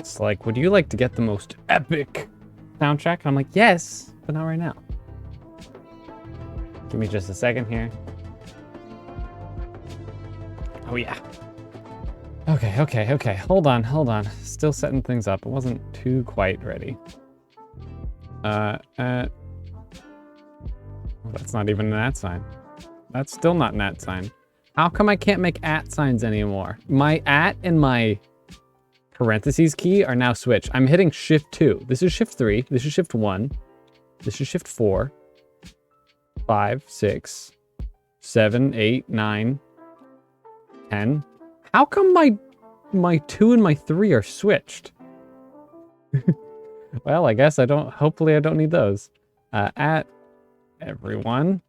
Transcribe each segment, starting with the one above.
It's like, would you like to get the most epic soundtrack? And I'm like, yes, but not right now. Give me just a second here. Oh yeah. Okay. Hold on. Still setting things up. It wasn't too quite ready. That's not even an @ sign. That's still not an @ sign. How come I can't make @ signs anymore? My @ and my parentheses key are now switched. I'm hitting Shift 2. This is Shift 3. This is Shift 1. This is Shift 4. 5, 6, 7, 8, 9, 10. How come my 2 and my 3 are switched? Well, I guess I don't, hopefully I don't need those. At everyone.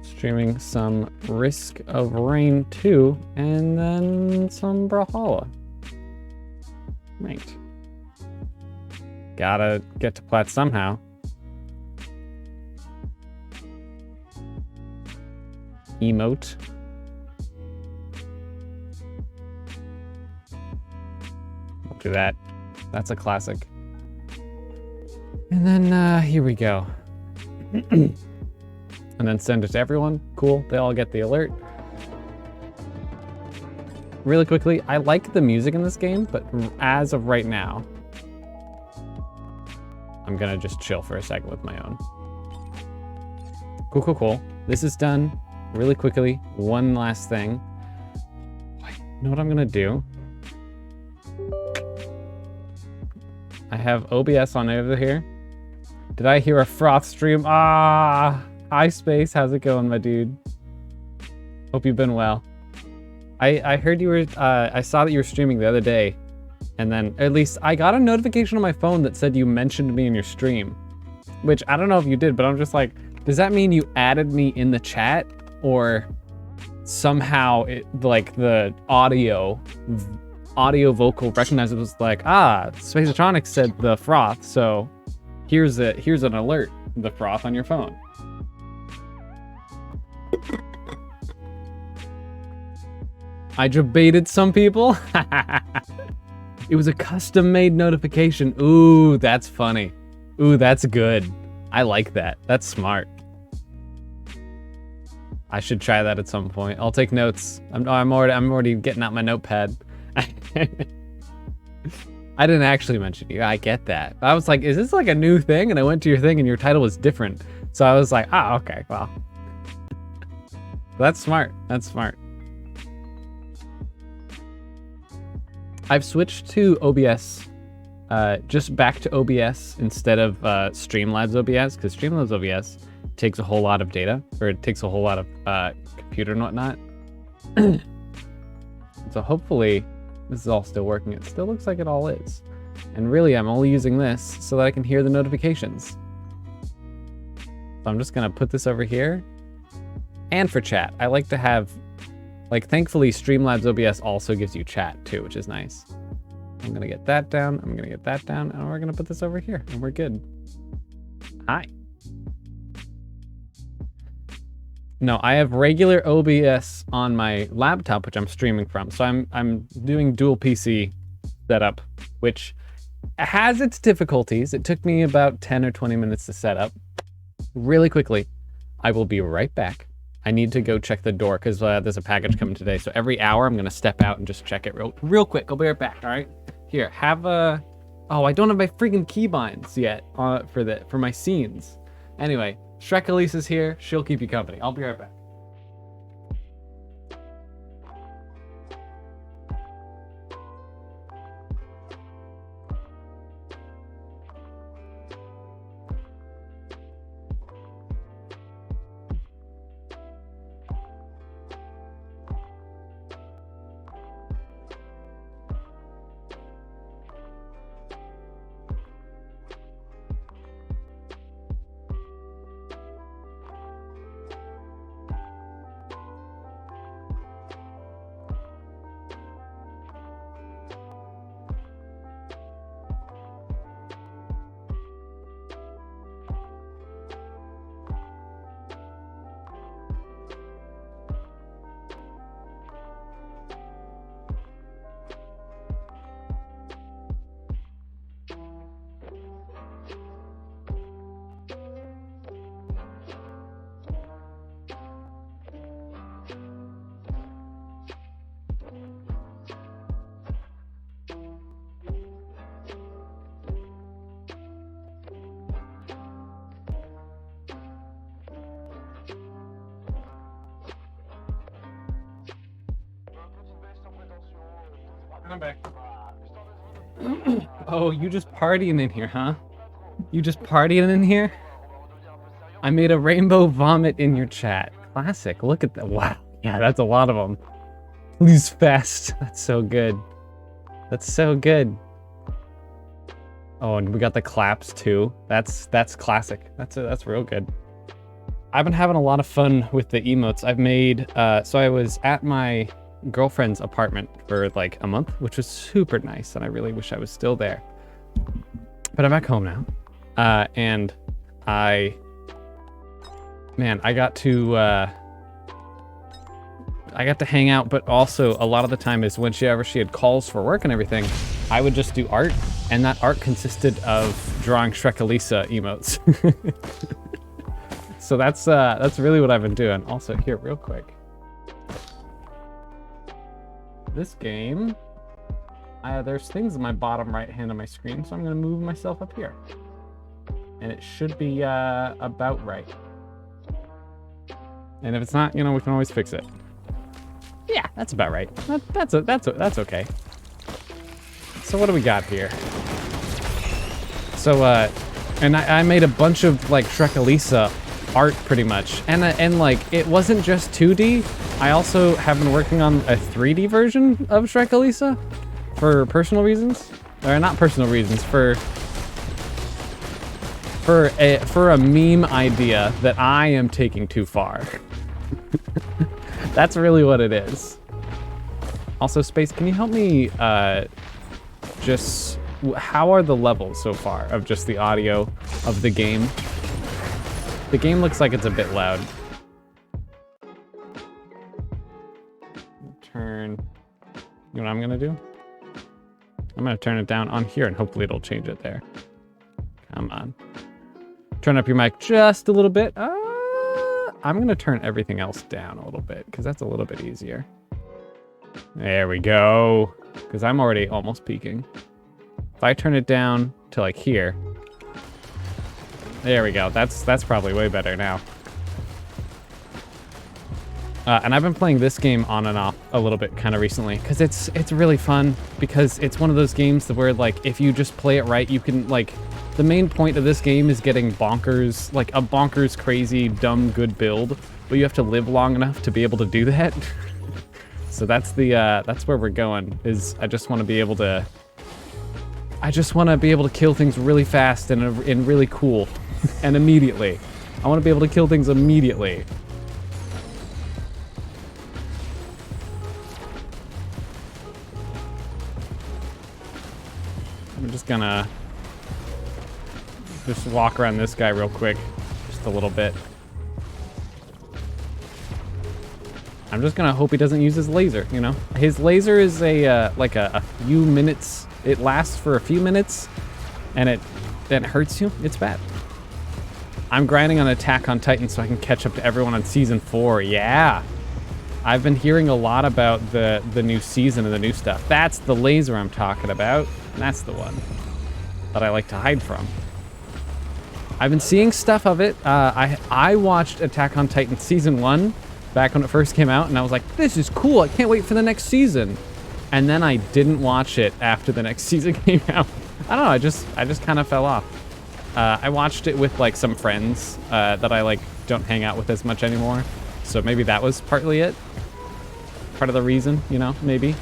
Streaming some Risk of Rain 2 and then some Brawlhalla. Right. Gotta get to plat somehow. Emote. We'll do that. That's a classic. And then here we go. And then send it to everyone. Cool, they all get the alert. Really quickly, I like the music in this game, but as of right now, I'm gonna just chill for a second with my own. Cool. This is done. Really quickly, one last thing. You know what I'm gonna do? I have OBS on over here. Did I hear a froth stream? Ah! Hi Space, how's it going, my dude? Hope you've been well. I heard you were, I saw that you were streaming the other day, and then, at least, I got a notification on my phone that said you mentioned me in your stream, which I don't know if you did, but I'm just like, does that mean you added me in the chat, or somehow, like, the audio vocal recognized it was like, Spaceatronics said the froth, so here's an alert, the froth on your phone. I jebaited some people. It was a custom-made notification. Ooh, that's funny. Ooh, that's good. I like that. That's smart. I should try that at some point. I'll take notes. I'm already getting out my notepad. I didn't actually mention you. I get that. I was like, is this like a new thing? And I went to your thing and your title was different. So I was like, okay, well. That's smart. That's smart. I've switched to OBS, just back to OBS instead of Streamlabs OBS, because Streamlabs OBS takes a whole lot of data, or it takes a whole lot of computer and whatnot. So hopefully this is all still working. It still looks like it all is. And really, I'm only using this so that I can hear the notifications. So I'm just gonna put this over here. And for chat, I like to have, like, thankfully Streamlabs OBS also gives you chat too, which is nice. I'm gonna get that down, I'm gonna get that down, and we're gonna put this over here, and we're good. Hi. No, I have regular OBS on my laptop, which I'm streaming from. So I'm doing dual PC setup, which has its difficulties. It took me about 10 or 20 minutes to set up. Really quickly, I will be right back. I need to go check the door because there's a package coming today. So every hour, I'm gonna step out and just check it real quick. I'll be right back. All right. Here, have a. Oh, I don't have my freaking keybinds yet for my scenes. Anyway, Shrek Elise is here. She'll keep you company. I'll be right back. I'm back. Oh, you just partying in here, huh? You just partying in here? I made a rainbow vomit in your chat. Classic. Look at that. Wow. Yeah, that's a lot of them. Please fast. That's so good. That's so good. Oh, and we got the claps too. That's classic. That's real good. I've been having a lot of fun with the emotes. I've made so I was at my girlfriend's apartment for like a month, which was super nice, and I really wish I was still there. But I'm back home now, and I got to hang out, but also a lot of the time is whenever she had calls for work and everything, I would just do art, and that art consisted of drawing Shrek-Elisa emotes. So that's really what I've been doing. Also, here, real quick. This game, there's things in my bottom right hand of my screen, so I'm gonna move myself up here. And it should be about right. And if it's not, you know, we can always fix it. Yeah, that's about right. That's okay. So what do we got here? So and I made a bunch of like Shrek-Elisa art pretty much, and like it wasn't just 2D. I also have been working on a 3D version of Shrek-Elisa for personal reasons, or not personal reasons, for a meme idea that I am taking too far. That's really what it is. Also, Space, can you help me just how are the levels so far of just the audio of the game? The game looks like it's a bit loud. Turn, you know what I'm gonna do? I'm gonna turn it down on here and hopefully it'll change it there. Come on. Turn up your mic just a little bit. I'm gonna turn everything else down a little bit because that's a little bit easier. There we go. Because I'm already almost peaking. If I turn it down to like here, there we go. That's probably way better now. And I've been playing this game on and off a little bit kind of recently because it's really fun, because it's one of those games that where like if you just play it right, you can like, the main point of this game is getting bonkers, like a bonkers crazy dumb good build, but you have to live long enough to be able to do that. So that's where we're going. Is I just want to be able to kill things really fast and really cool. And immediately. I want to be able to kill things immediately. I'm just gonna walk around this guy real quick. Just a little bit. I'm just gonna hope he doesn't use his laser, you know? His laser is like a few minutes. It lasts for a few minutes, and then it hurts you. It's bad. I'm grinding on Attack on Titan so I can catch up to everyone on Season 4. Yeah! I've been hearing a lot about the new season and the new stuff. That's the laser I'm talking about. And that's the one that I like to hide from. I've been seeing stuff of it. I watched Attack on Titan Season 1 back when it first came out, and I was like, this is cool. I can't wait for the next season. And then I didn't watch it after the next season came out. I don't know, I just kind of fell off. I watched it with like some friends that I like don't hang out with as much anymore. So maybe that was partly it. Part of the reason, you know, maybe.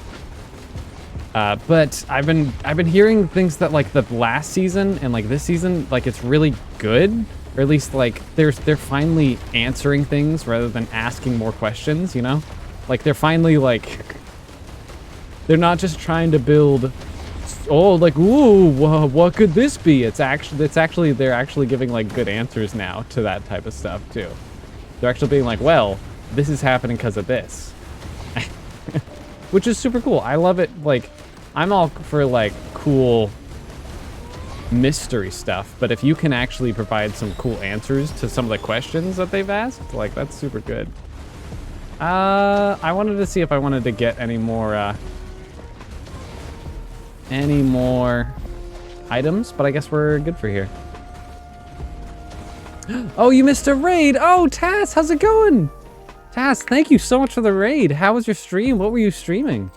But I've been hearing things that like the last season and like this season, like it's really good. Or at least like they're finally answering things rather than asking more questions, you know? Like they're finally like, they're not just trying to build, oh, like, ooh, what could this be? They're actually giving like good answers now to that type of stuff too. They're actually being like, well, this is happening because of this. Which is super cool. I love it. Like, I'm all for like cool mystery stuff, but if you can actually provide some cool answers to some of the questions that they've asked, like that's super good. I wanted to see if I wanted to get any more items, but I guess we're good for here. Oh, you missed a raid. Oh, Tass, how's it going? Tass, thank you so much for the raid. How was your stream? What were you streaming?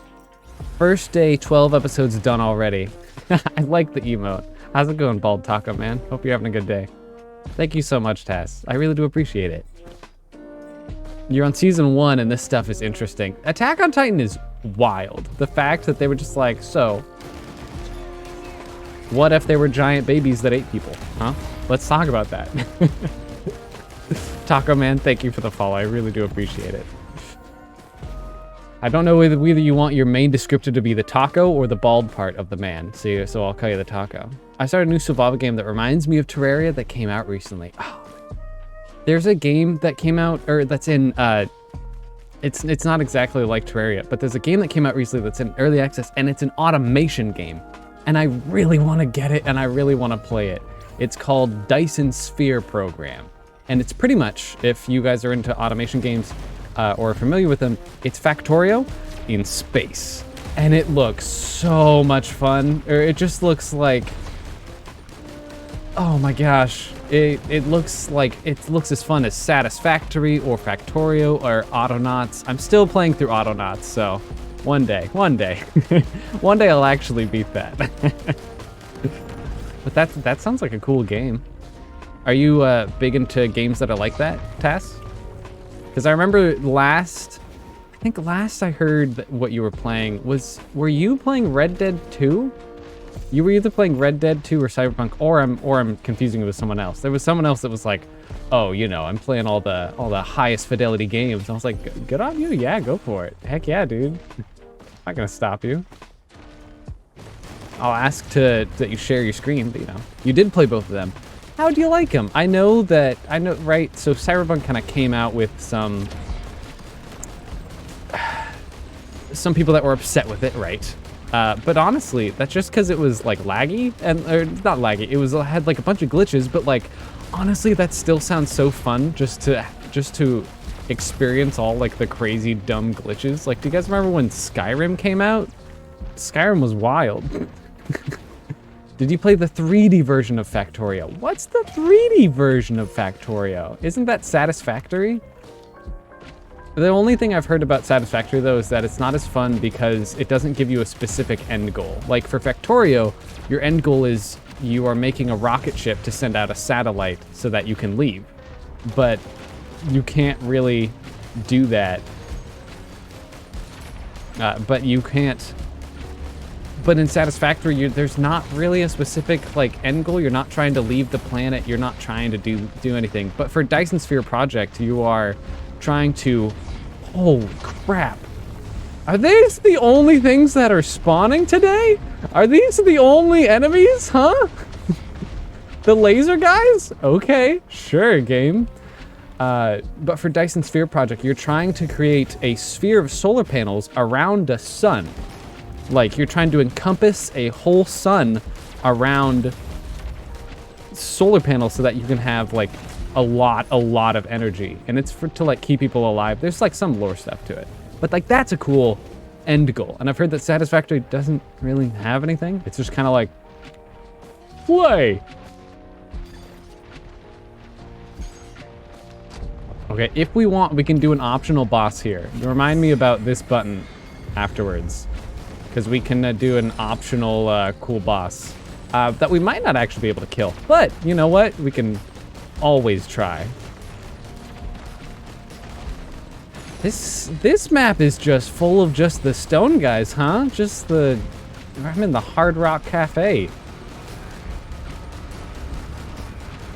First day, 12 episodes done already. I like the emote. How's it going, Bald Taco Man? Hope you're having a good day. Thank you so much, Tess. I really do appreciate it. You're on season 1 and this stuff is interesting. Attack on Titan is wild. The fact that they were just like, so, what if they were giant babies that ate people? Huh? Let's talk about that. Taco Man, thank you for the follow. I really do appreciate it. I don't know whether you want your main descriptor to be the taco or the bald part of the man. So I'll call you the taco. I started a new survival game that reminds me of Terraria that came out recently. Oh. There's a game that came out, or that's in, it's not exactly like Terraria, but there's a game that came out recently that's in early access, and it's an automation game. And I really want to get it, and I really want to play it. It's called Dyson Sphere Program. And it's pretty much, if you guys are into automation games or are familiar with them, it's Factorio in space. And it looks so much fun. Or it just looks like, oh my gosh. It looks as fun as Satisfactory or Factorio or Autonauts. I'm still playing through Autonauts, so one day, one day I'll actually beat that. But that sounds like a cool game. Are you big into games that are like that, Tass? Because I remember last I heard that what you were playing were you playing Red Dead 2? You were either playing Red Dead 2 or Cyberpunk, or I'm confusing it with someone else. There was someone else that was like, oh, you know, I'm playing all the highest fidelity games. I was like, good on you, yeah, go for it. Heck yeah, dude. I'm not gonna stop you. I'll ask that you share your screen, but you know, you did play both of them. How do you like them? I know, right? So Cyberpunk kind of came out with some people that were upset with it, right? But honestly, that's just because it was like laggy, or not laggy. It had like a bunch of glitches, but like honestly, that still sounds so fun just to experience all like the crazy dumb glitches. Like, do you guys remember when Skyrim came out? Skyrim was wild. Did you play the 3D version of Factorio? What's the 3D version of Factorio? Isn't that Satisfactory? The only thing I've heard about Satisfactory, though, is that it's not as fun because it doesn't give you a specific end goal. Like for Factorio, your end goal is you are making a rocket ship to send out a satellite so that you can leave. But you can't really do that. But in Satisfactory, there's not really a specific like end goal. You're not trying to leave the planet. You're not trying to do anything. But for Dyson Sphere Project, you are trying to, holy crap. Are these the only things that are spawning today? Are these the only enemies, huh? The laser guys? Okay, sure, game. But for Dyson Sphere Project, you're trying to create a sphere of solar panels around a sun. Like, you're trying to encompass a whole sun around solar panels so that you can have, like, a lot of energy. And it's to, like, keep people alive. There's, like, some lore stuff to it. But, like, that's a cool end goal. And I've heard that Satisfactory doesn't really have anything. It's just kind of like, play! Okay, if we want, we can do an optional boss here. Remind me about this button afterwards. Because we can do an optional cool boss that we might not actually be able to kill. But, you know what? We can always try. This map is just full of just the stone guys, huh? I'm in the Hard Rock Cafe.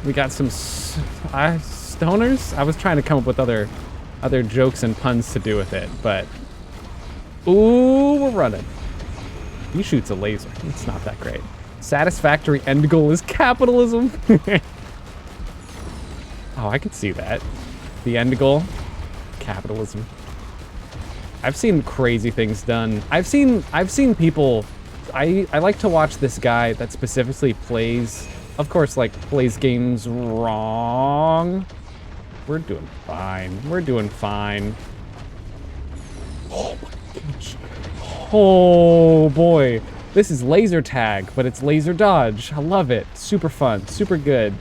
We got some stoners? I was trying to come up with other jokes and puns to do with it, but... Ooh, we're running. He shoots a laser. It's not that great. Satisfactory end goal is capitalism. Oh, I could see that. The end goal, capitalism. I've seen crazy things done. I've seen people. I like to watch this guy that specifically plays, of course, like plays games wrong. We're doing fine. We're doing fine. Oh my gosh. Oh boy, this is laser tag, but it's laser dodge. I love it. Super fun, super good.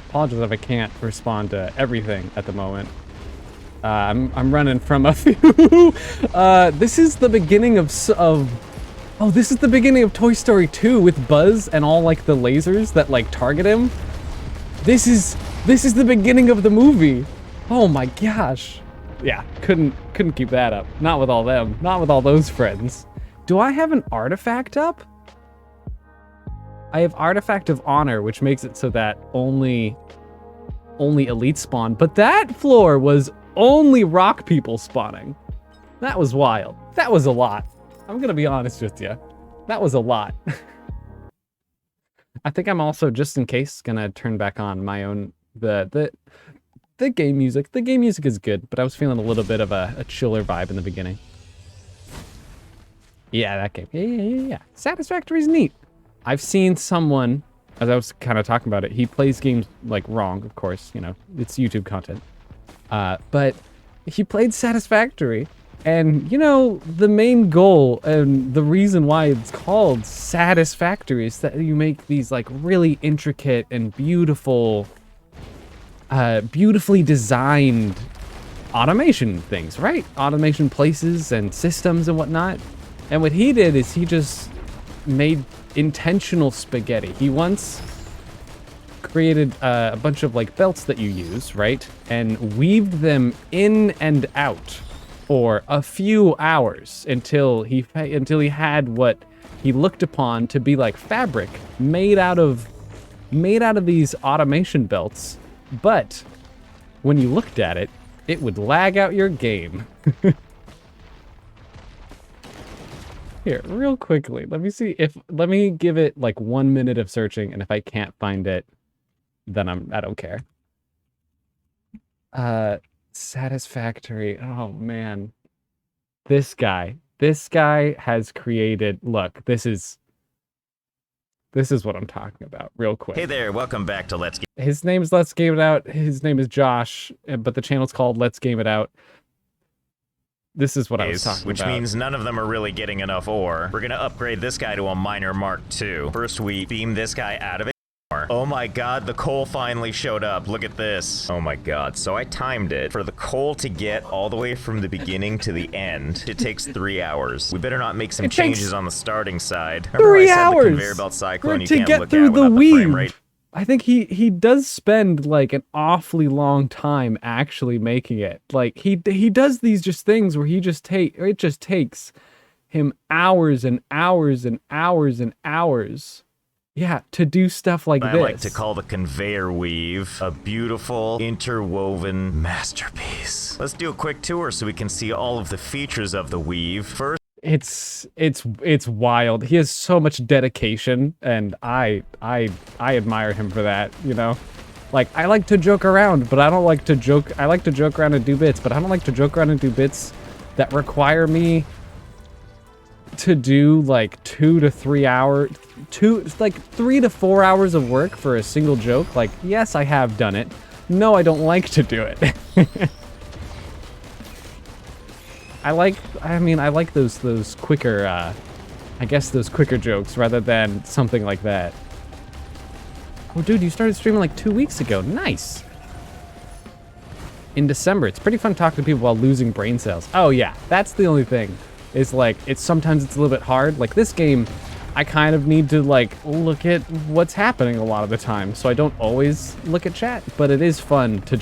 Apologize if I can't respond to everything at the moment. I'm running from a few. This is the beginning of oh, this is the beginning of Toy Story 2 with Buzz and all like the lasers that like target him. This is the beginning of the movie. Oh my gosh. Yeah, couldn't keep that up. Not with all them. Not with all those friends. Do I have an artifact up? I have Artifact of Honor, which makes it so that only elite spawn, but that floor was only rock people spawning. That was wild. That was a lot. I'm gonna be honest with you. That was a lot. I think I'm also, just in case, gonna turn back on my own, the game music. The game music is good, but I was feeling a little bit of a chiller vibe in the beginning. Yeah, that game. Yeah. Satisfactory's neat. I've seen someone, as I was kind of talking about it, he plays games like wrong, of course, you know, it's YouTube content. But he played Satisfactory, and you know, the main goal and the reason why it's called Satisfactory is that you make these like really intricate and beautiful, beautifully designed automation things, right? Automation places and systems and whatnot. And what he did is he just made intentional spaghetti. He once created a bunch of like belts that you use, right? And weaved them in and out for a few hours until he had what he looked upon to be like fabric made out of these automation belts. But when you looked at it, it would lag out your game. Here, real quickly, let me give it like 1 minute of searching, and if I can't find it, then I don't care. Satisfactory. Oh man. This guy has created, look, this is what I'm talking about, real quick. Hey there, welcome back to Let's Game. His name is Let's Game It Out. His name is Josh, but the channel's called Let's Game It Out. This is what I was talking about. Which means none of them are really getting enough ore. We're gonna upgrade this guy to a Miner Mark II. First, we beam this guy out of it. Oh my god, the coal finally showed up. Look at this. Oh my god. So I timed it. For the coal to get all the way from the beginning to the end, it takes 3 hours. We better not make some changes on the starting side. Remember 3 I hours said the conveyor belt cyclone you to can't get look through at the without weave. the frame rate. I think he does spend like an awfully long time actually making it. Like he does these just things where it just takes him hours and hours and hours and hours. Yeah, to do stuff like this. I like to call the conveyor weave a beautiful interwoven masterpiece. Let's do a quick tour so we can see all of the features of the weave. First, it's wild. He has so much dedication, and I admire him for that, you know? Like, I like to joke around, but I don't like to joke. I like to joke around and do bits, but I don't like to joke around and do bits that require me to do like 2 to 3 hours, 3 to 4 hours of work for a single joke. Like, yes, I have done it. No, I don't like to do it. I like those quicker, I guess those quicker jokes rather than something like that. Oh, dude, you started streaming like 2 weeks ago. Nice. In December. It's pretty fun talking to people while losing brain cells. Oh yeah, that's the only thing. Is like, sometimes it's a little bit hard. Like this game, I kind of need to like look at what's happening a lot of the time. So I don't always look at chat, but it is fun to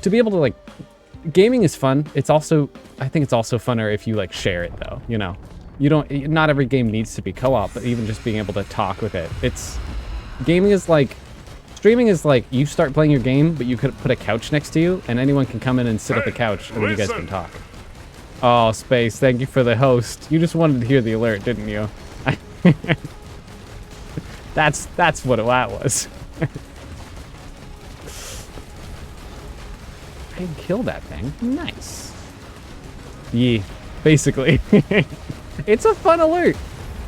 be able to like, gaming is fun. It's also, I think it's also funner if you like share it though, you know? Not every game needs to be co-op, but even just being able to talk with it. Gaming is like, streaming is like, you start playing your game, but you could put a couch next to you and anyone can come in and sit at the couch and then you guys can talk. Oh, Space, thank you for the host. You just wanted to hear the alert, didn't you? That's what that was. I can kill that thing. Nice. Yeah, basically. It's a fun alert.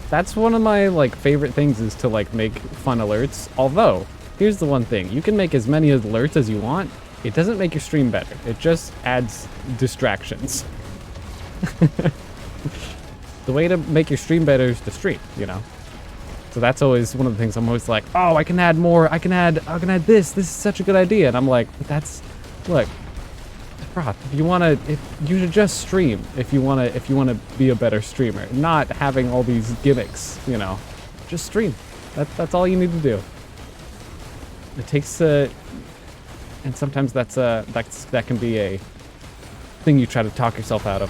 That's one of my like favorite things is to like make fun alerts. Although, here's the one thing. You can make as many alerts as you want. It doesn't make your stream better. It just adds distractions. The way to make your stream better is to stream, you know? So that's always one of the things I'm always like, oh, I can add more. I can add this. This is such a good idea. And I'm like, look, Froth, if you should just stream if you wanna be a better streamer, not having all these gimmicks, you know. Just stream. That's all you need to do. It takes and sometimes that can be a thing you try to talk yourself out of.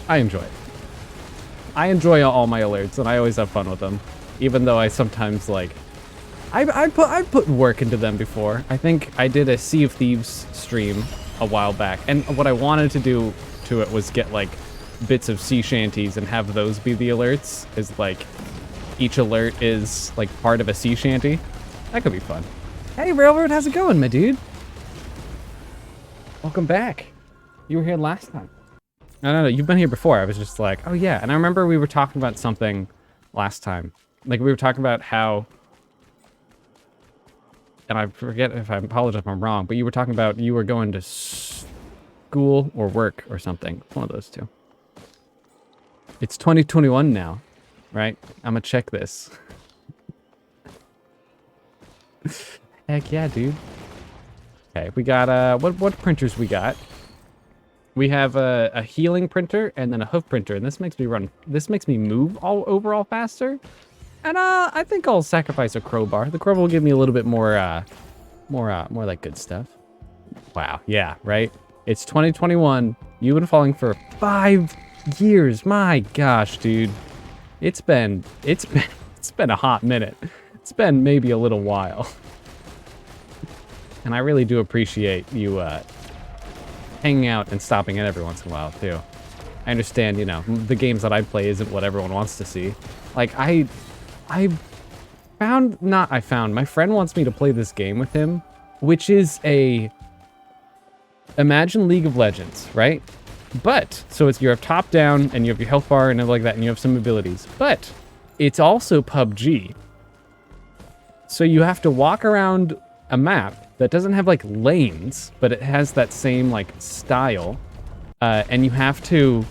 I enjoy it. I enjoy all my alerts, and I always have fun with them, even though I sometimes like. I put work into them before. I think I did a Sea of Thieves stream a while back, and what I wanted to do to it was get like bits of sea shanties and have those be the alerts. Is like each alert is like part of a sea shanty. That could be fun. Hey Railroad, how's it going, my dude? Welcome back. You were here last time. No, you've been here before. I was just like, oh yeah, and I remember we were talking about something last time. Like we were talking about how. And I forget if I apologize if I'm wrong, but you were talking about you were going to school or work or something. One of those two. It's 2021 now, right? I'm gonna check this. Heck yeah, dude. Okay, we got, what printers we got? We have a healing printer and then a hoof printer, and this makes me move overall faster. And I think I'll sacrifice a crowbar. The crowbar will give me a little bit more like good stuff. Wow, yeah, right? It's 2021. You've been falling for 5 years. My gosh, dude. It's been a hot minute. It's been maybe a little while. And I really do appreciate you hanging out and stopping in every once in a while too. I understand, you know, the games that I play isn't what everyone wants to see. Like my friend wants me to play this game with him, which is imagine League of Legends, right? But, so you have top down and you have your health bar and everything like that and you have some abilities, but it's also PUBG. So you have to walk around a map that doesn't have like lanes, but it has that same like style, and you have to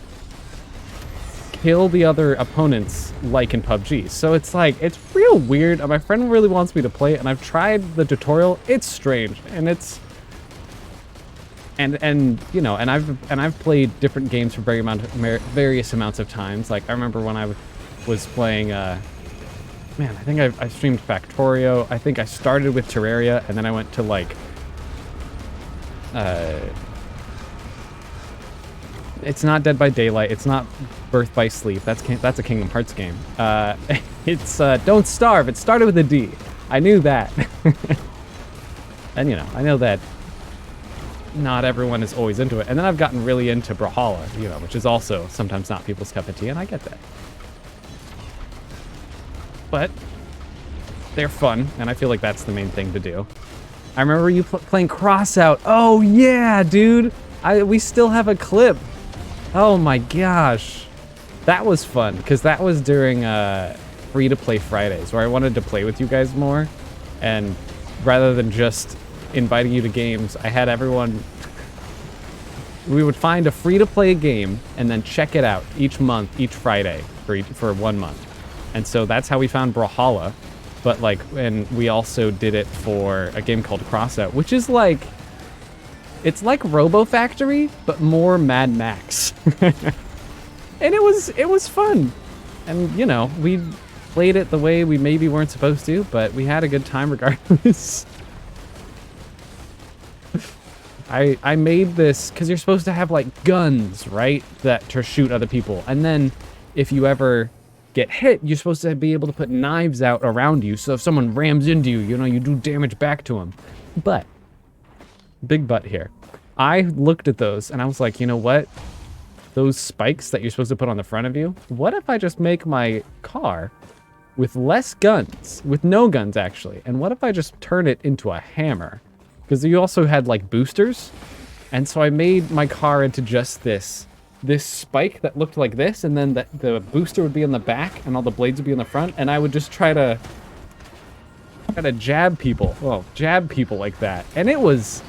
kill the other opponents like in PUBG. So it's like, it's real weird. My friend really wants me to play it, and I've tried the tutorial. It's strange, and it's and you know, and I've played different games for various amounts of times. Like I remember when I was playing man, I think I streamed Factorio. I think I started with Terraria, and then I went to like it's not Dead by Daylight. It's not Birth by Sleep. That's a Kingdom Hearts game. It's Don't Starve. It started with a D. I knew that. And you know, I know that not everyone is always into it. And then I've gotten really into Brawlhalla, you know, which is also sometimes not people's cup of tea, and I get that. But they're fun, and I feel like that's the main thing to do. I remember you playing Crossout. Oh yeah, dude. We still have a clip. Oh my gosh. That was fun, because that was during free-to-play Fridays, where I wanted to play with you guys more. And rather than just inviting you to games, I had everyone... We would find a free-to-play game, and then check it out each month, each Friday, for 1 month. And so that's how we found Brawlhalla. But like, and we also did it for a game called Crossout, which is like... It's like Robo Factory, but more Mad Max. And it was fun. And, you know, we played it the way we maybe weren't supposed to, but we had a good time regardless. I made this, because you're supposed to have, like, guns, right? To shoot other people. And then, if you ever get hit, you're supposed to be able to put knives out around you, so if someone rams into you, you know, you do damage back to them. But... big but here. I looked at those and I was like, you know what? Those spikes that you're supposed to put on the front of you, what if I just make my car with less guns, with no guns actually, and what if I just turn it into a hammer? Because you also had like boosters, and so I made my car into just this spike that looked like this, and then the booster would be on the back and all the blades would be on the front, and I would just try to jab people like that, and it was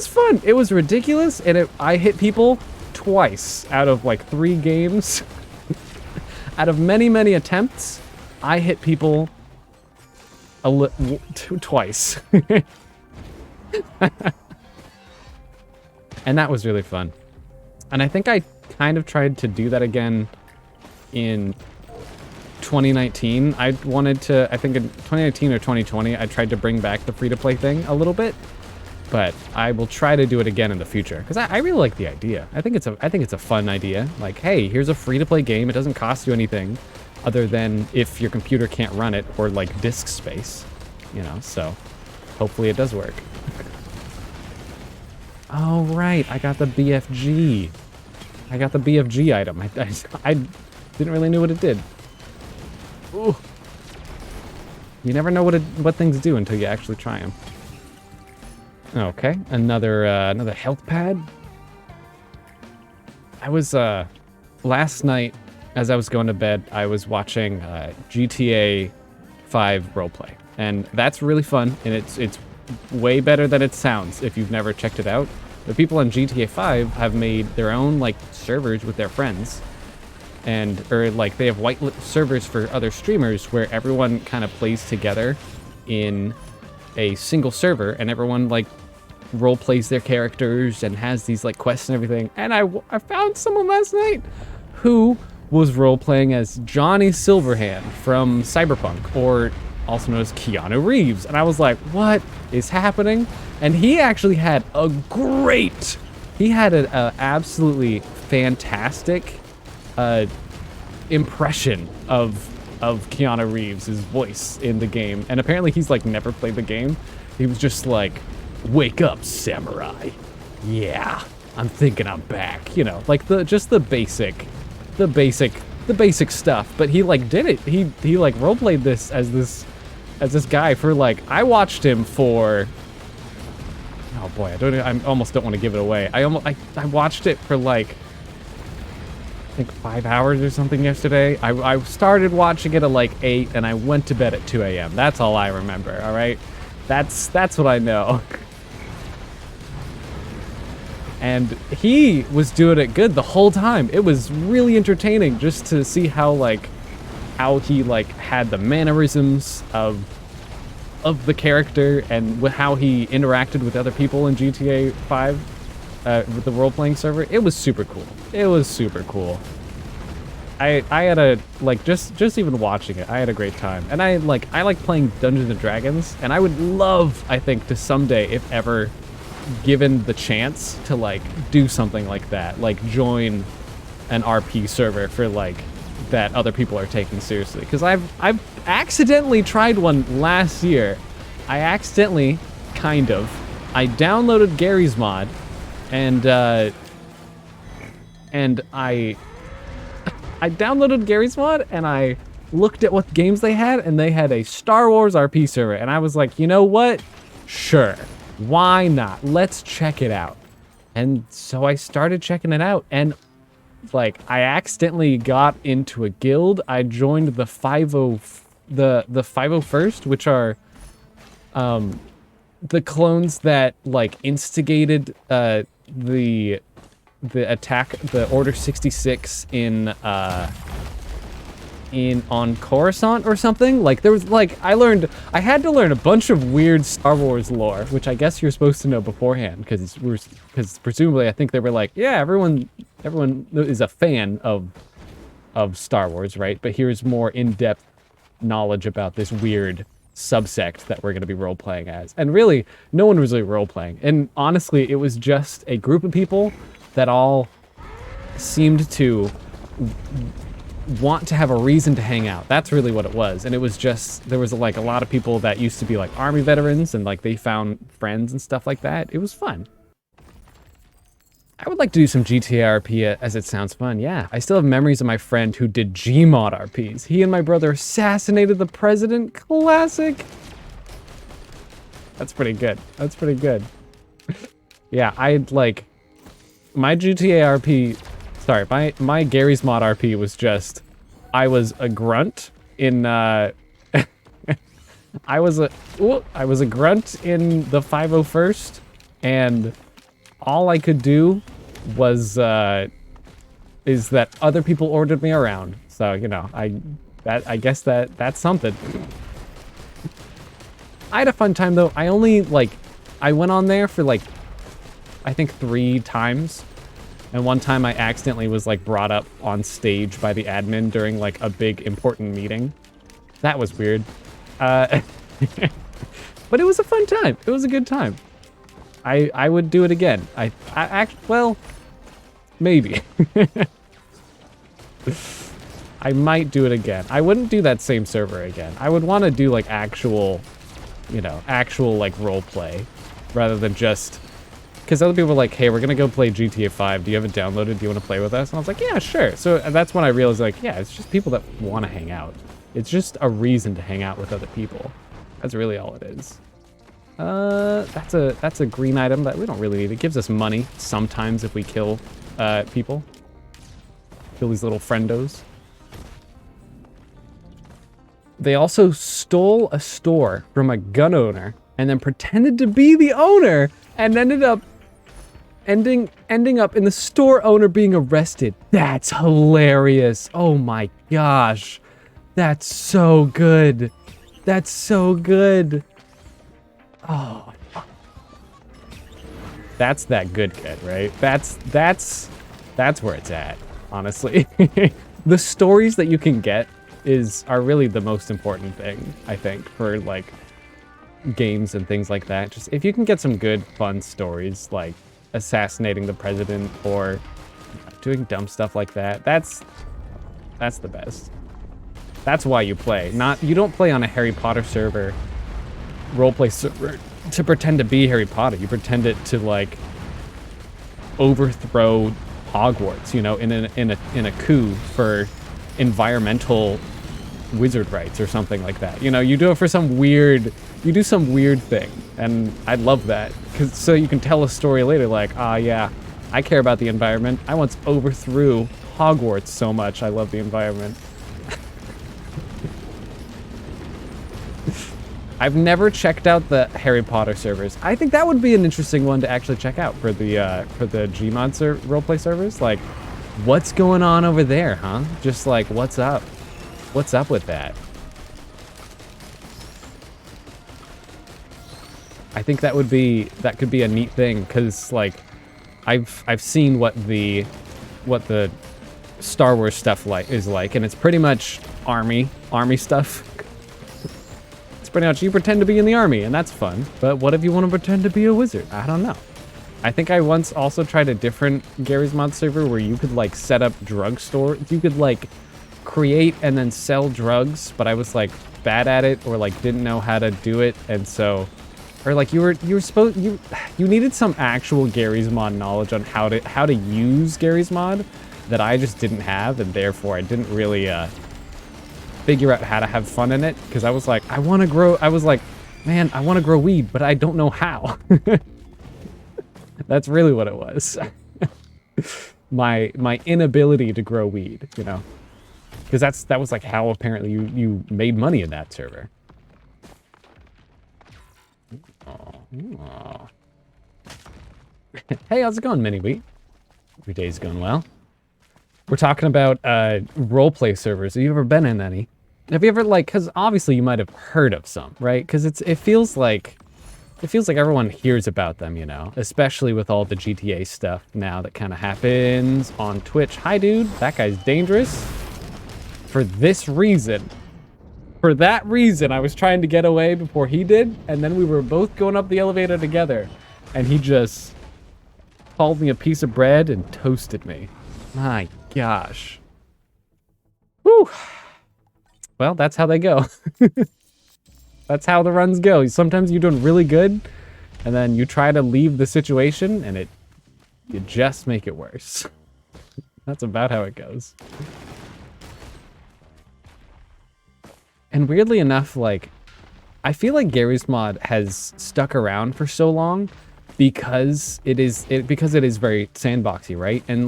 fun. It was ridiculous, and I hit people twice out of like 3 games. Out of many attempts, I hit people twice. And that was really fun. And I think I kind of tried to do that again in 2019. I think in 2019 or 2020, I tried to bring back the free-to-play thing a little bit. But I will try to do it again in the future because I really like the idea. I think it's a fun idea. Like, hey, here's a free-to-play game. It doesn't cost you anything other than if your computer can't run it or like disk space, you know. So hopefully it does work. Oh right, I got the BFG. I got the BFG item. I didn't really know what it did. Ooh. You never know what things do until you actually try them. Okay, another health pad. I was last night as I was going to bed, I was watching GTA 5 roleplay, and that's really fun, and it's way better than it sounds if you've never checked it out. The people on GTA 5 have made their own like servers with their friends, or like they have white servers for other streamers where everyone kind of plays together in a single server, and everyone like role plays their characters and has these like quests and everything. And I found someone last night who was role playing as Johnny Silverhand from Cyberpunk, or also known as Keanu Reeves. And I was like, what is happening? And he actually had an absolutely fantastic impression of Keanu Reeves' voice in the game. And apparently he's like never played the game. He was just like, wake up, samurai. Yeah, I'm thinking I'm back. You know, like the basic stuff. But he like did it. He like role played this as this guy for like, I watched him for, oh boy, I almost don't want to give it away. I watched it for like, I think 5 hours or something yesterday. I started watching it at like 8 and I went to bed at 2 a.m. That's all I remember, all right? That's what I know. And he was doing it good the whole time. It was really entertaining just to see how he like had the mannerisms of the character and how he interacted with other people in GTA 5 with the role-playing server. It was super cool. It was super cool. I had a like just even watching it, I had a great time. And I like playing Dungeons and Dragons, and I would love, I think, to someday, if ever given the chance, to like do something like that, like join an RP server for like that other people are taking seriously. Because I've accidentally tried one last year. I downloaded Garry's Mod, and I downloaded Garry's Mod and I looked at what games they had, and they had a Star Wars RP server, and I was like, you know what? Sure. Why not? Let's check it out. And so I started checking it out, and like I accidentally got into a guild. I joined the 501st, which are the clones that like instigated the attack, the Order 66 on Coruscant or something. Like there was like I had to learn a bunch of weird Star Wars lore, which I guess you're supposed to know beforehand, because presumably I think they were like, yeah, everyone is a fan of Star Wars, right? But here's more in-depth knowledge about this weird subsect that we're going to be role-playing as. And really, no one was really role-playing. And honestly, it was just a group of people that all seemed to want to have a reason to hang out. That's really what it was. And it was just, there was like a lot of people that used to be like army veterans, and like they found friends and stuff like that. It was fun. I would like to do some GTA RP as it sounds fun. Yeah, I still have memories of my friend who did Gmod RPs. He and my brother assassinated the president. Classic. That's pretty good. That's pretty good. Yeah, I'd like my GTA RP. Sorry, my Garry's Mod RP was just, I was a grunt in I was a grunt in the 501st, and all I could do was is that other people ordered me around. So, you know, I guess that's something. I had a fun time though. I went on there for like I think 3 times. And one time I accidentally was like brought up on stage by the admin during like a big important meeting. That was weird. But it was a fun time. It was a good time. I would do it again. Well, maybe. I might do it again. I wouldn't do that same server again. I would want to do like actual, actual like role play rather than just, because other people were like, hey, we're going to go play GTA 5. Do you have it downloaded? Do you want to play with us? And I was like, yeah, sure. So that's when I realized like, yeah, it's just people that want to hang out. It's just a reason to hang out with other people. That's really all it is. That's a green item that we don't really need. It gives us money sometimes if we kill people. Kill these little friendos. They also stole a store from a gun owner and then pretended to be the owner and ended up ending up in the store owner being arrested. That's hilarious. Oh my gosh. That's so good. That's so good. Oh. That's that good kid, right? That's where it's at, honestly. The stories that you can get are really the most important thing, I think, for like games and things like that. Just if you can get some good, fun stories like assassinating the president or doing dumb stuff like that, that's the best. That's why you play. You don't play on a Harry Potter server, roleplay server, to pretend to be Harry Potter. You pretend it to like overthrow Hogwarts, in a coup for environmental wizard rights or something like that. You do it for you do some weird thing, and I love that, so you can tell a story later like, yeah, I care about the environment. I once overthrew Hogwarts so much. I love the environment. I've never checked out the Harry Potter servers. I think that would be an interesting one to actually check out for the Gmod roleplay servers. Like, what's going on over there, huh? Just like, what's up? What's up with that? I think that could be a neat thing, because like I've seen what the Star Wars stuff is like, and it's pretty much army stuff. Pretty much you pretend to be in the army, and that's fun. But what if you want to pretend to be a wizard? I don't know. I think I once also tried a different Garry's Mod server where you could like set up drugstore. You could like create and then sell drugs, but I was like bad at it or like didn't know how to do it, and so, or like you needed some actual Garry's Mod knowledge on how to use Garry's Mod that I just didn't have, and therefore I didn't really figure out how to have fun in it, because I was like, I want to grow weed, but I don't know how. That's really what it was. my inability to grow weed, because that was like how apparently you made money in that server. Oh. Hey, how's it going, Mini Wheat? Every day's going well. We're talking about roleplay servers. Have you ever been in any? Have you ever because obviously you might have heard of some, right? Because it feels like everyone hears about them, especially with all the GTA stuff now that kind of happens on Twitch. Hi, dude. That guy's dangerous. For this reason. For that reason, I was trying to get away before he did, and then we were both going up the elevator together, and he just called me a piece of bread and toasted me. My gosh. Whew. Well, that's how they go. That's how the runs go. Sometimes you're doing really good, and then you try to leave the situation, and you just make it worse. That's about how it goes. And weirdly enough, I feel like Garry's Mod has stuck around for so long because it is very sandboxy, right? And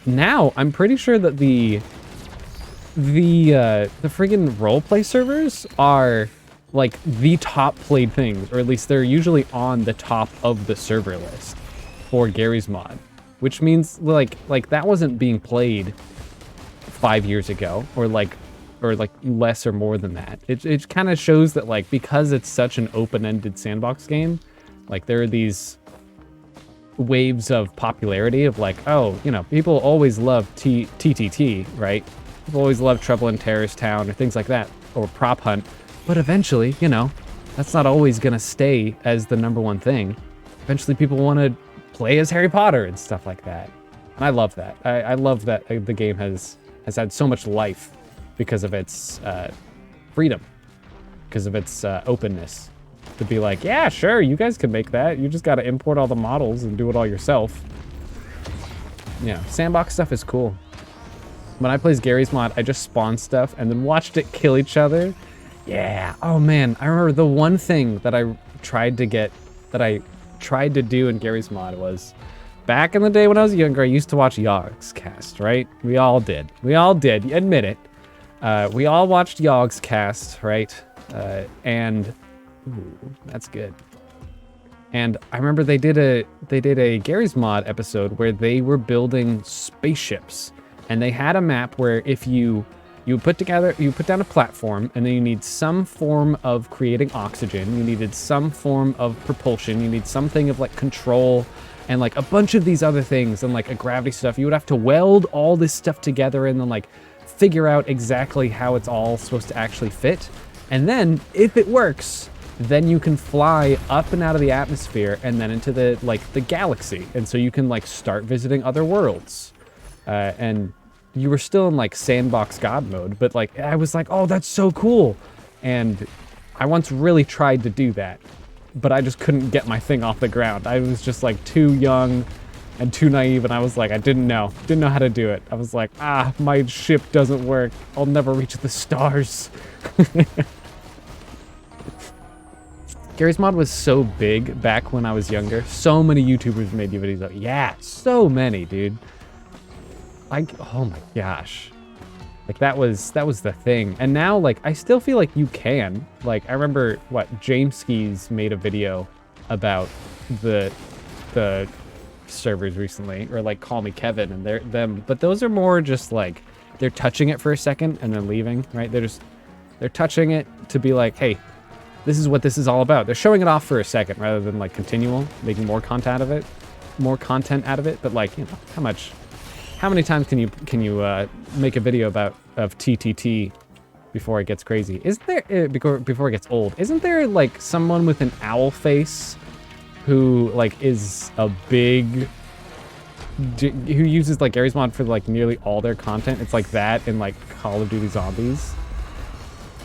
now I'm pretty sure that the friggin' roleplay servers are the top played things, or at least they're usually on the top of the server list for Garry's Mod, which means that wasn't being played 5 years ago, or less or more than that. It kind of shows that because it's such an open-ended sandbox game, there are these waves of popularity of like, oh, you know, people always love TTT, right? People always love Trouble in Terrorist Town or things like that, or Prop Hunt. But eventually, you know, that's not always gonna stay as the #1 thing. Eventually people want to play as Harry Potter and stuff like that. And I love that. I love that the game has had so much life because of its freedom, because of its openness. To be like, yeah, sure, you guys can make that. You just got to import all the models and do it all yourself. Yeah, sandbox stuff is cool. When I plays Garry's Mod, I just spawned stuff and then watched it kill each other. Yeah. Oh man, I remember the one thing that I tried to do in Garry's Mod was, back in the day when I was younger, I used to watch Yogscast, right? We all did. Admit it. We all watched Yogscast, right? And ooh, that's good. And I remember they did a Garry's Mod episode where they were building spaceships, and they had a map where if you put down a platform, and then you need some form of creating oxygen, you needed some form of propulsion, you need something of like control, and like a bunch of these other things, and like a gravity stuff. You would have to weld all this stuff together and then like figure out exactly how it's all supposed to actually fit. And then if it works, then you can fly up and out of the atmosphere and then into the galaxy. And so you can like start visiting other worlds. And you were still in like sandbox god mode, but like I was like, oh, that's so cool. And I once really tried to do that, but I just couldn't get my thing off the ground. I was just like too young and too naive, and I was like, I didn't know how to do it. I was like, my ship doesn't work. I'll never reach the stars. Garry's Mod was so big back when I was younger. So many YouTubers made videos of it. Yeah, so many, dude. Like, oh my gosh. Like that was the thing. And now like I still feel like you can. Like I remember Jameski's made a video about the servers recently, or like Call Me Kevin and them, but those are more just like they're touching it for a second and then leaving, right? They're touching it to be like, hey, this is what this is all about. They're showing it off for a second rather than like making more content out of it. But like, you know, how many times can you make a video of TTT before it gets crazy? Isn't there before it gets old? Isn't there like someone with an owl face who like is a big who uses like Garry's Mod for like nearly all their content? It's like that in like Call of Duty Zombies.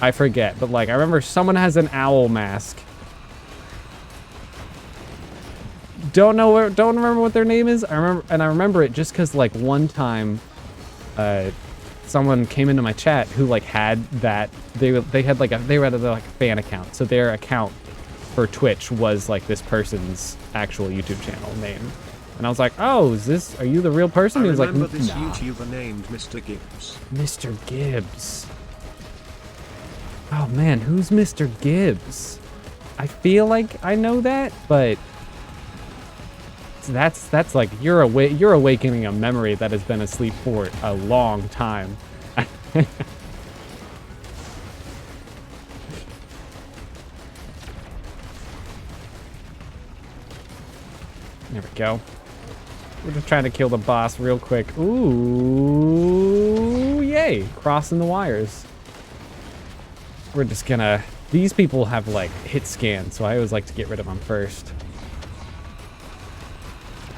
I forget, but like I remember someone has an owl mask. Don't remember what their name is. I remember it just because like one time someone came into my chat who like had that they had like a fan account, so their account for Twitch was like this person's actual YouTube channel name. And I was like, oh, are you the real person? He was like, this nah. YouTuber named Mr. Gibbs. Mr. Gibbs. Oh man, who's Mr. Gibbs? I feel like I know that, but that's like you're awakening a memory that has been asleep for a long time. There we go. We're just trying to kill the boss real quick. Ooh, yay, crossing the wires. We're just gonna, these people have like hit scan, so I always like to get rid of them first.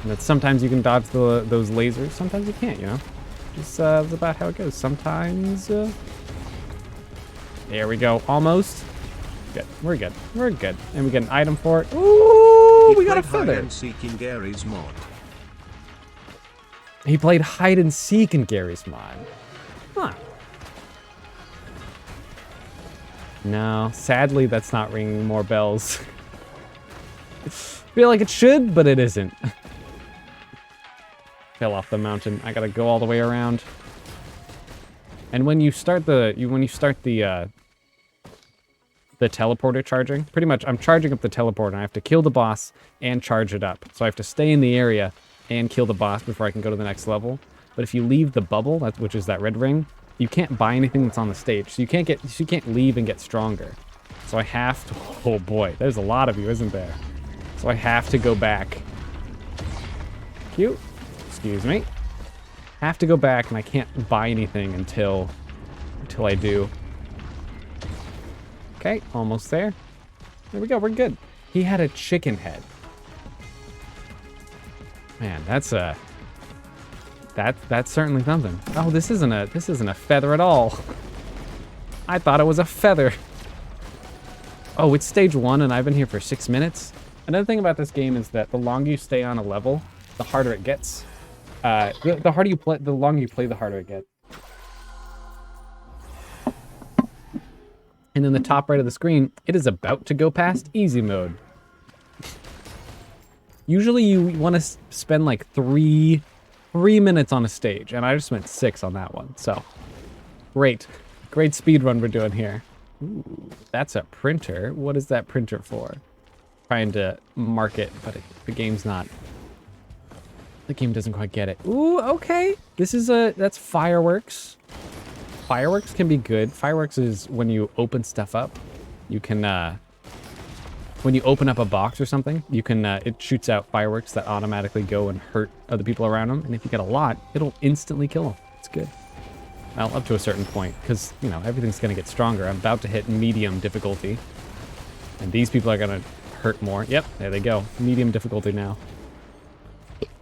And that sometimes you can dodge those lasers, sometimes you can't, you know? Just that's about how it goes. Sometimes, there we go, almost. Good, we're good, And we get an item for it. Ooh, we got a feather. Hide and seek in Garry's Mod. He played hide and seek in Garry's Mod. Huh. No, sadly, that's not ringing more bells. Feel like it should, but it isn't. Fell off the mountain. I gotta go all the way around. And when you start the teleporter charging, pretty much I'm charging up the teleporter and I have to kill the boss and charge it up. So I have to stay in the area and kill the boss before I can go to the next level. But if you leave the bubble, which is that red ring, you can't buy anything that's on the stage. So you can't leave and get stronger. So I have to, oh boy, there's a lot of you, isn't there? So I have to go back you. Excuse me. Have to go back, and I can't buy anything until I do. Okay, almost there. There we go, we're good. He had a chicken head. Man, that's certainly something. Oh, this isn't a feather at all. I thought it was a feather. Oh, it's stage 1 and I've been here for 6 minutes. Another thing about this game is that the longer you stay on a level, the harder it gets. The harder you play, the longer you play, the harder it gets. And then the top right of the screen, it is about to go past easy mode. Usually you want to spend like 3 minutes on a stage, and I just spent 6 on that one. So, great speed run we're doing here. Ooh, that's a printer. What is that printer for? Trying to mark it, but the game's not. The game doesn't quite get it. Ooh, okay. That's fireworks. Fireworks can be good. Fireworks is when you open stuff up. You can, when you open up a box or something, you can, it shoots out fireworks that automatically go and hurt other people around them. And if you get a lot, it'll instantly kill them. It's good. Well, up to a certain point, because, you know, everything's going to get stronger. I'm about to hit medium difficulty. And these people are going to hurt more. Yep, there they go. Medium difficulty now.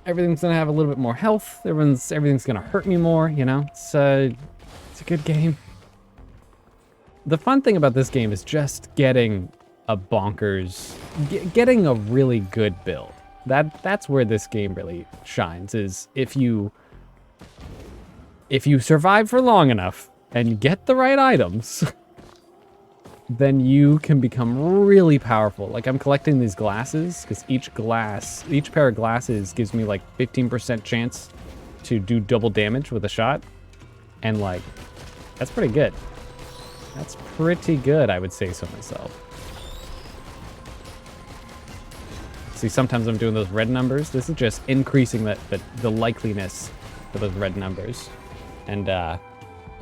Everything's going to have a little bit more health. Everything's going to hurt me more, you know? It's a good game. The fun thing about this game is just getting a bonkers, getting a really good build. That's where this game really shines, is if you survive for long enough and get the right items, then you can become really powerful. Like, I'm collecting these glasses because each pair of glasses gives me like 15% chance to do double damage with a shot. And like, that's pretty good. That's pretty good, I would say so myself. See, sometimes I'm doing those red numbers. This is just increasing the likeliness for those red numbers. And the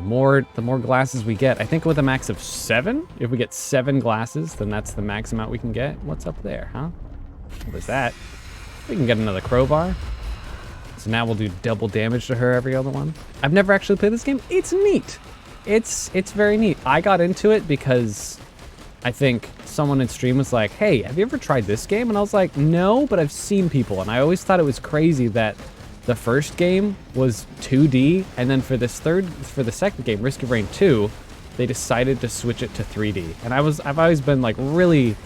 more glasses we get, I think with a max of 7, if we get 7 glasses, then that's the max amount we can get. What's up there, huh? What is that? We can get another crowbar. So now we'll do double damage to her every other one. I've never actually played this game. It's neat. It's very neat. I got into it because I think someone in stream was like, hey, have you ever tried this game? And I was like, no, but I've seen people. And I always thought it was crazy that the first game was 2D, and then for the second game, Risk of Rain 2, they decided to switch it to 3D. And I've always been like really,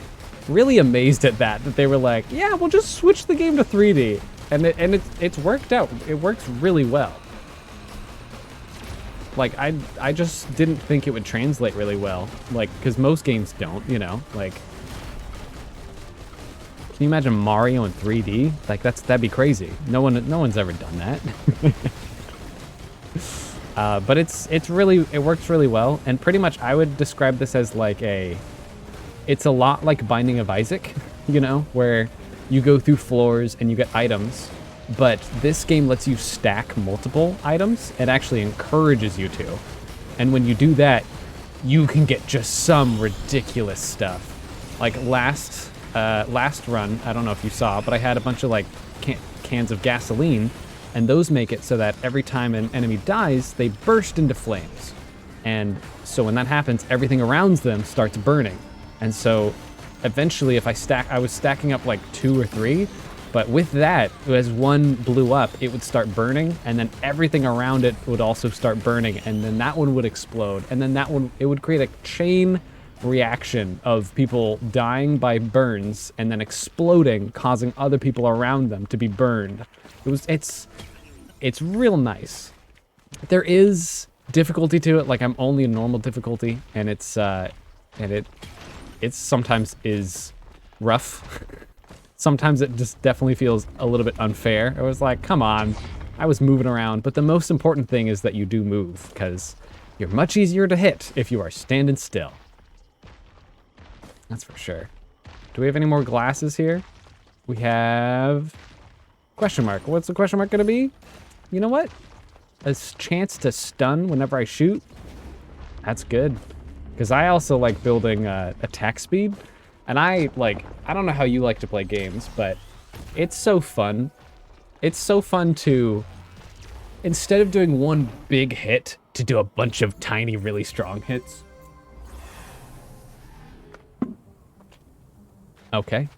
really amazed at that they were like, yeah, we'll just switch the game to 3D. And it's worked out. It works really well. Like, I just didn't think it would translate really well. Like, because most games don't, you know? Like, can you imagine Mario in 3D? Like, that'd be crazy. No one's ever done that. But it works really well. And pretty much I would describe this as like it's a lot like Binding of Isaac, you know? Where you go through floors and you get items, but this game lets you stack multiple items. It actually encourages you to. And when you do that, you can get just some ridiculous stuff. Like last run, I don't know if you saw, but I had a bunch of like cans of gasoline, and those make it so that every time an enemy dies, they burst into flames. And so when that happens, everything around them starts burning. And so eventually, I was stacking up like 2 or 3, but with that, as one blew up, it would start burning, and then everything around it would also start burning, and then that one would explode, and then that one, it would create a chain reaction of people dying by burns and then exploding, causing other people around them to be burned. It's real nice. There is difficulty to it, like I'm only in normal difficulty, and it sometimes is rough. Sometimes it just definitely feels a little bit unfair. I was like, come on, I was moving around. But the most important thing is that you do move, because you're much easier to hit if you are standing still. That's for sure. Do we have any more glasses here? We have question mark. What's the question mark gonna be? You know what? A chance to stun whenever I shoot. That's good. Because I also like building attack speed. And I don't know how you like to play games, but it's so fun It's so fun to, instead of doing one big hit, to do a bunch of tiny, really strong hits. Okay.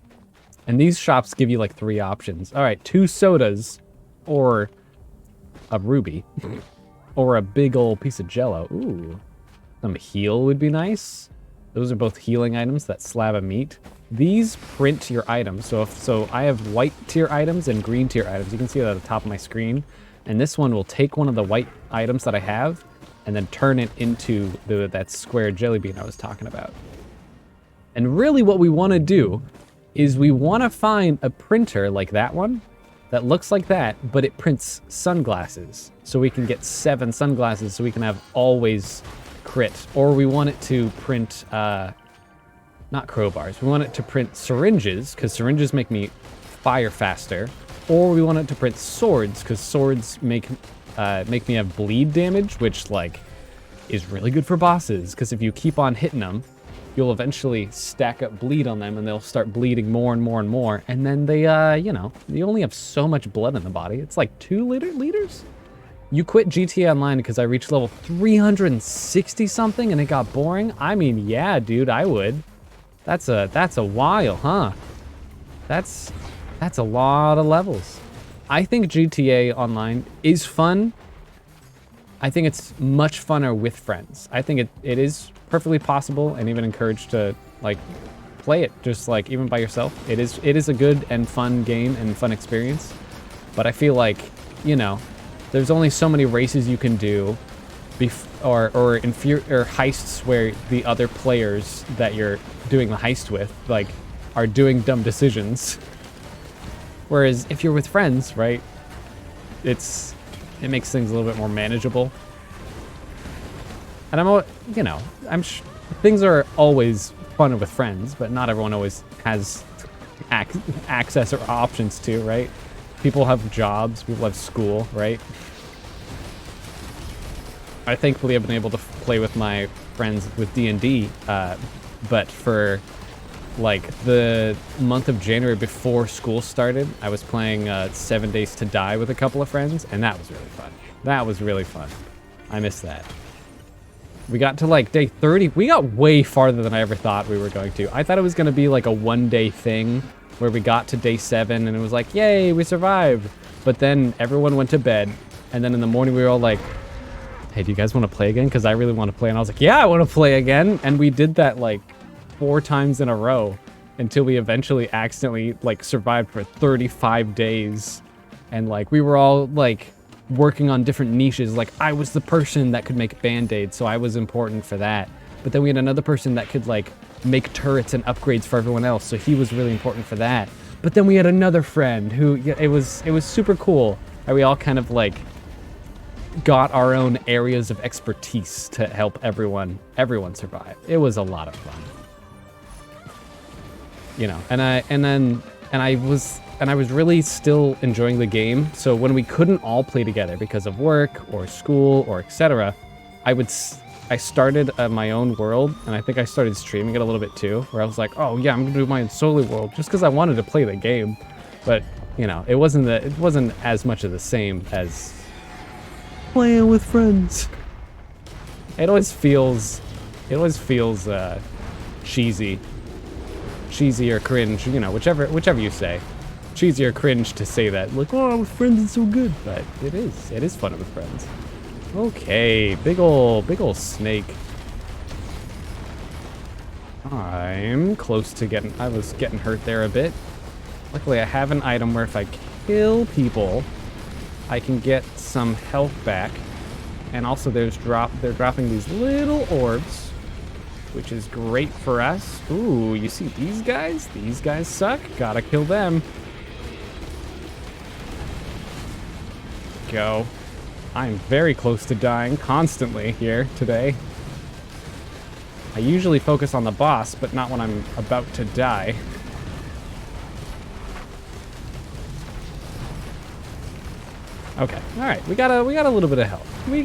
And these shops give you like 3 options. All right, 2 sodas or a ruby or a big old piece of Jello. Ooh, some heal would be nice. Those are both healing items, that slab of meat. These print your items. So I have white tier items and green tier items. You can see that at the top of my screen. And this one will take one of the white items that I have and then turn it into that square jelly bean I was talking about. And really what we want to do is we want to find a printer like that one that looks like that, but it prints sunglasses. So we can get 7 sunglasses so we can have always crit. Or we want it to print, not crowbars. We want it to print syringes, because syringes make me fire faster. Or we want it to print swords, because swords make me have bleed damage, which like is really good for bosses, because if you keep on hitting them, you'll eventually stack up bleed on them and they'll start bleeding more and more and more. And then they, you know, you only have so much blood in the body. It's like 2 liters? You quit GTA Online because I reached level 360 something and it got boring? I mean, yeah, dude, I would. That's a while, huh? That's a lot of levels. I think GTA Online is fun. I think it's much funner with friends. I think it is perfectly possible and even encouraged to like play it just like even by yourself. It is a good and fun game and fun experience. But I feel like, you know, there's only so many races you can do or heists where the other players that you're doing the heist with like are doing dumb decisions. Whereas if you're with friends, right, it makes things a little bit more manageable. And you know, things are always fun with friends, but not everyone always has access or options to, right? People have jobs, people have school, right? I thankfully have been able to play with my friends with D&D, but for like the month of January before school started, I was playing 7 Days to Die with a couple of friends, and that was really fun. That was really fun. I miss that. We got to like day 30. We got way farther than I ever thought we were going to. I thought it was going to be like a 1-day thing where we got to day 7 and it was like, yay, we survived. But then everyone went to bed. And then in the morning we were all like, hey, do you guys want to play again? Because I really want to play. And I was like, yeah, I want to play again. And we did that like 4 times in a row until we eventually accidentally like survived for 35 days. And like we were all like working on different niches. Like I was the person that could make band-aids, so I was important for that. But then we had another person that could like make turrets and upgrades for everyone else, so he was really important for that. But then we had another friend who, it was super cool. And we all kind of like got our own areas of expertise to help everyone survive. It was a lot of fun. You know, and I was really still enjoying the game. So when we couldn't all play together because of work or school or etc., I started my own world, and I think I started streaming it a little bit too, where I was like, oh yeah, I'm gonna do my own solo world just because I wanted to play the game. But you know, it wasn't as much of the same as playing with friends. It always feels cheesy or cringe, you know, whichever you say. Cheesy or cringe to say that, like, oh, with friends it's so good, but it is fun with friends. Okay, big ol' snake. I'm close to I was getting hurt there a bit. Luckily I have an item where if I kill people, I can get some health back. And also they're dropping these little orbs, which is great for us. Ooh, you see these guys? These guys suck. Gotta kill them. Go. I'm very close to dying constantly here today. I usually focus on the boss, but not when I'm about to die. Okay, all right, we got a little bit of health. We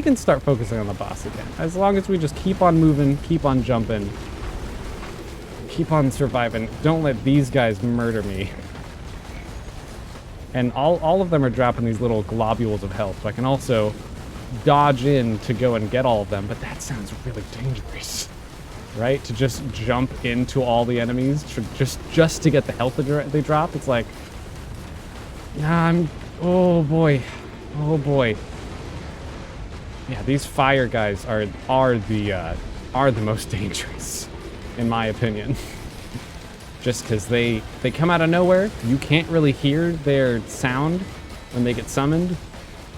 can start focusing on the boss again. As long as we just keep on moving, keep on jumping, keep on surviving. Don't let these guys murder me. And all of them are dropping these little globules of health. So I can also dodge in to go and get all of them, but that sounds really dangerous. Right? To just jump into all the enemies just to get the health they drop. It's like, oh boy. Oh boy. Yeah, these fire guys are the most dangerous, in my opinion. Just because they come out of nowhere. You can't really hear their sound when they get summoned.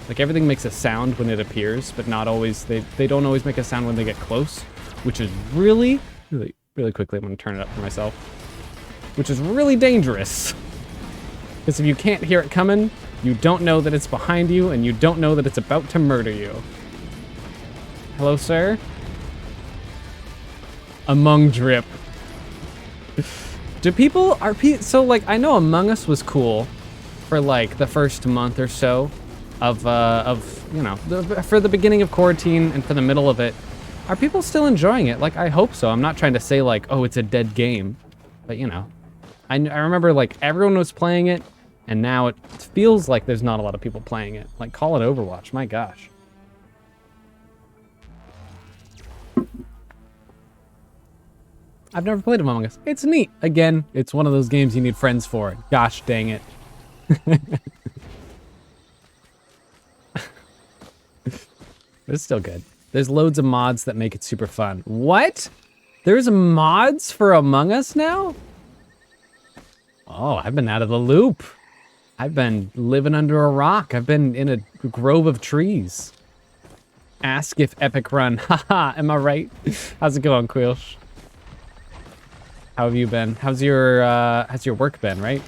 Like, everything makes a sound when it appears, but not always. They don't always make a sound when they get close, which is really quickly, I'm going to turn it up for myself, which is really dangerous. Because if you can't hear it coming, you don't know that it's behind you, and you don't know that it's about to murder you. Hello, sir? Among Drip. So, like, I know Among Us was cool for, like, the first month or so of you know, for the beginning of quarantine and for the middle of it. Are people still enjoying it? Like, I hope so. I'm not trying to say, like, oh, it's a dead game. But, you know, I remember, like, everyone was playing it, and now it feels like there's not a lot of people playing it. Like, call it Overwatch. My gosh. I've never played Among Us. It's neat. Again, it's one of those games you need friends for. Gosh dang it. But it's still good. There's loads of mods that make it super fun. What? There's mods for Among Us now? Oh, I've been out of the loop. I've been living under a rock. I've been in a grove of trees. Ask if Epic Run. Haha, am I right? How's it going, Quilsh? How have you been? How's your work been, right?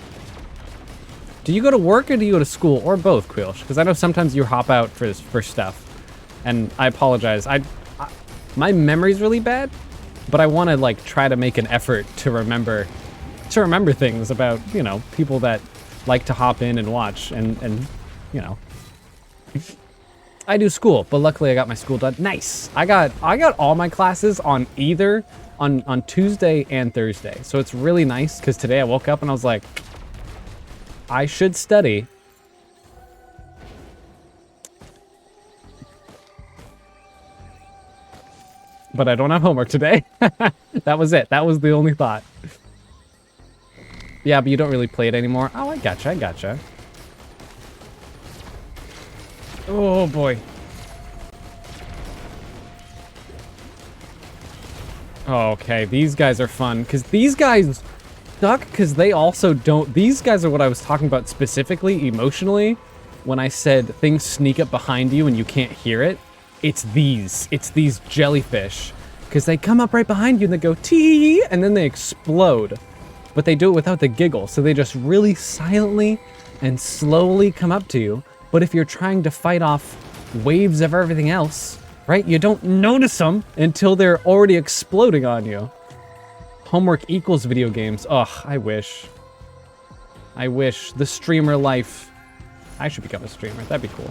Do you go to work or do you go to school? Or both, Quilsh? Because I know sometimes you hop out for stuff. And I apologize. My memory's really bad, but I want to, like, try to make an effort to remember things about, you know, people that like to hop in and watch and you know. I do school, but luckily I got my school done. Nice. I got all my classes on on Tuesday and Thursday. So it's really nice because today I woke up and I was like, I should study. But I don't have homework today. That was it. That was the only thought. Yeah, but you don't really play it anymore. Oh, I gotcha. Oh, boy. Okay, these guys are fun. Because these guys suck because they also don't... These guys are what I was talking about specifically, emotionally, when I said things sneak up behind you and you can't hear it. It's these jellyfish, because they come up right behind you and they go tee, and then they explode. But they do it without the giggle, so they just really silently and slowly come up to you. But if you're trying to fight off waves of everything else, right, you don't notice them until they're already exploding on you. Homework equals video games. Ugh, I wish. The streamer life. I should become a streamer. That'd be cool.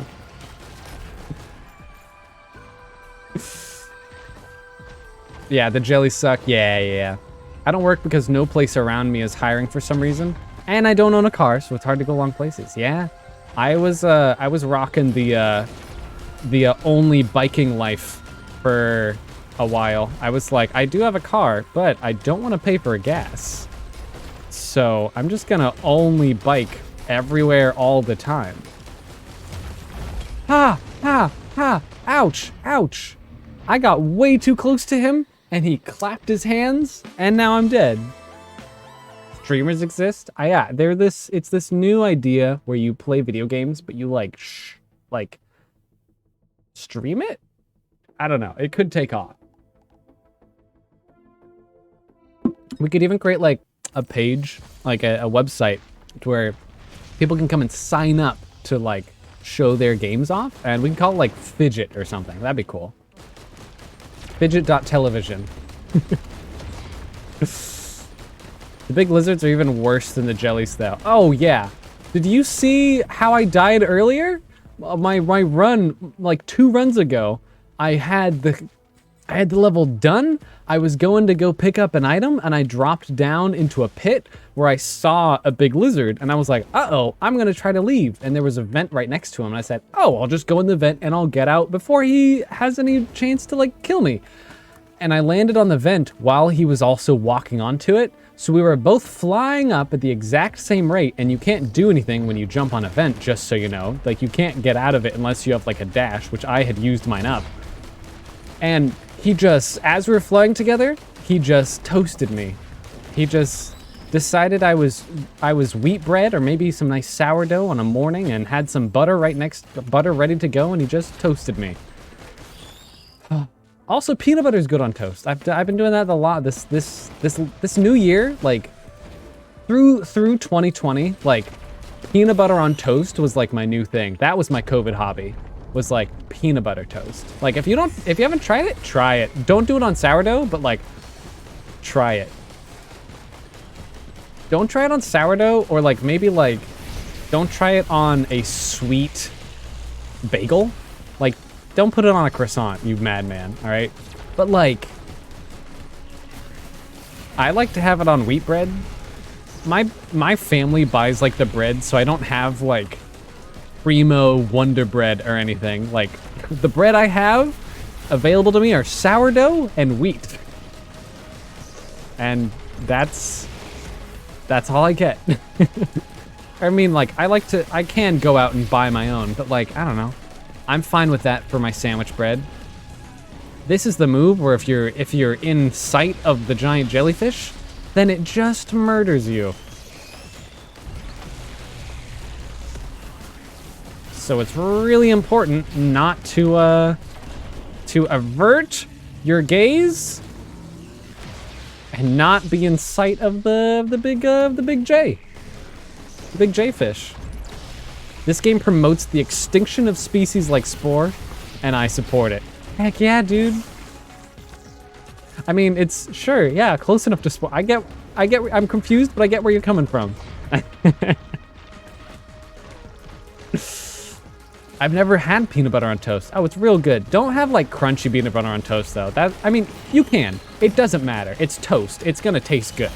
Yeah, the jellies suck. Yeah. I don't work because no place around me is hiring for some reason. And I don't own a car, so it's hard to go long places. Yeah. I was rocking the only biking life for a while. I was like, I do have a car, but I don't want to pay for gas. So I'm just gonna only bike everywhere all the time. Ha! Ouch! I got way too close to him, and he clapped his hands, and now I'm dead. Streamers exist? Yeah, it's this new idea where you play video games, but you like stream it? I don't know. It could take off. We could even create like a page, like a website where people can come and sign up to like show their games off, and we can call it like Fidget or something. That'd be cool. Fidget.television. The big lizards are even worse than the jellies though. Oh yeah. Did you see how I died earlier? My run, like 2 runs ago, I had the I had the level done. I was going to go pick up an item, and I dropped down into a pit where I saw a big lizard, and I was like, uh-oh, I'm going to try to leave. And there was a vent right next to him, and I said, oh, I'll just go in the vent, and I'll get out before he has any chance to, like, kill me. And I landed on the vent while he was also walking onto it, so we were both flying up at the exact same rate, and you can't do anything when you jump on a vent, just so you know. Like, you can't get out of it unless you have, like, a dash, which I had used mine up. And he just, as we were flying together, he just toasted me. He just decided I was wheat bread or maybe some nice sourdough on a morning and had some butter butter ready to go, and he just toasted me. Also, peanut butter is good on toast. I've been doing that a lot this new year, like through 2020, like peanut butter on toast was like my new thing. That was my COVID hobby. Was like peanut butter toast. Like if you haven't tried it, try it. Don't do it on sourdough, but like try it. Don't try it on sourdough, or like maybe like don't try it on a sweet bagel. Like don't put it on a croissant, you madman, all right? But like I like to have it on wheat bread. My family buys like the bread, so I don't have like Primo Wonder Bread or anything. Like, the bread I have available to me are sourdough and wheat. And that's all I get. I mean, like, I can go out and buy my own, but like, I don't know. I'm fine with that for my sandwich bread. This is the move where if you're in sight of the giant jellyfish, then it just murders you. So it's really important not to avert your gaze and not be in sight of the big J fish. This game promotes the extinction of species like Spore, and I support it. Heck yeah, dude. I mean, it's sure, yeah, close enough to Spore. I get. I'm confused, but I get where you're coming from. I've never had peanut butter on toast. Oh, it's real good. Don't have like crunchy peanut butter on toast though. I mean, you can. It doesn't matter. It's toast. It's gonna taste good.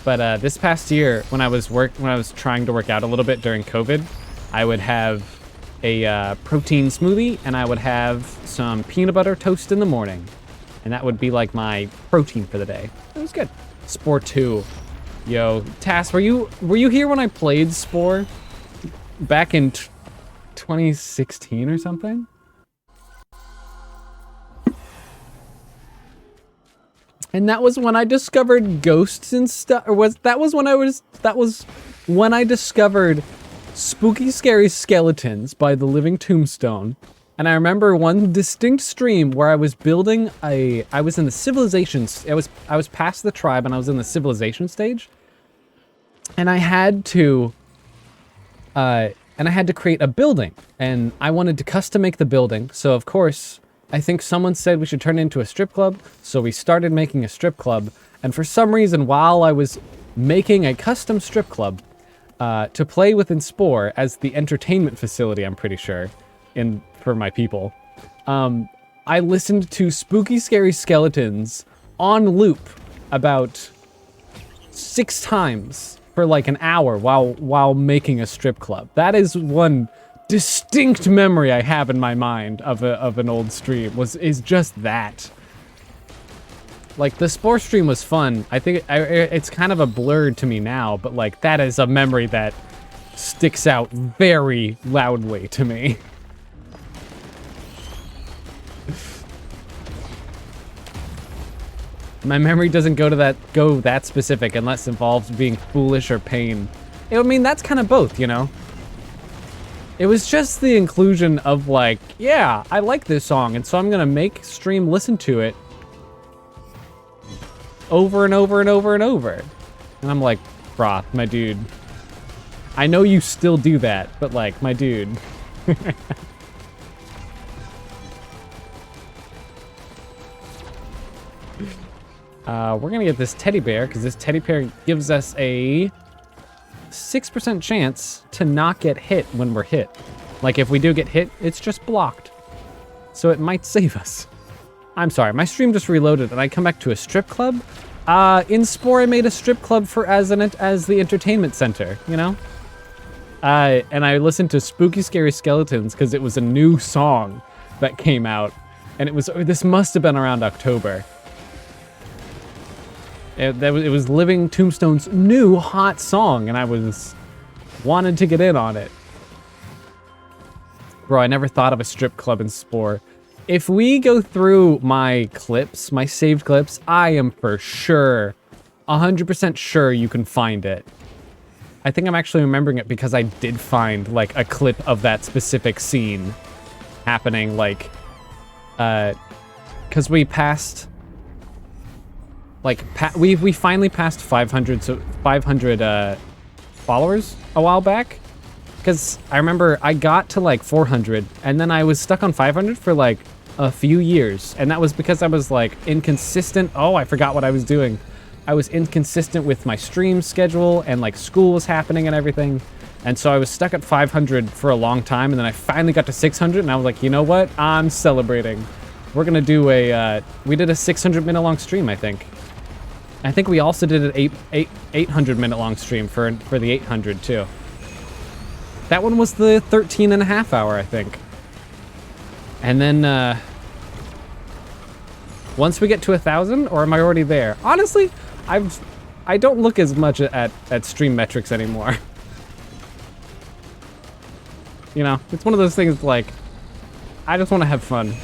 But this past year, when I was trying to work out a little bit during COVID, I would have a protein smoothie, and I would have some peanut butter toast in the morning, and that would be like my protein for the day. It was good. Spore 2, yo, Tass, were you here when I played Spore? Back in 2016 or something? And that was when I discovered ghosts and stuff, or that was when I discovered Spooky Scary Skeletons by The Living Tombstone. And I remember one distinct stream where I was building I was in the civilizations, I was past the tribe and I was in the civilization stage. And I had to create a building, and I wanted to custom make the building. So of course, I think someone said we should turn it into a strip club. So we started making a strip club. And for some reason, while I was making a custom strip club to play within Spore as the entertainment facility, I'm pretty sure, for my people, I listened to Spooky Scary Skeletons on loop about 6 times for like an hour while making a strip club. That is one distinct memory I have in my mind of an old stream, is just that. Like, the Spore stream was fun. I think it's kind of a blur to me now, but like, that is a memory that sticks out very loudly to me. My memory doesn't go that specific unless it involves being foolish or pain. I mean, that's kind of both, you know? It was just the inclusion of like, yeah, I like this song, and so I'm gonna make stream listen to it over and over and over and over. And I'm like, Froth, my dude. I know you still do that, but like, my dude. We're gonna get this teddy bear, because this teddy bear gives us a 6% chance to not get hit when we're hit. Like, if we do get hit, it's just blocked. so it might save us. I'm sorry, my stream just reloaded and I come back to a strip club. In Spore, I made a strip club as the entertainment center, you know? And I listened to Spooky Scary Skeletons because it was a new song that came out. And this must have been around October. It was Living Tombstone's new hot song, and I wanted to get in on it. Bro, I never thought of a strip club in Spore. If we go through my clips, my saved clips, I am for sure, 100% sure you can find it. I think I'm actually remembering it because I did find, like, a clip of that specific scene happening, like, because we passed, like, we finally passed 500 followers a while back. Because I remember I got to, like, 400, and then I was stuck on 500 for, like, a few years. And that was because I was, like, inconsistent. Oh, I forgot what I was doing. I was inconsistent with my stream schedule, and, like, school was happening and everything. And so I was stuck at 500 for a long time, and then I finally got to 600, and I was like, you know what? I'm celebrating. We're gonna do we did a 600-minute long stream, I think. I think we also did an 800-minute long stream for the 800, too. That one was the 13.5 hour, I think. And then, once we get to 1,000, or am I already there? Honestly, I don't look as much at stream metrics anymore. You know, it's one of those things like, I just want to have fun.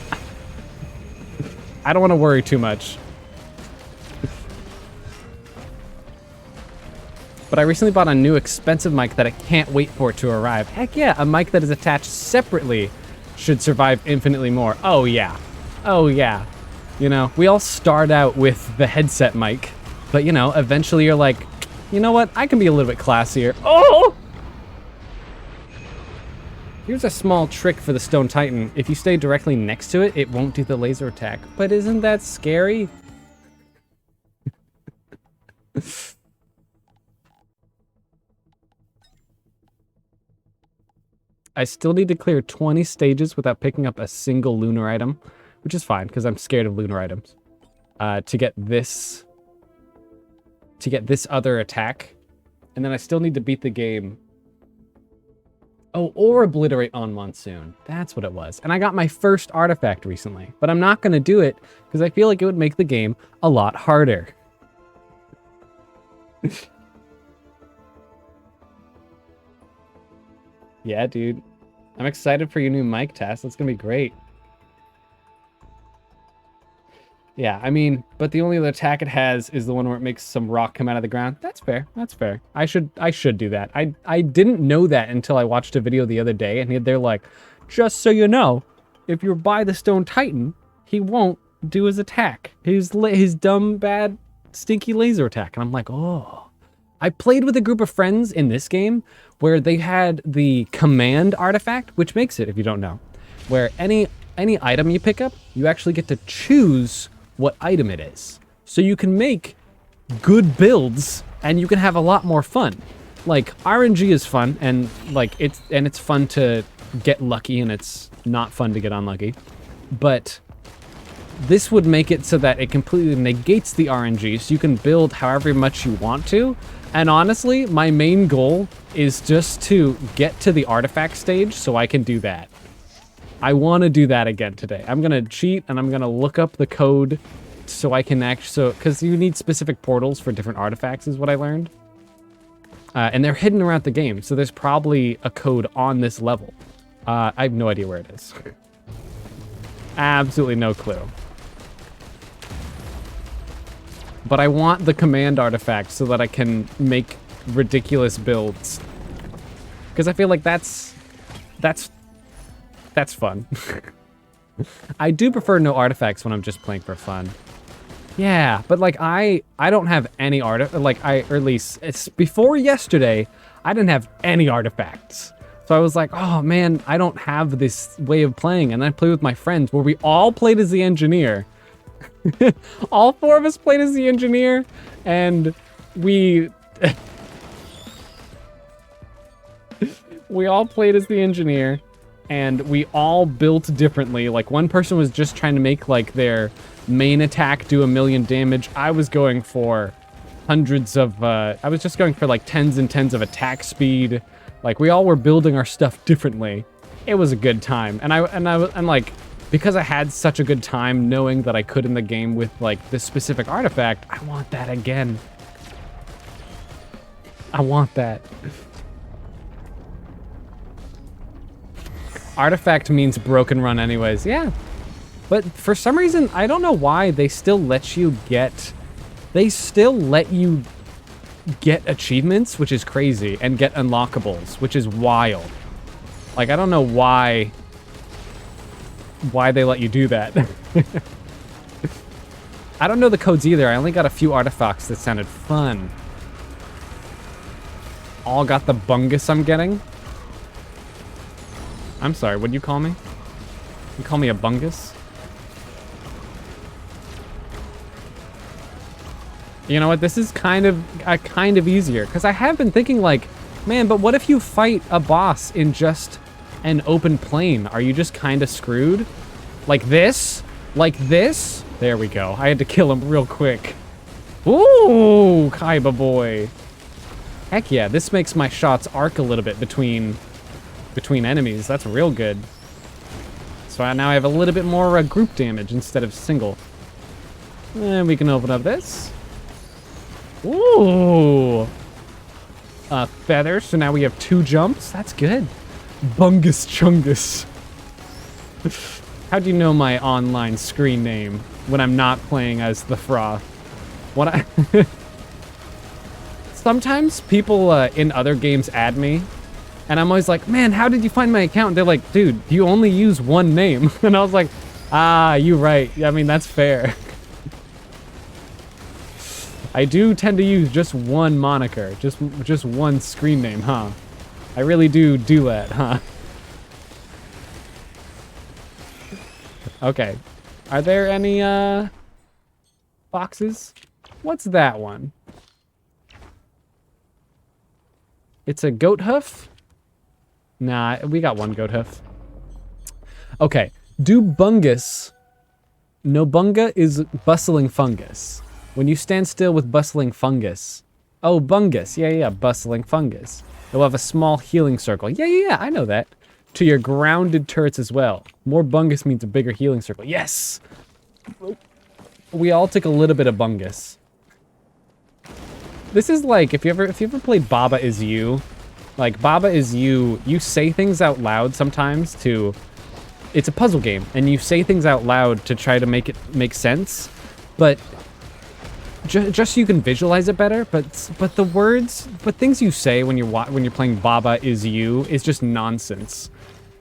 I don't want to worry too much. But I recently bought a new expensive mic that I can't wait for it to arrive. Heck yeah, a mic that is attached separately should survive infinitely more. Oh yeah. Oh yeah. You know, we all start out with the headset mic, but you know, eventually you're like, you know what? I can be a little bit classier. Oh! Here's a small trick for the Stone Titan. If you stay directly next to it, it won't do the laser attack. But isn't that scary? I still need to clear 20 stages without picking up a single lunar item, which is fine because I'm scared of lunar items. To get this other attack, and then I still need to beat the game. Oh, or obliterate on Monsoon. That's what it was. And I got my first artifact recently, but I'm not going to do it because I feel like it would make the game a lot harder. Yeah, dude. I'm excited for your new mic test. That's going to be great. Yeah, I mean, but the only other attack it has is the one where it makes some rock come out of the ground. That's fair. That's fair. I should do that. I didn't know that until I watched a video the other day, and they're like, just so you know, if you're by the Stone Titan, he won't do his attack. His dumb, bad, stinky laser attack. And I'm like, oh. I played with a group of friends in this game where they had the command artifact, which makes it, if you don't know, where any item you pick up, you actually get to choose what item it is. So you can make good builds and you can have a lot more fun. Like, RNG is fun, and like it's fun to get lucky, and it's not fun to get unlucky. But this would make it so that it completely negates the RNG, so you can build however much you want to. And honestly, my main goal is just to get to the artifact stage so I can do that. I want to do that again today. I'm going to cheat, and I'm going to look up the code so I can actually... because you need specific portals for different artifacts is what I learned. And they're hidden around the game, so there's probably a code on this level. I have no idea where it is. Absolutely no clue. But I want the command artifact so that I can make ridiculous builds. Because I feel like that's fun. I do prefer no artifacts when I'm just playing for fun. Yeah, but like I don't have any or at least it's before yesterday, I didn't have any artifacts. So I was like, oh man, I don't have this way of playing. And I played with my friends where we all played as the engineer. All four of us played as the engineer, and we all played as the engineer, and we all built differently. Like, one person was just trying to make, like, their main attack do 1,000,000 damage. I was going for hundreds of, I was just going for, like, tens and tens of attack speed. Like, we all were building our stuff differently. It was a good time. And like, because I had such a good time knowing that I could in the game with, like, this specific artifact, I want that again. I want that. Artifact means broken run anyways. Yeah. But for some reason, I don't know why they still let you get... They still let you get achievements, which is crazy, and get unlockables, which is wild. Like, I don't know why they let you do that. I don't know the codes either. I only got a few artifacts that sounded fun. All got the bungus I'm getting. I'm sorry, what'd you call me? You call me a bungus? You know what, this is kind of easier, because I have been thinking, like, man, but what if you fight a boss in just an open plane? Are you just kind of screwed? Like this? Like this? There we go. I had to kill him real quick. Ooh, Kaiba boy. Heck yeah, this makes my shots arc a little bit between enemies. That's real good. So now I have a little bit more group damage instead of single. And we can open up this. Ooh. Feather, so now we have 2 jumps. That's good. Bungus Chungus. How do you know my online screen name when I'm not playing as the Froth? Sometimes people in other games add me, and I'm always like, man, how did you find my account? And they're like, dude, you only use one name. And I was like, ah, you're right. I mean, that's fair. I do tend to use just one moniker, just one screen name, huh? I really do that, huh? Okay. Are there any, boxes? What's that one? It's a goat hoof? Nah, we got one goat hoof. Okay. Do bungus. Nobunga is bustling fungus. When you stand still with bustling fungus. Oh, bungus. Yeah, bustling fungus. You'll have a small healing circle. Yeah, I know that. To your grounded turrets as well. More bungus means a bigger healing circle. Yes! We all took a little bit of bungus. This is like, if you ever played Baba Is You, like, Baba Is You, you say things out loud sometimes to... It's a puzzle game, and you say things out loud to try to make it make sense, but... Just so you can visualize it better, but the words, but things you say when you're playing Baba Is You is just nonsense.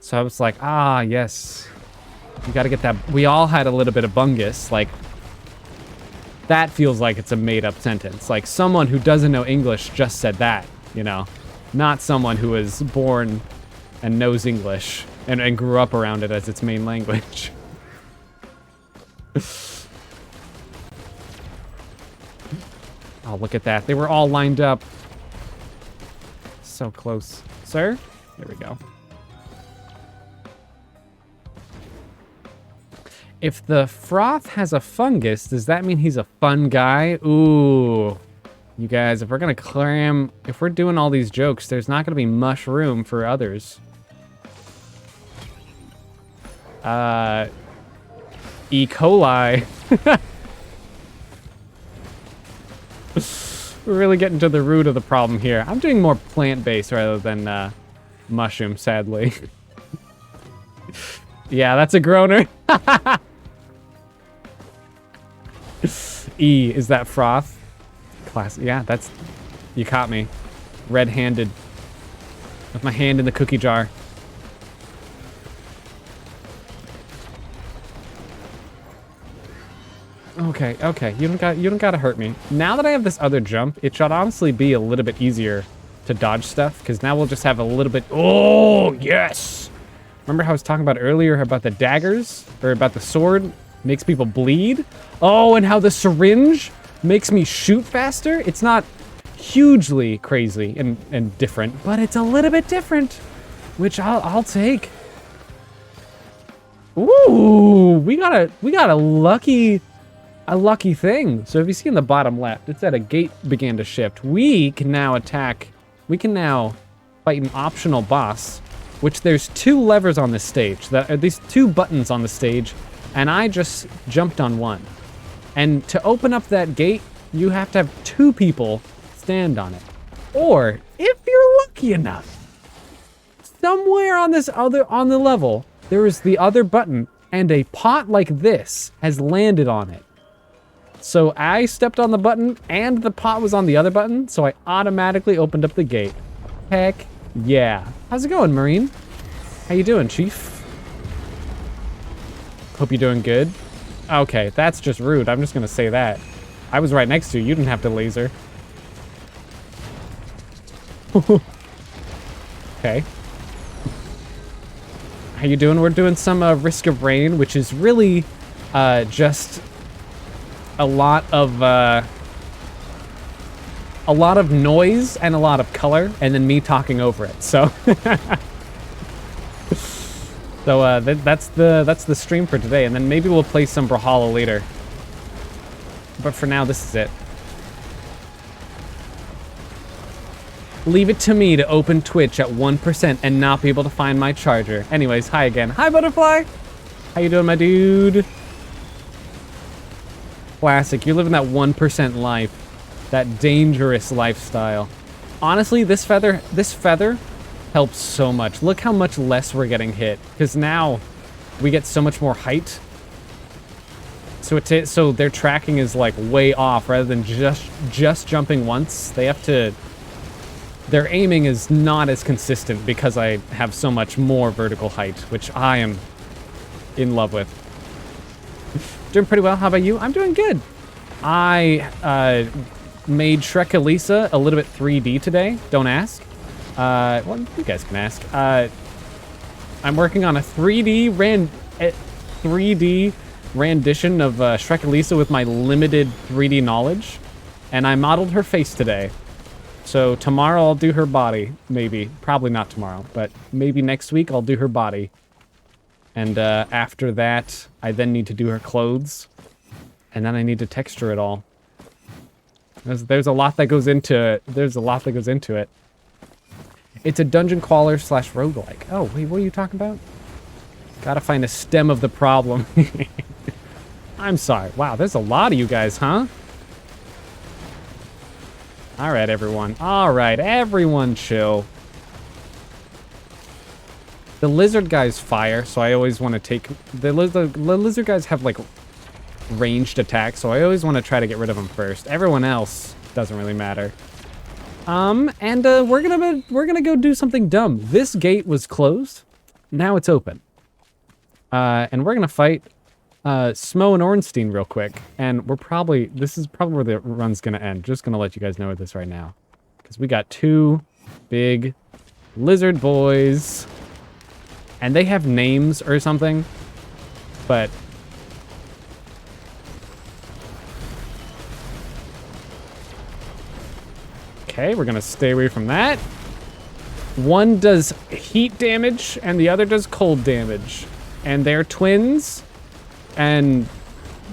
So I was like, ah, yes, you got to get that. We all had a little bit of bungus. Like, that feels like it's a made-up sentence. Like, someone who doesn't know English just said that, you know, not someone who was born and knows English and grew up around it as its main language. Oh, look at that. They were all lined up. So close. Sir? There we go. If the Froth has a fungus, does that mean he's a fun guy? Ooh. You guys, if we're going to cram... If we're doing all these jokes, there's not going to be much room for others. E. coli. We're really getting to the root of the problem here. I'm doing more plant-based rather than mushroom, sadly. Yeah, that's a groaner. E, is that Froth? Class. Yeah, that's... You caught me. Red-handed. With my hand in the cookie jar. Okay. You don't gotta hurt me. Now that I have this other jump, it should honestly be a little bit easier to dodge stuff, because now we'll just have a little bit... Oh, yes! Remember how I was talking about earlier about the daggers? Or about the sword? Makes people bleed? Oh, and how the syringe makes me shoot faster? It's not hugely crazy and different, but it's a little bit different, which I'll take. Ooh, we got a lucky thing. So if you see in the bottom left, it said a gate began to shift. We can now attack. We can now fight an optional boss, which there's 2 levers on this stage. That are these 2 buttons on the stage, and I just jumped on one. And to open up that gate, you have to have 2 people stand on it. Or if you're lucky enough, somewhere on the level, there is the other button, and a pot like this has landed on it. So I stepped on the button, and the pot was on the other button, so I automatically opened up the gate. Heck yeah. How's it going, Marine? How you doing, Chief? Hope you're doing good. Okay, that's just rude. I'm just gonna say that. I was right next to you. You didn't have to laser. Okay. How you doing? We're doing some Risk of Rain, which is really just a lot of noise and a lot of color, and then me talking over it. So, that's the stream for today, and then maybe we'll play some Brawlhalla later. But for now, this is it. Leave it to me to open Twitch at 1% and not be able to find my charger. Anyways, hi again. Hi, Butterfly. How you doing, my dude? Classic. You're living that 1% life. That dangerous lifestyle. Honestly, this feather helps so much. Look how much less we're getting hit. Because now we get so much more height. So their tracking is like way off rather than just jumping once. They have to... Their aiming is not as consistent because I have so much more vertical height, which I am in love with. Doing pretty well. How about you? I'm doing good. I made Shrek Elisa a little bit 3D today. Don't ask. Well, you guys can ask. I'm working on a 3D rendition of Shrek Elisa with my limited 3D knowledge, and I modeled her face today. So tomorrow I'll do her body, maybe. Probably not tomorrow, but maybe next week I'll do her body. And after that, I then need to do her clothes. And then I need to texture it all. There's a lot that goes into it. It's a dungeon crawler / roguelike. Oh, wait, what are you talking about? Gotta find a stem of the problem. I'm sorry. Wow, there's a lot of you guys, huh? All right, everyone. All right, everyone chill. The lizard guys fire, so I always want to take... The lizard guys have, like, ranged attacks, so I always want to try to get rid of them first. Everyone else doesn't really matter. We're gonna go do something dumb. This gate was closed. Now it's open. And we're gonna fight Smo and Ornstein real quick. And this is probably where the run's gonna end. Just gonna let you guys know this right now. Because we got 2 big lizard boys. And they have names or something. But... Okay, we're gonna stay away from that. One does heat damage, and the other does cold damage. And they're twins, and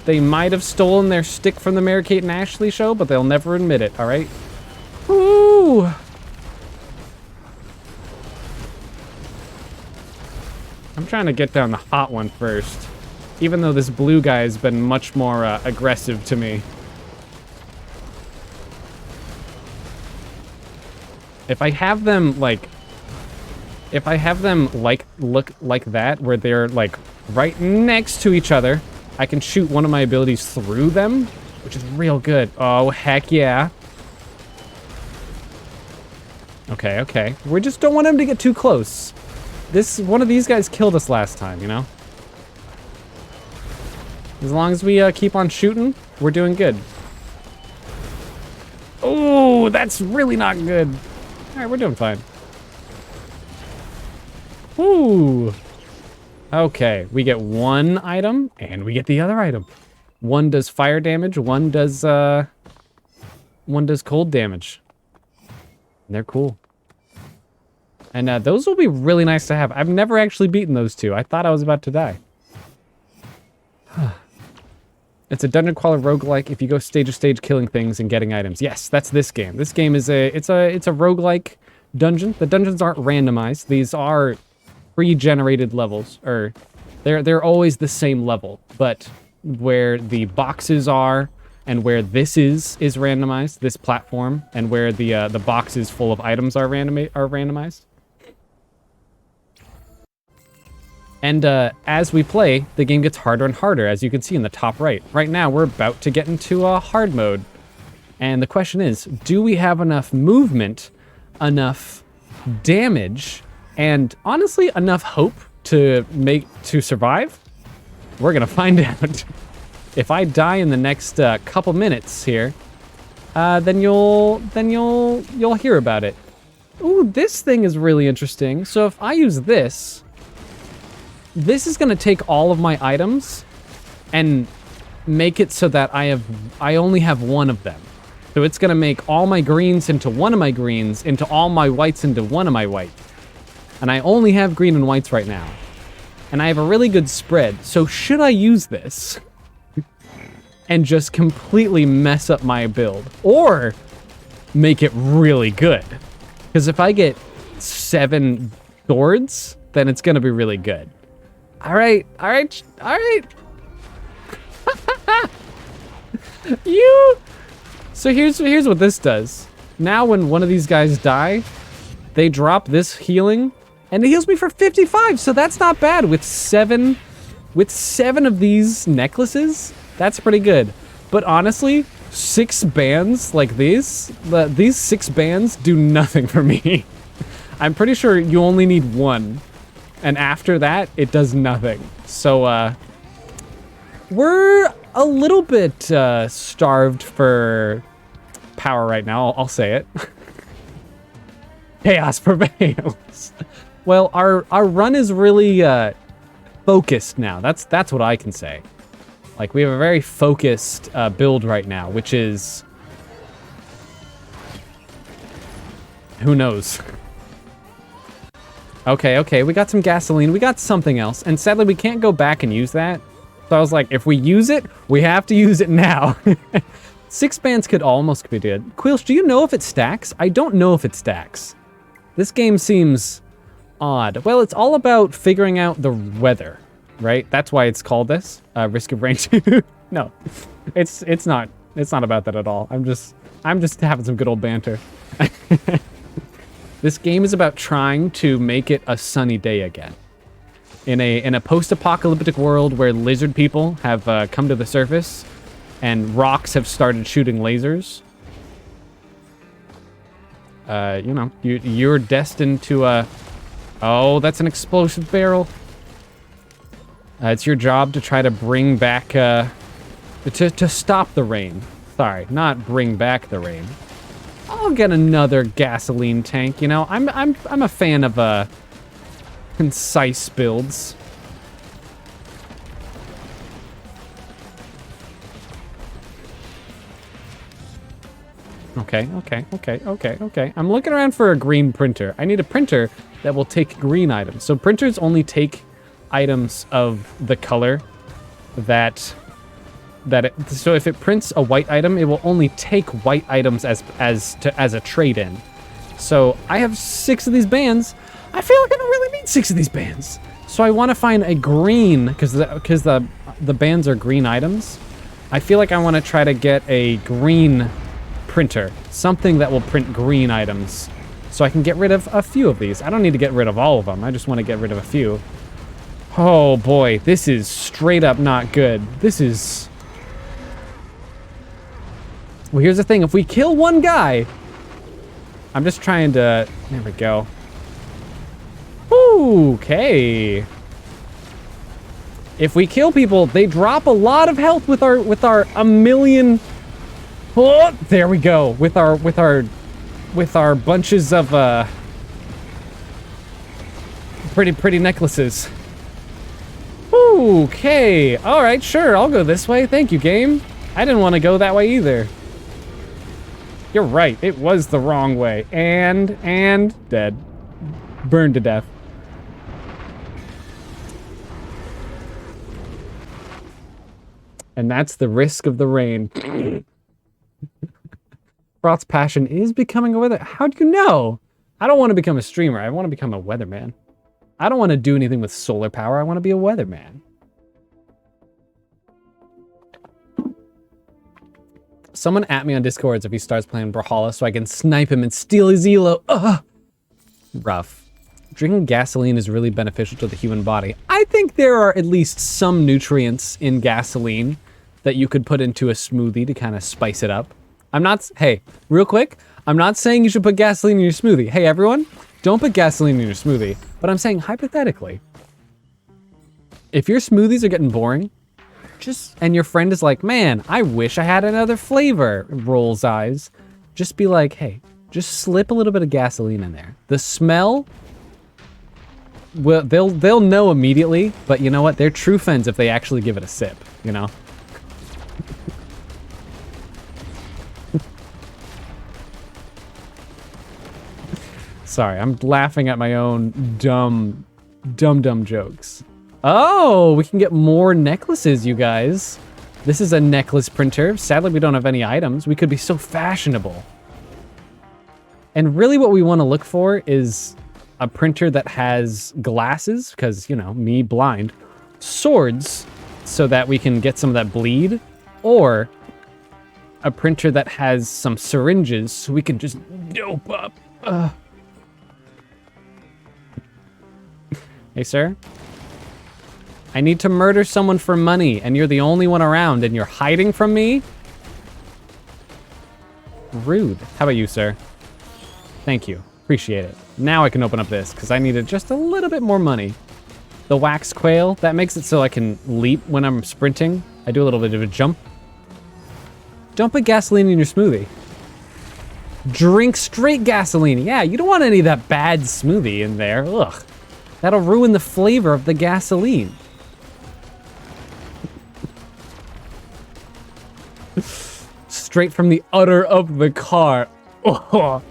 they might have stolen their stick from the Mary-Kate and Ashley show, but they'll never admit it, alright? Woo! I'm trying to get down the hot one first, even though this blue guy has been much more aggressive to me. If I have them like look like that, where they're like right next to each other, I can shoot one of my abilities through them, which is real good. Oh, heck yeah. Okay, okay. We just don't want him to get too close. One of these guys killed us last time, you know? As long as we keep on shooting, we're doing good. Oh, that's really not good. All right, we're doing fine. Ooh. Okay, we get one item, and we get the other item. One does fire damage, one does cold damage. And they're cool. And those will be really nice to have. I've never actually beaten those 2. I thought I was about to die. It's a dungeon crawler roguelike. If you go stage to stage killing things and getting items. Yes, that's this game. This game is a roguelike dungeon. The dungeons aren't randomized. These are pre-generated levels, or they're always the same level, but where the boxes are and where this is randomized, this platform, and where the boxes full of items are randomized. And as we play, the game gets harder and harder, as you can see in the top right. Right now, we're about to get into hard mode. And the question is, do we have enough movement, enough damage, and honestly, enough hope to survive? We're gonna find out. If I die in the next couple minutes here, then you'll hear about it. Ooh, this thing is really interesting. So if I use this is gonna take all of my items and make it so that I only have one of them. So it's gonna make all my greens into one of my greens, into all my whites into one of my white. And I only have green and whites right now. And I have a really good spread. So should I use this and just completely mess up my build, or make it really good? Because if I get 7 swords, then it's gonna be really good. All right. So here's what this does. Now when one of these guys die, they drop this healing, and it heals me for 55. So that's not bad with 7 of these necklaces. That's pretty good. But honestly, 6 bands like these 6 bands do nothing for me. I'm pretty sure you only need 1. And after that, it does nothing. So, we're a little bit starved for power right now. I'll say it. Chaos prevails. Well, our run is really focused now. That's what I can say. Like, we have a very focused build right now, which is... who knows? Okay, we got some gasoline. We got something else. And sadly, we can't go back and use that. So I was like, if we use it, we have to use it now. 6 bands could almost be good. Quilch, do you know if it stacks? I don't know if it stacks. This game seems odd. Well, it's all about figuring out the weather, right? That's why it's called this. Risk of rain 2. No, it's not about that at all. I'm just having some good old banter. This game is about trying to make it a sunny day again. In a post-apocalyptic world where lizard people have come to the surface and rocks have started shooting lasers. You know, you're destined to oh, that's an explosive barrel. It's your job to try to bring back to stop the rain. Sorry, not bring back the rain. I'll get another gasoline tank, you know. I'm a fan of concise builds. Okay. I'm looking around for a green printer. I need a printer that will take green items. So printers only take items of the color so if it prints a white item, it will only take white items as a trade-in. So I have 6 of these bands. I feel like I don't really need 6 of these bands. So I want to find a green, because the bands are green items. I feel like I want to try to get a green printer, something that will print green items, so I can get rid of a few of these. I don't need to get rid of all of them. I just want to get rid of a few. Oh boy, this is straight up not good. This is... Well, here's the thing. If we kill one guy... I'm just trying to... There we go. Okay. If we kill people, they drop a lot of health with our a million... Oh, there we go. With our bunches of pretty necklaces. Okay. All right, sure. I'll go this way. Thank you, game. I didn't want to go that way either. You're right. It was the wrong way. And dead. Burned to death. And that's the risk of the rain. Froth's passion is becoming a weather. How do you know? I don't want to become a streamer. I want to become a weatherman. I don't want to do anything with solar power. I want to be a weatherman. Someone at me on Discord if he starts playing Brawlhalla so I can snipe him and steal his elo. Ugh. Rough. Drinking gasoline is really beneficial to the human body. I think there are at least some nutrients in gasoline that you could put into a smoothie to kind of spice it up. Hey, real quick, I'm not saying you should put gasoline in your smoothie. Hey, everyone, don't put gasoline in your smoothie. But I'm saying hypothetically, if your smoothies are getting boring, and your friend is like, man, I wish I had another flavor, rolls eyes, just be like, hey, just slip a little bit of gasoline in there. The smell, well, they'll know immediately, but you know what? They're true fans if they actually give it a sip, you know? Sorry, I'm laughing at my own dumb jokes. Oh, we can get more necklaces, you guys. This is a necklace printer. Sadly, we don't have any items. We could be so fashionable. And really what we want to look for is a printer that has glasses, because, you know, me blind, swords, so that we can get some of that bleed, or a printer that has some syringes, so we can just dope up. Hey, sir? I need to murder someone for money, and you're the only one around, and you're hiding from me? Rude. How about you, sir? Thank you. Appreciate it. Now I can open up this, because I needed just a little bit more money. The wax quail, that makes it so I can leap when I'm sprinting. I do a little bit of a jump. Don't put gasoline in your smoothie. Drink straight gasoline. Yeah, you don't want any of that bad smoothie in there. Ugh. That'll ruin the flavor of the gasoline. Straight from the udder of the car. Oh,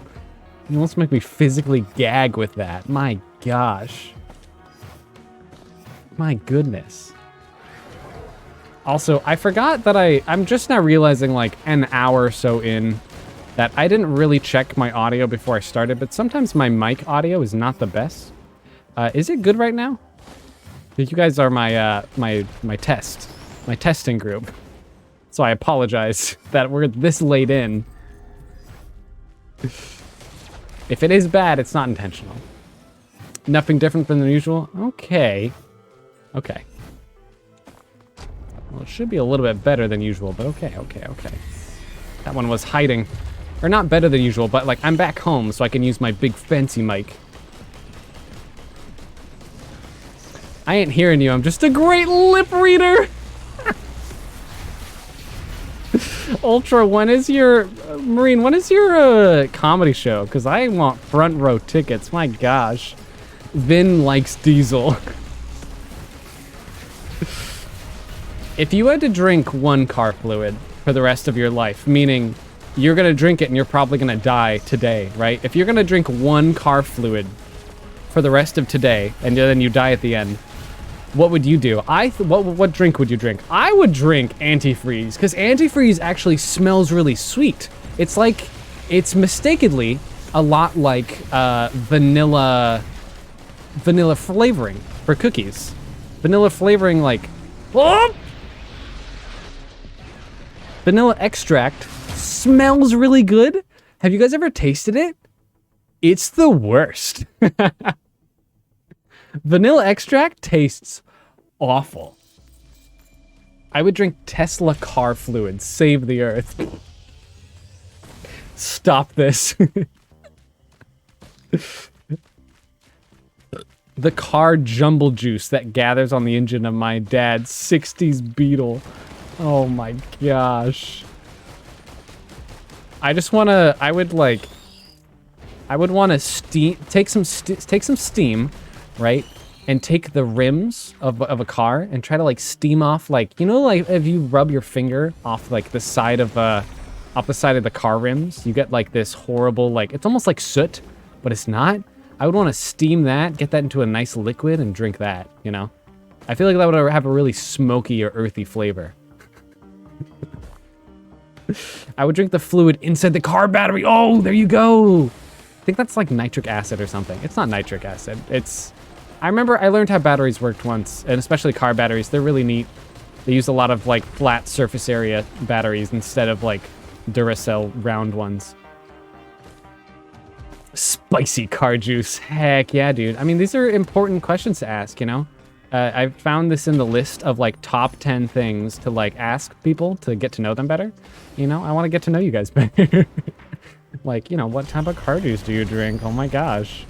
you almost make me physically gag with that. My gosh. My goodness. Also, I forgot that I'm just now realizing like an hour or so in that I didn't really check my audio before I started, but sometimes my mic audio is not the best. Is it good right now? You guys are my testing group. So I apologize that we're this late in. If it is bad, it's not intentional. Nothing different than the usual? Okay. Okay. Well, it should be a little bit better than usual, but okay. That one was hiding. Or not better than usual, but like I'm back home so I can use my big fancy mic. I ain't hearing you, I'm just a great lip reader! Ultra, when is your... Marine, when is your comedy show? Because I want front row tickets, my gosh. Vin likes Diesel. If you had to drink one car fluid for the rest of your life, meaning you're going to drink it and you're probably going to die today, right? If you're going to drink one car fluid for the rest of today and then you die at the end, what would you do? What drink would you drink? I would drink antifreeze, because antifreeze actually smells really sweet. It's mistakenly a lot like vanilla flavoring for cookies. Vanilla flavoring, like, oh! Vanilla extract smells really good. Have you guys ever tasted it? It's the worst. Vanilla extract tastes awful. I would drink Tesla car fluid. Save the earth. Stop this. The car jumble juice that gathers on the engine of my dad's 60s Beetle. Oh my gosh. I would want to take some steam, right? And take the rims of a car and try to like steam off, like, you know, like if you rub your finger off like the side of the car rims, you get like this horrible, like, it's almost like soot, but it's not. I would want to steam that, get that into a nice liquid and drink that, you know? I feel like that would have a really smoky or earthy flavor. I would drink the fluid inside the car battery. Oh, there you go. I think that's like nitric acid or something. It's not nitric acid. I remember I learned how batteries worked once, and especially car batteries. They're really neat. They use a lot of like flat surface area batteries instead of like Duracell round ones. Spicy car juice. Heck yeah, dude. I mean, these are important questions to ask, you know? I found this in the list of like top 10 things to like ask people to get to know them better. You know, I want to get to know you guys better. Like, you know, what type of car juice do you drink? Oh my gosh.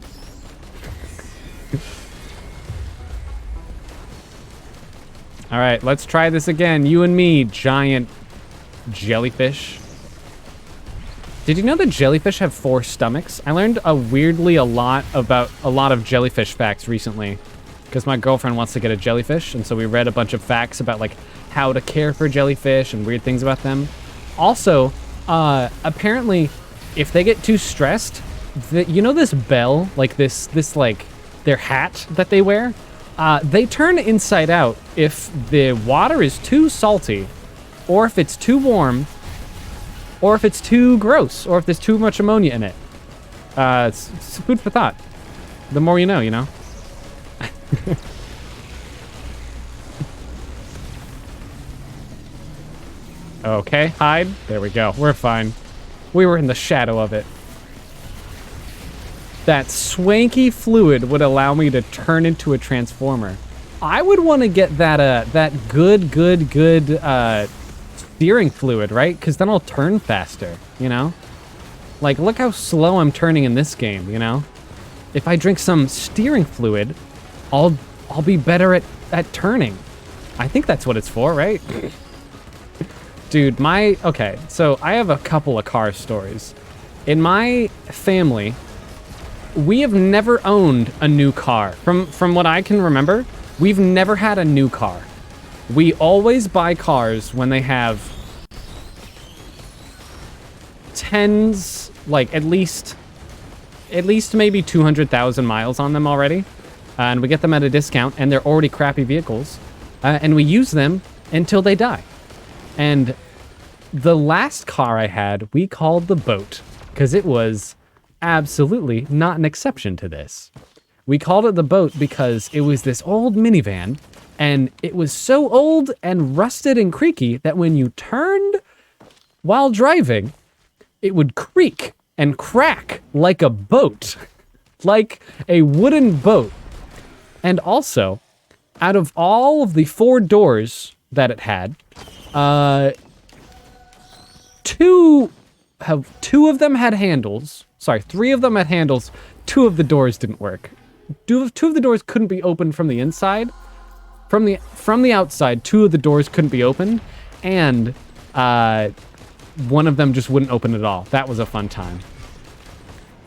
All right, let's try this again. You and me, giant jellyfish. Did you know that jellyfish have 4 stomachs? I learned a lot about a lot of jellyfish facts recently because my girlfriend wants to get a jellyfish, and so we read a bunch of facts about like how to care for jellyfish and weird things about them. Also, apparently, if they get too stressed, you know this bell, like this like their hat that they wear, they turn inside out if the water is too salty, or if it's too warm, or if it's too gross, or if there's too much ammonia in it. It's food for thought. The more you know, you know? Okay, hide. There we go. We're fine. We were in the shadow of it. That swanky fluid would allow me to turn into a transformer. I would want to get that good steering fluid, right? Because then I'll turn faster, you know? Like, look how slow I'm turning in this game, you know? If I drink some steering fluid, I'll be better at turning. I think that's what it's for, right? Dude, okay, so I have a couple of car stories. In my family, we have never owned a new car. From what I can remember, we've never had a new car. We always buy cars when they have tens, like at least maybe 200,000 miles on them already. And we get them at a discount, and they're already crappy vehicles. And we use them until they die. And the last car I had, we called the Boat, because it was absolutely not an exception to this. We called it the Boat because it was this old minivan, and it was so old and rusted and creaky that when you turned while driving, it would creak and crack like a boat, like a wooden boat. And also, out of all of the 4 doors that it had, two of them had handles. Sorry, 3 of them had handles. 2 of the doors didn't work. 2 of the doors couldn't be opened from the inside. From the outside, 2 of the doors couldn't be opened, and one of them just wouldn't open at all. That was a fun time.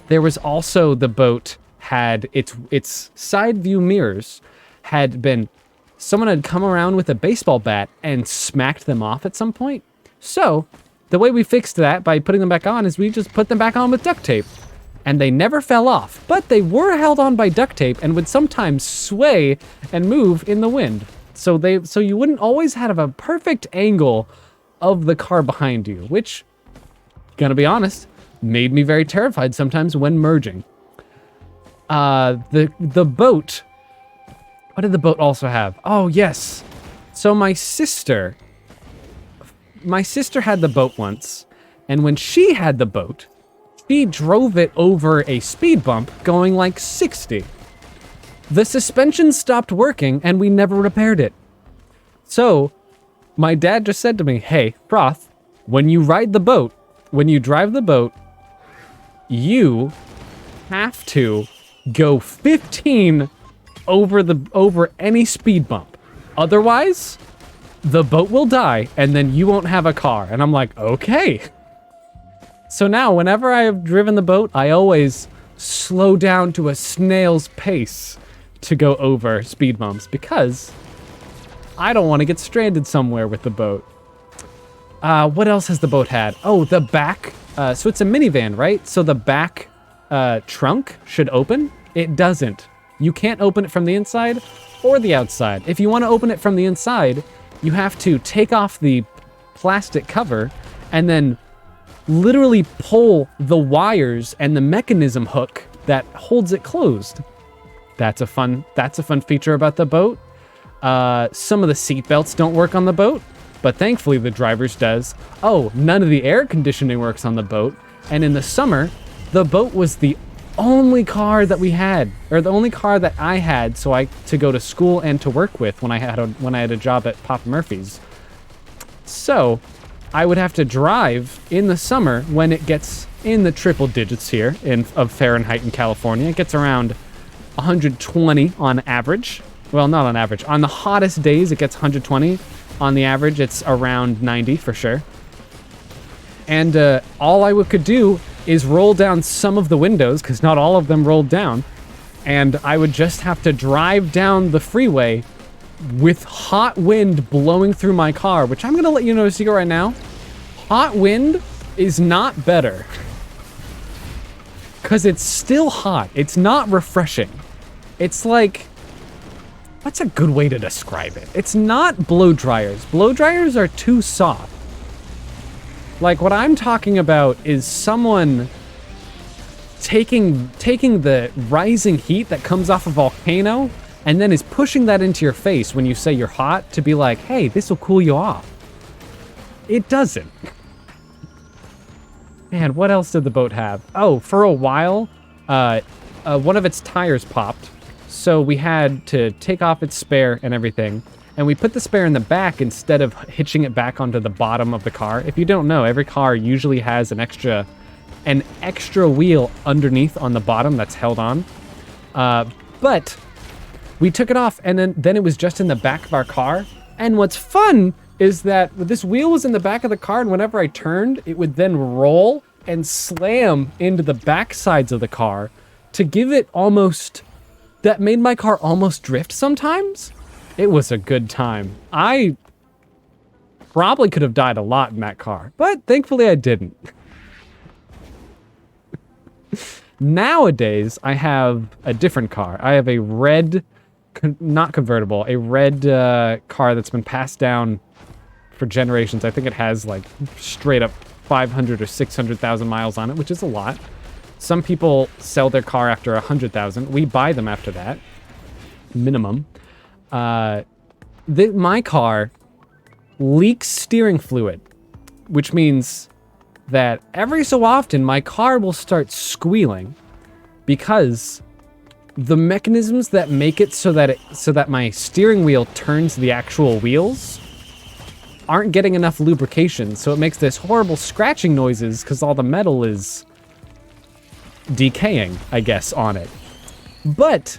There was also the Boat had its side view mirrors had been, someone had come around with a baseball bat and smacked them off at some point. So the way we fixed that by putting them back on is we just put them back on with duct tape. And they never fell off, but they were held on by duct tape and would sometimes sway and move in the wind. So you wouldn't always have a perfect angle of the car behind you, which, gonna be honest, made me very terrified sometimes when merging. The Boat, what did the Boat also have? Oh yes, so my sister had the Boat once, and when she had the Boat, she drove it over a speed bump going like 60. The suspension stopped working and we never repaired it. So my dad just said to me, hey, Froth, when you drive the Boat, you have to go 15 over any speed bump. Otherwise, the Boat will die and then you won't have a car. And I'm like, okay. So now, whenever I have driven the Boat, I always slow down to a snail's pace to go over speed bumps because I don't want to get stranded somewhere with the Boat. What else has the Boat had? Oh, the back. So it's a minivan, right? So the back trunk should open. It doesn't. You can't open it from the inside or the outside. If you want to open it from the inside, you have to take off the plastic cover and then literally pull the wires and the mechanism hook that holds it closed. That's a fun feature about the boat. Some of the seat belts don't work on the boat, but thankfully the driver's does. Oh, none of the air conditioning works on the boat. And in the summer, the boat was the only car that we had, or the only car that I had, to go to school and to work with when I had a job at Papa Murphy's. So I would have to drive in the summer when it gets in the triple digits here of Fahrenheit in California. It gets around 120 on average. Well, not on average. On the hottest days, it gets 120. On the average, it's around 90 for sure. And all I could do is roll down some of the windows, because not all of them rolled down. And I would just have to drive down the freeway with hot wind blowing through my car, which I'm going to let you know a secret right now. Hot wind is not better. Because it's still hot. It's not refreshing. It's like... What's a good way to describe it? It's not blow dryers. Blow dryers are too soft. Like, what I'm talking about is someone taking the rising heat that comes off a volcano and then is pushing that into your face when you say you're hot to be like, hey, this will cool you off. It doesn't. Man, what else did the boat have? Oh, for a while, one of its tires popped. So we had to take off its spare and everything. And we put the spare in the back instead of hitching it back onto the bottom of the car. If you don't know, every car usually has an extra wheel underneath on the bottom that's held on. But we took it off, and then it was just in the back of our car. And what's fun is that this wheel was in the back of the car, and whenever I turned, it would then roll and slam into the back sides of the car to give it almost... That made my car almost drift sometimes. It was a good time. I probably could have died a lot in that car, but thankfully I didn't. Nowadays, I have a different car. I have a red, not convertible, a red car that's been passed down for generations. I think it has like straight up 500 or 600,000 miles on it, which is a lot. Some people sell their car after 100,000. We buy them after that, minimum. My car leaks steering fluid, which means that every so often my car will start squealing because the mechanisms that make it so that my steering wheel turns the actual wheels aren't getting enough lubrication. So it makes this horrible scratching noises because all the metal is decaying, I guess, on it. But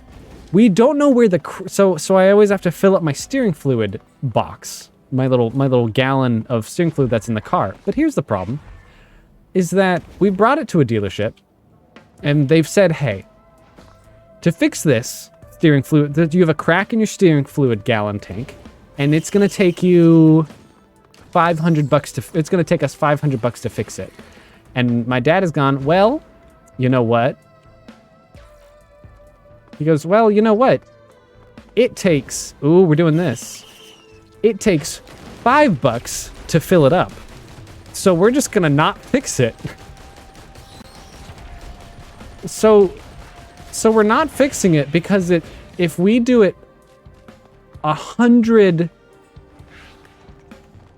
we don't know where so I always have to fill up my steering fluid box, my little gallon of steering fluid that's in the car. But here's the problem, is that we brought it to a dealership and they've said, hey, to fix this steering fluid, you have a crack in your steering fluid gallon tank, and it's going to take you $500 it's going to take us $500 to fix it. And my dad has gone, well, you know what? He goes, well, you know what? It takes, we're doing this. It takes $5 to fill it up. So we're just gonna not fix it. So we're not fixing it because if we do it 100,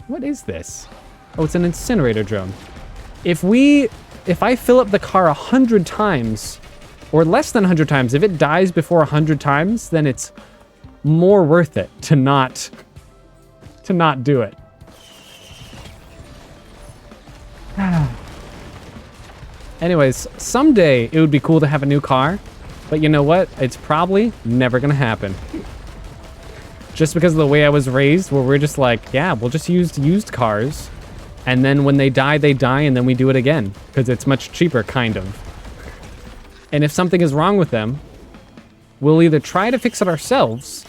what is this? Oh, it's an incinerator drone. If I fill up the car 100 times, or less than 100 times, if it dies before 100 times, then it's more worth it to not do it. Anyways, someday it would be cool to have a new car, but you know what? It's probably never gonna happen. Just because of the way I was raised, where we're just like, yeah, we'll just use used cars. And then when they die, and then we do it again. Because it's much cheaper, kind of. And if something is wrong with them, we'll either try to fix it ourselves.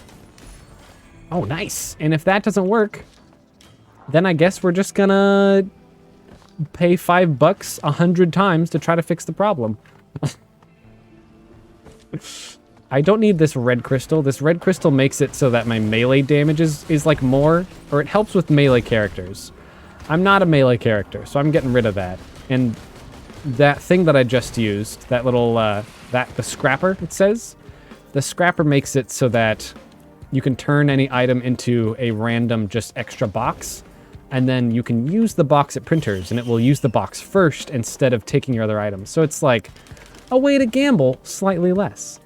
Oh, nice. And if that doesn't work, then I guess we're just gonna pay $5 100 times to try to fix the problem. I don't need this red crystal. This red crystal makes it so that my melee damage is like more, or it helps with melee characters. I'm not a melee character, so I'm getting rid of that. And that thing that I just used, that little, the scrapper, it says, the scrapper makes it so that you can turn any item into a random just extra box, and then you can use the box at printers, and it will use the box first instead of taking your other items. So it's like a way to gamble slightly less.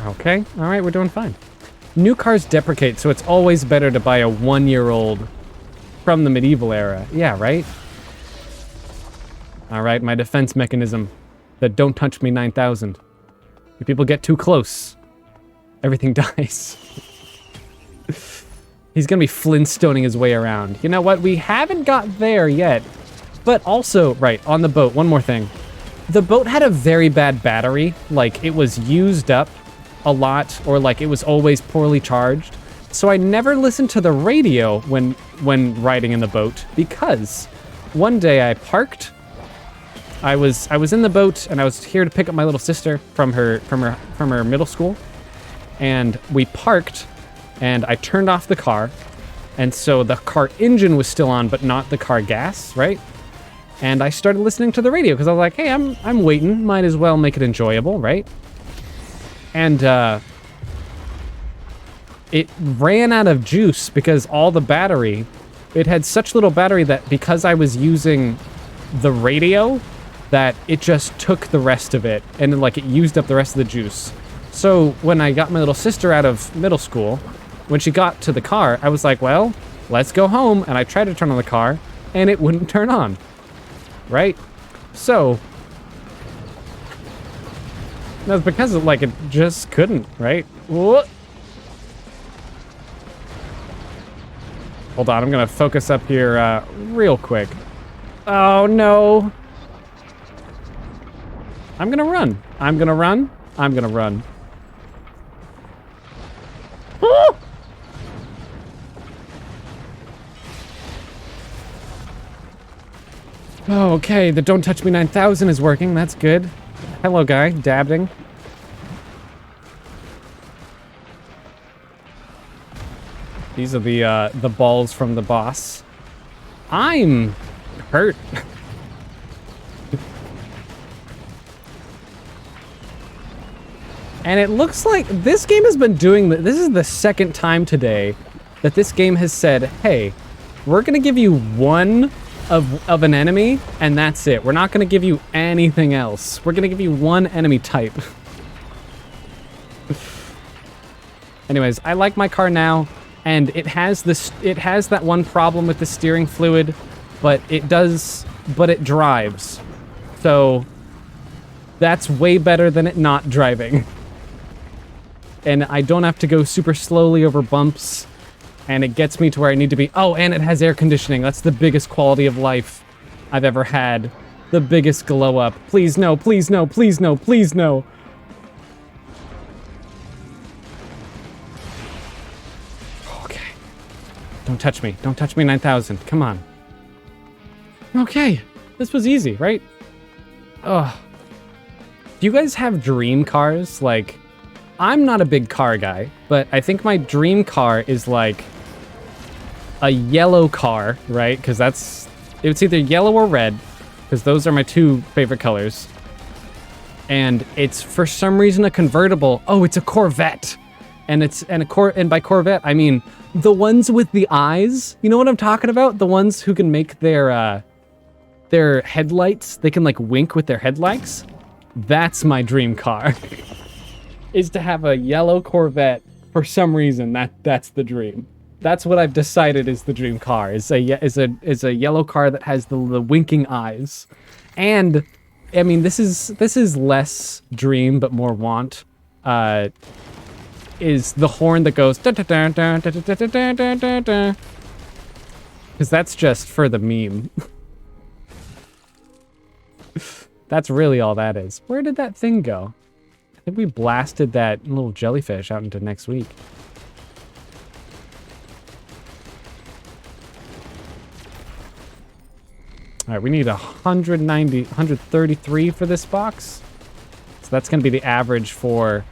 Okay, all right, we're doing fine. New cars deprecate, so it's always better to buy a 1-year-old from the medieval era. Yeah, right? All right, my defense mechanism. That don't touch me 9000. If people get too close, everything dies. He's gonna be Flintstoning his way around. You know what? We haven't got there yet. But also, right, on the boat, one more thing. The boat had a very bad battery. Like, it was used up a lot, or like it was always poorly charged. So I never listened to the radio when riding in the boat, because one day I parked. I was in the boat, and I was here to pick up my little sister from her middle school, and we parked, and I turned off the car, and so the car engine was still on, but not the car gas, right? And I started listening to the radio because I was like, hey, I'm waiting, might as well make it enjoyable, right? And it ran out of juice because all the battery, it had such little battery that because I was using the radio, that it just took the rest of it, and then, like, it used up the rest of the juice. So when I got my little sister out of middle school, when she got to the car, I was like, well, let's go home. And I tried to turn on the car, and it wouldn't turn on, right? So that's because of, like, it just couldn't, right? What? Hold on, I'm gonna focus up here real quick. Oh no. I'm gonna run. I'm gonna run. I'm gonna run. Ah! Oh, okay, the Don't Touch Me 9000 is working. That's good. Hello, guy. Dabbing. These are the balls from the boss. I'm hurt. And it looks like this game has been doing this is the second time today that this game has said, hey, we're gonna give you one of an enemy, and that's it. We're not gonna give you anything else. We're gonna give you one enemy type. Anyways, I like my car now, and it has that one problem with the steering fluid, but it drives. So that's way better than it not driving. And I don't have to go super slowly over bumps, and it gets me to where I need to be. Oh, and it has air conditioning. That's the biggest quality of life I've ever had. The biggest glow up. Please no, please no, please no, please no. Okay. Don't touch me. Don't touch me 9000. Come on. Okay. This was easy, right? Ugh. Do you guys have dream cars? Like, I'm not a big car guy, but I think my dream car is like a yellow car, right? Because it's either yellow or red, because those are my two favorite colors. And it's for some reason a convertible. Oh, it's a Corvette. And by Corvette, I mean the ones with the eyes. You know what I'm talking about? The ones who can make their headlights, they can like wink with their headlights. That's my dream car. Is to have a yellow Corvette for some reason. That's the dream. That's what I've decided is the dream car. Is a yellow car that has the winking eyes. And I mean, this is less dream but more want. Is the horn that goes because that's just for the meme. That's really all that is. Where did that thing go? I think we blasted that little jellyfish out into next week. All right, we need 133 for this box. So that's going to be the average for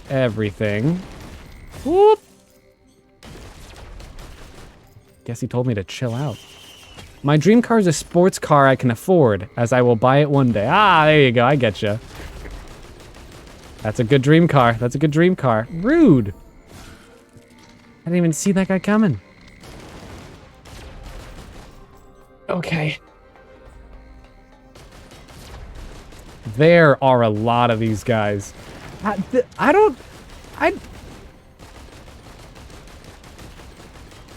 everything. Whoop. Guess he told me to chill out. My dream car is a sports car I can afford, as I will buy it one day. Ah, there you go. I get you. That's a good dream car. That's a good dream car. Rude. I didn't even see that guy coming. Okay. There are a lot of these guys.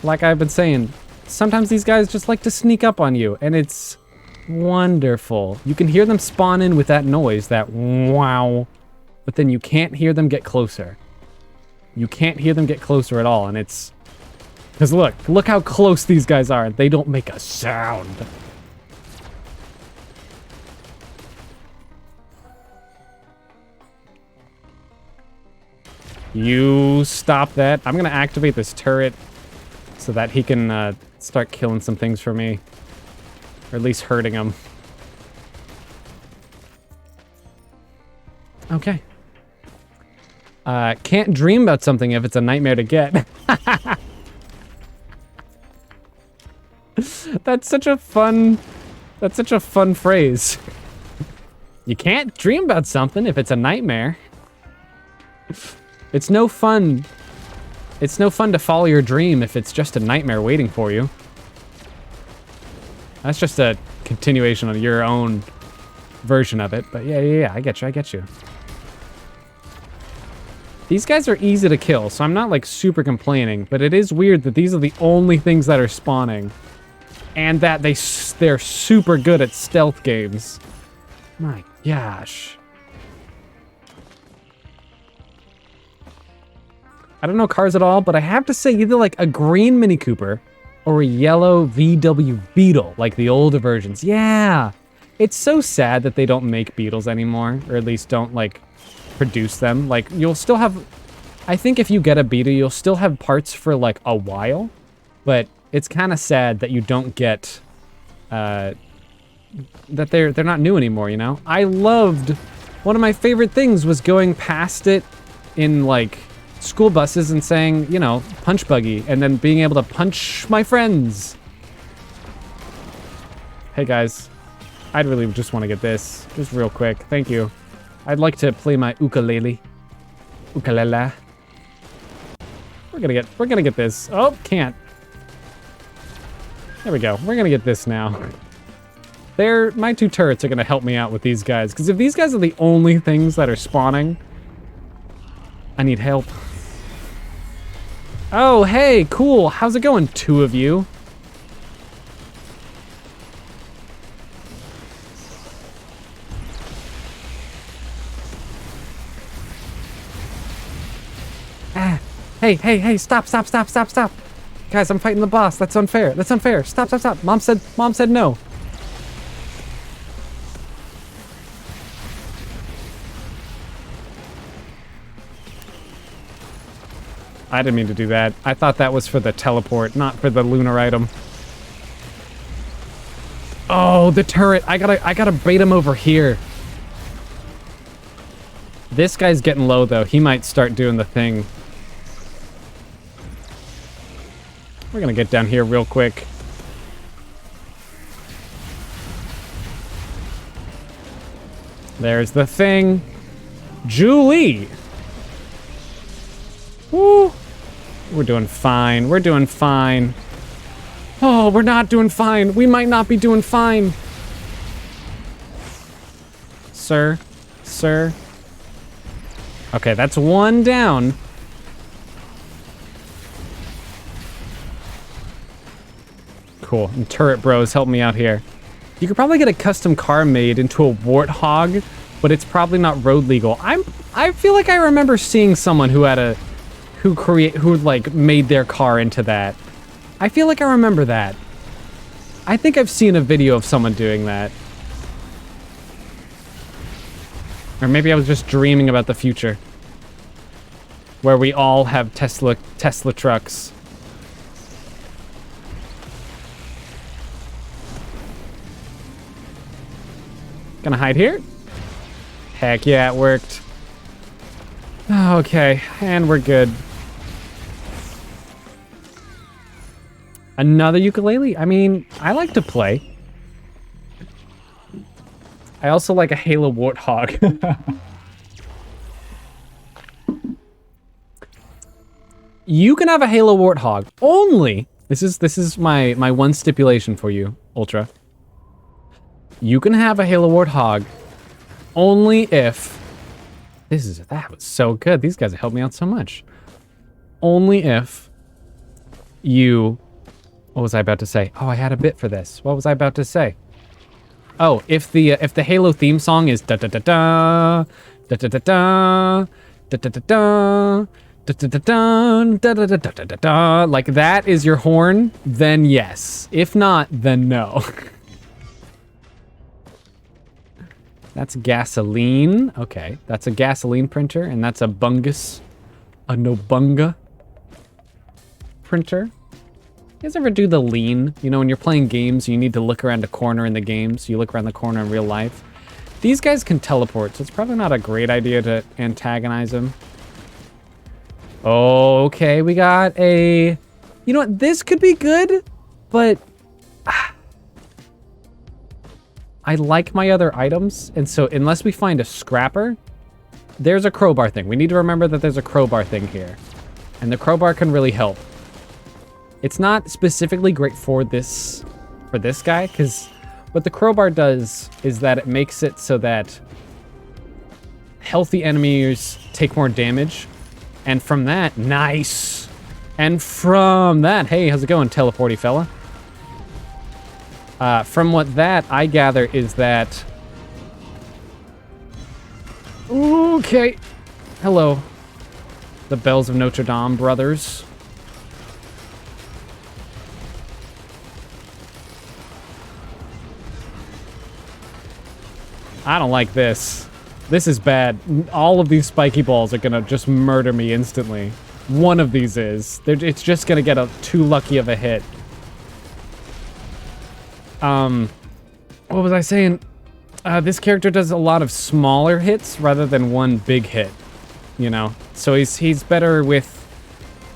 Like I've been saying, sometimes these guys just like to sneak up on you, and it's wonderful. You can hear them spawn in with that noise, that wow, but then you can't hear them get closer. You can't hear them get closer at all, and it's... Because look how close these guys are. They don't make a sound. You stop that. I'm going to activate this turret so that he can start killing some things for me. Or at least hurting them. Okay. Can't dream about something if it's a nightmare to get. That's such a fun phrase. You can't dream about something if it's a nightmare. It's no fun. It's no fun to follow your dream if it's just a nightmare waiting for you. That's just a continuation of your own version of it. But yeah, I get you. These guys are easy to kill, so I'm not like super complaining, but it is weird that these are the only things that are spawning. And that they're super good at stealth games. My gosh. I don't know cars at all, but I have to say either like a green Mini Cooper or a yellow VW Beetle, like the older versions. Yeah. It's so sad that they don't make Beetles anymore, or at least don't like produce them. Like you'll still have, I think if you get a Beetle, you'll still have parts for like a while, but it's kind of sad that you don't get, that they're not new anymore, you know? I loved, one of my favorite things was going past it in like school buses and saying, you know, punch buggy, and then being able to punch my friends. Hey guys, I'd really just want to get this, just real quick, thank you. I'd like to play my ukulele. Ukulele. We're gonna get this. Oh, can't. There we go. We're gonna get this now. My two turrets are gonna help me out with these guys, because if these guys are the only things that are spawning, I need help. Oh, hey, cool. How's it going, two of you? Ah, hey, stop. Guys, I'm fighting the boss. That's unfair. Stop. Mom said no. I didn't mean to do that. I thought that was for the teleport, not for the lunar item. Oh, the turret. I gotta bait him over here. This guy's getting low though. He might start doing the thing. We're gonna get down here real quick. There's the thing. Julie! Woo! We're doing fine. Oh, we're not doing fine. We might not be doing fine. Sir. Okay, that's one down. Cool. And turret bros, help me out here. You could probably get a custom car made into a Warthog, but it's probably not road legal. I feel like I remember seeing someone who had who like made their car into that. I feel like I remember that. I think I've seen a video of someone doing that. Or maybe I was just dreaming about the future, where we all have Tesla trucks. Gonna hide here. Heck yeah, it worked. Okay, and we're good. Another ukulele? I mean, I like to play. I also like a Halo Warthog. You can have a Halo Warthog only. This is my one stipulation for you, Ultra. You can have a Halo Warthog only if that was so good. These guys have helped me out so much. Only if you what was I about to say? Oh, I had a bit for this. What was I about to say? Oh, if the Halo theme song is da da da da da da da da da da da da da da da da da da da, like that is your horn, then yes. If not, then no. That's gasoline. Okay, that's a gasoline printer, and that's a Bungus, a Nobunga printer. You guys ever do the lean? You know, when you're playing games, you need to look around a corner in the game, so you look around the corner in real life. These guys can teleport, so it's probably not a great idea to antagonize them. Okay, we got a... You know what? This could be good, but... I like my other items, and so unless we find a scrapper, there's a crowbar thing. We need to remember that there's a crowbar thing here. And the crowbar can really help. It's not specifically great for this guy, because what the crowbar does is that it makes it so that healthy enemies take more damage. And from that, nice. And from that, hey, how's it going, teleporty fella? From what that I gather is that... Okay. Hello. The Bells of Notre Dame brothers. I don't like this. This is bad. All of these spiky balls are gonna just murder me instantly. One of these is. It's just gonna get too lucky of a hit. What was I saying? This character does a lot of smaller hits rather than one big hit, you know? So he's better with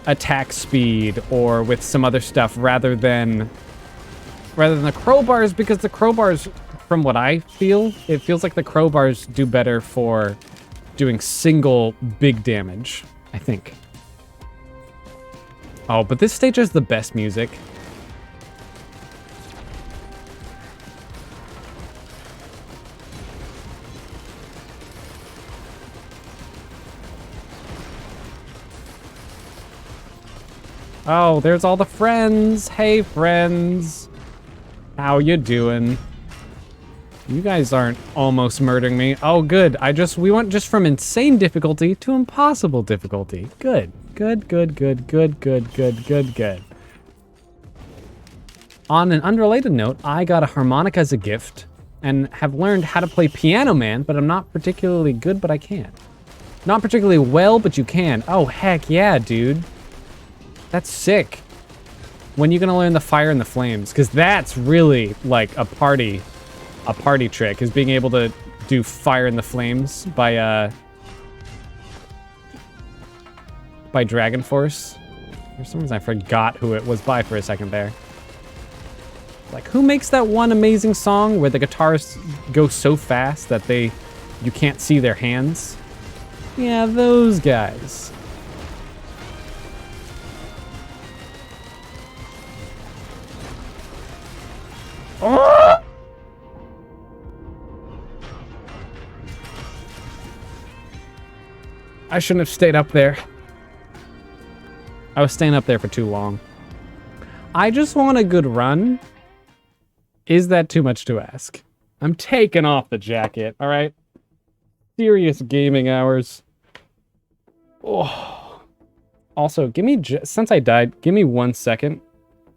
attack speed or with some other stuff rather than the crowbars, because the crowbars, from what I feel, it feels like the crowbars do better for doing single big damage, I think. Oh, but this stage has the best music. Oh, there's all the friends. Hey, friends. How you doing? You guys aren't almost murdering me. Oh, good. We went just from insane difficulty to impossible difficulty. Good. Good, good, good, good, good, good, good, good. On an unrelated note, I got a harmonica as a gift and have learned how to play Piano Man, but I'm not particularly good, but I can. Not particularly well, but you can. Oh, heck yeah, dude. That's sick. When are you gonna learn the Fire and the Flames? Because that's really like a party trick, is being able to do Fire and the Flames by Dragon Force. For some reason I forgot who it was by for a second there. Like, who makes that one amazing song where the guitarists go so fast that you can't see their hands? Yeah, those guys. Oh! I shouldn't have stayed up there. I was staying up there for too long. I just want a good run. Is that too much to ask? I'm taking off the jacket, all right? Serious gaming hours. Oh. Also, since I died, give me 1 second.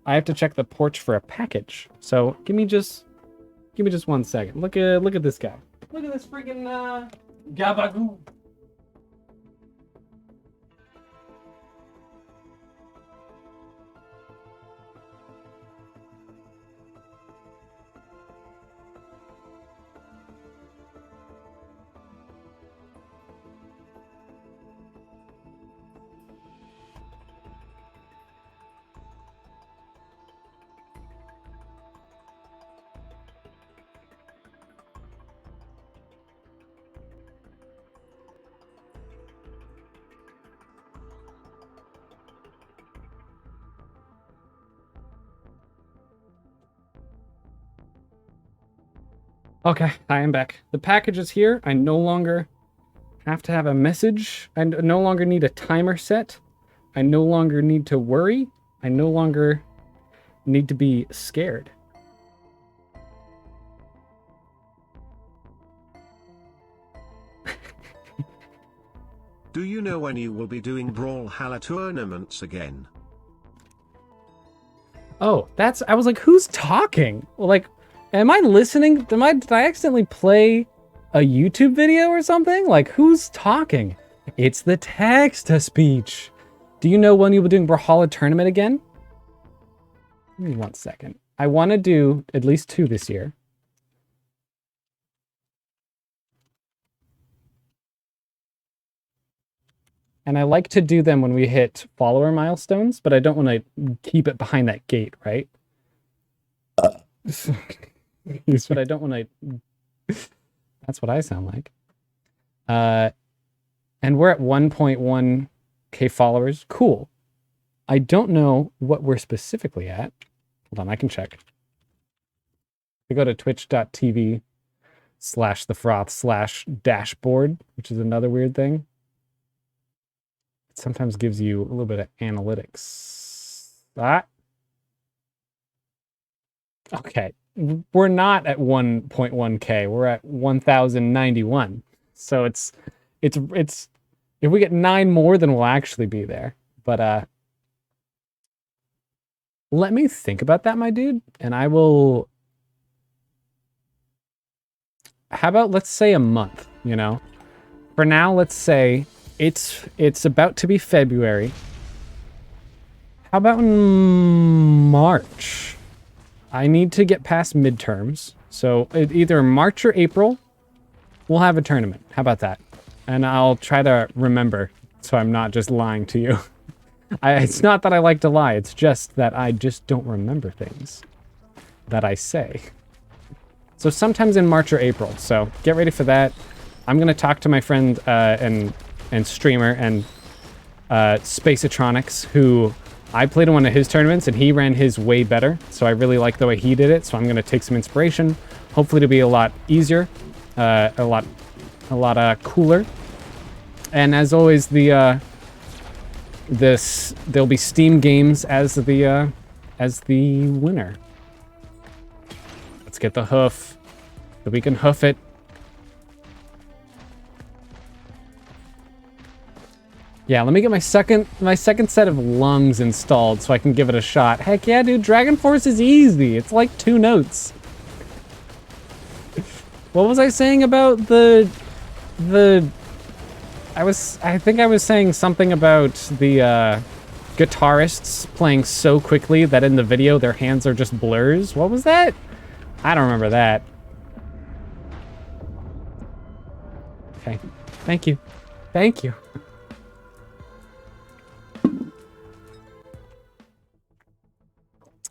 I have to check the porch for a package. So give me just 1 second. Look at this guy. Look at this freaking gabagoo. Okay, I am back. The package is here. I no longer have to have a message. I no longer need a timer set. I no longer need to worry. I no longer need to be scared. Do you know when you will be doing Brawlhalla tournaments again? Oh, I was like, who's talking? Like, am I listening? Did I accidentally play a YouTube video or something? Like, who's talking? It's the text-to-speech. Do you know when you'll be doing Brawlhalla tournament again? Give me 1 second. I want to do at least 2 this year. And I like to do them when we hit follower milestones, but I don't want to keep it behind that gate, right? But I don't want to... That's what I sound like. And we're at 1.1k followers. Cool. I don't know what we're specifically at. Hold on, I can check. I go to twitch.tv/thefroth/dashboard, which is another weird thing. It sometimes gives you a little bit of analytics. Okay. We're not at 1.1k. We're at 1,091. So it's if we get 9 more, then we'll actually be there. But let me think about that, my dude, and I will. How about, let's say, a month, you know? For now, let's say it's about to be February. How about in March? I need to get past midterms. So either March or April, we'll have a tournament. How about that? And I'll try to remember so I'm not just lying to you. It's not that I like to lie. It's just that I just don't remember things that I say. So sometimes in March or April. So get ready for that. I'm going to talk to my friend and streamer and Spaceatronics, who I played in one of his tournaments and he ran his way better. So I really like the way he did it. So I'm going to take some inspiration. Hopefully to be a lot easier, a lot cooler. And as always, there'll be Steam games as the winner. Let's get the hoof, so we can hoof it. Yeah, let me get my second set of lungs installed so I can give it a shot. Heck yeah, dude, Dragon Force is easy. It's like 2 notes. What was I saying about I think I was saying something about the guitarists playing so quickly that in the video their hands are just blurs. What was that? I don't remember that. Okay. Thank you. Thank you.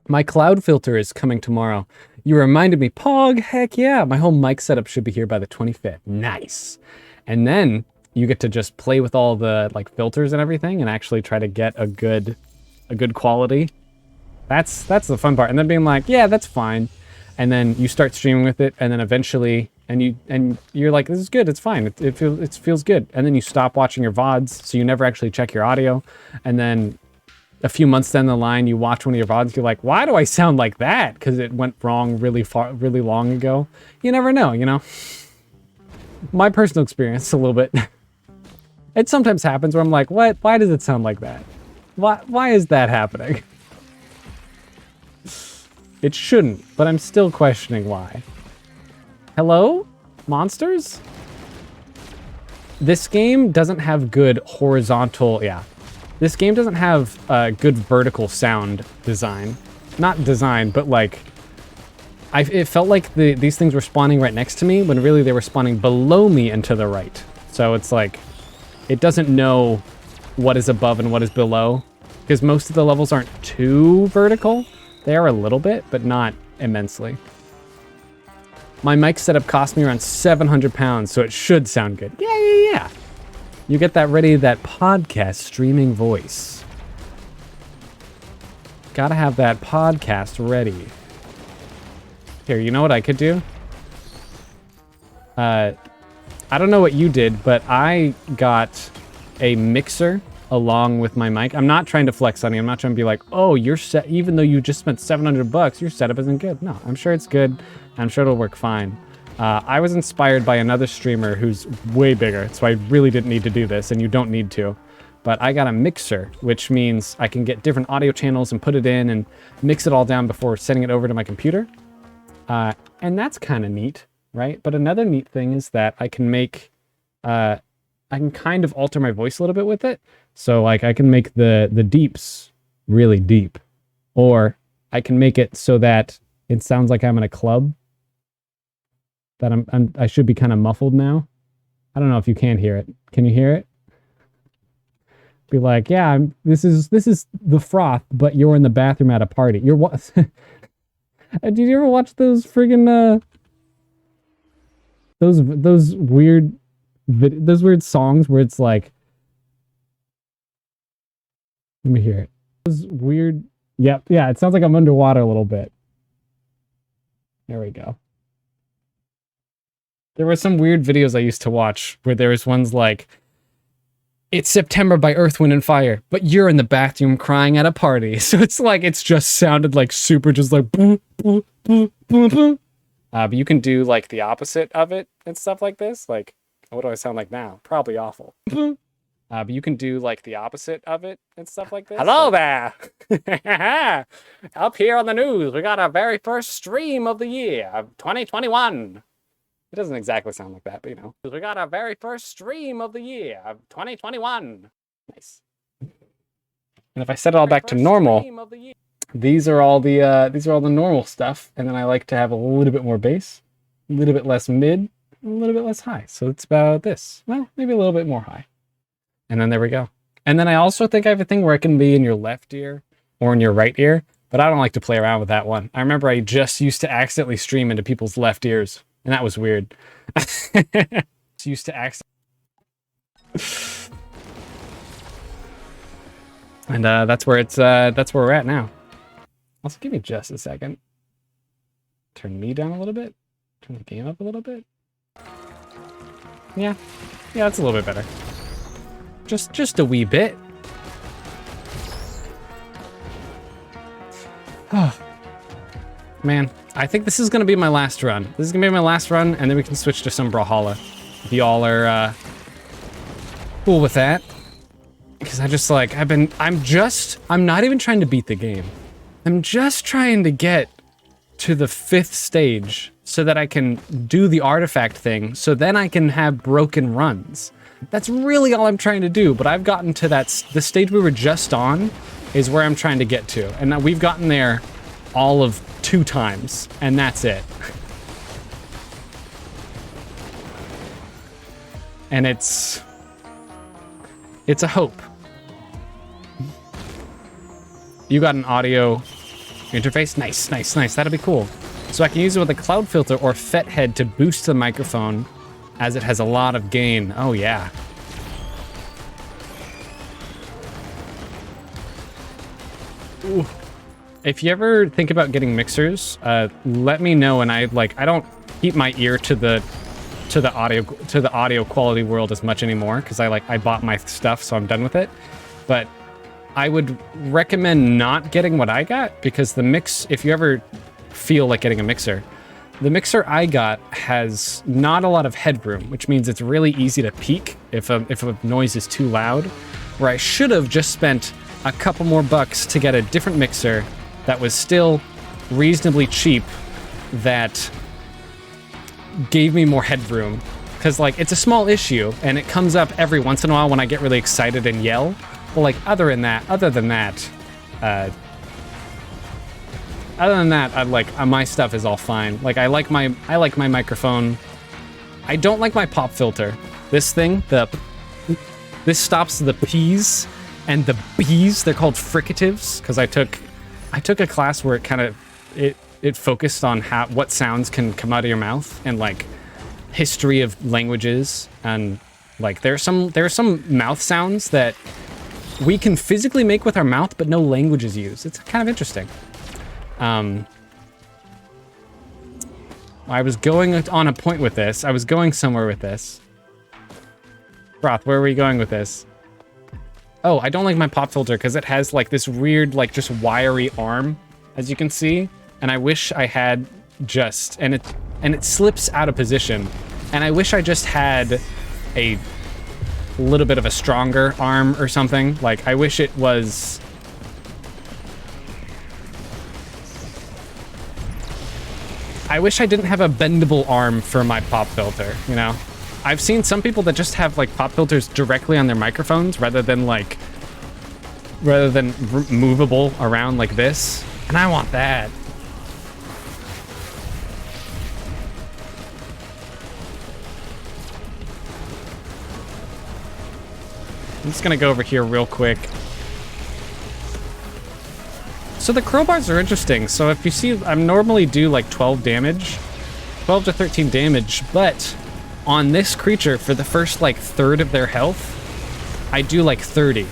My cloud filter is coming tomorrow. You reminded me, Pog, heck yeah. My whole mic setup should be here by the 25th. Nice. And then you get to just play with all the filters and everything and actually try to get a good quality. That's the fun part. And then being like, yeah, that's fine. And then you start streaming with it, and then eventually, and you're like, this is good, it's fine, it feels good. And then you stop watching your VODs, so you never actually check your audio. And then a few months down the line, you watch one of your VODs, you're like, why do I sound like that? Because it went wrong really long ago. You never know, you know? My personal experience, a little bit. It sometimes happens where I'm like, what? Why does it sound like that? Why is that happening? It shouldn't, but I'm still questioning why. Hello? Monsters? This game doesn't have good horizontal, This game doesn't have good vertical sound design. Not design, but it felt like these things were spawning right next to me when really they were spawning below me and to the right. So it's like, it doesn't know what is above and what is below, because most of the levels aren't too vertical. They are a little bit, but not immensely. My mic setup cost me around 700 pounds, so it should sound good. Yeah. You get that ready, that podcast streaming voice. Gotta have that podcast ready. Here, you know what I could do? I don't know what you did, but I got a mixer along with my mic. I'm not trying to flex on you. I'm not trying to be like, oh, you're set. Even though you just spent $700, your setup isn't good. No, I'm sure it's good. I'm sure it'll work fine. I was inspired by another streamer who's way bigger, so I really didn't need to do this, and you don't need to. But I got a mixer, which means I can get different audio channels and put it in and mix it all down before sending it over to my computer. And that's kind of neat, right? But another neat thing is that I can make, I can kind of alter my voice a little bit with it. So like I can make the deeps really deep, or I can make it so that it sounds like I'm in a club, that I should be kind of muffled now. I don't know if you can hear it. Can you hear it? Be like, yeah, this is the froth, but you're in the bathroom at a party. You're what? Did you ever watch those friggin' those weird songs where it's like, let me hear it. Those weird, yep, yeah, it sounds like I'm underwater a little bit. There we go. There were some weird videos I used to watch where there was ones like, it's September by Earth, Wind, and Fire, but you're in the bathroom crying at a party. So it's like, it's just sounded like super just like, boom, boom, boom, boom, boom. But you can do like the opposite of it and stuff like this. Like, what do I sound like now? Probably awful. But you can do like the opposite of it and stuff like this. Hello there. Up here on the news, we got our very first stream of the year of 2021. It doesn't exactly sound like that, but you know. We got our very first stream of the year of 2021. Nice. And if I set it all back to normal, these are all the normal stuff, and then I like to have a little bit more bass, a little bit less mid, a little bit less high. So it's about this. Well, maybe a little bit more high. And then there we go. And then I also think I have a thing where it can be in your left ear or in your right ear, but I don't like to play around with that one. I remember I just used to accidentally stream into people's left ears. And that was weird. Used to accent. And that's where we're at now. Also, give me just a second. Turn me down a little bit. Turn the game up a little bit. Yeah, that's a little bit better. Just a wee bit. Oh, man. I think this is going to be my last run. This is going to be my last run, and then we can switch to some Brawlhalla. If y'all are cool with that. Because I just like, I'm not even trying to beat the game. I'm just trying to get to the 5th stage so that I can do the artifact thing, so then I can have broken runs. That's really all I'm trying to do, but I've gotten to the stage we were just on is where I'm trying to get to. And now we've gotten there all of 2 times, and that's it. And it's a hope. You got an audio interface? Nice. That'll be cool. So I can use it with a cloud filter or FET head to boost the microphone as it has a lot of gain. Oh yeah. Ooh. If you ever think about getting mixers, let me know. And I don't keep my ear to the audio quality world as much anymore because I bought my stuff, so I'm done with it. But I would recommend not getting what I got because the mix, if you ever feel like getting a mixer, the mixer I got has not a lot of headroom, which means it's really easy to peak if a noise is too loud. Where I should have just spent a couple more bucks to get a different mixer that was still reasonably cheap, that gave me more headroom. Because, like, it's a small issue, and it comes up every once in a while when I get really excited and yell. But, like, other than that, my stuff is all fine. Like, I like my microphone. I don't like my pop filter. This thing, this stops the P's and the B's. They're called fricatives, because I took a class where it focused on what sounds can come out of your mouth and like history of languages, and like there are some mouth sounds that we can physically make with our mouth but no language is used. It's kind of interesting. I was going on a point with this. I was going somewhere with this. Froth, where were you going with this? Oh, I don't like my pop filter because it has like this weird, like just wiry arm, as you can see. And I wish I had just, and it slips out of position. And I wish I just had a little bit of a stronger arm or something. Like, I wish it was... I wish I didn't have a bendable arm for my pop filter, you know? I've seen some people that just have like pop filters directly on their microphones rather than movable around like this. And I want that. I'm just gonna go over here real quick. So the crowbars are interesting. So if you see, I normally do like 12 damage, 12 to 13 damage, but on this creature, for the first like third of their health, I do like 30.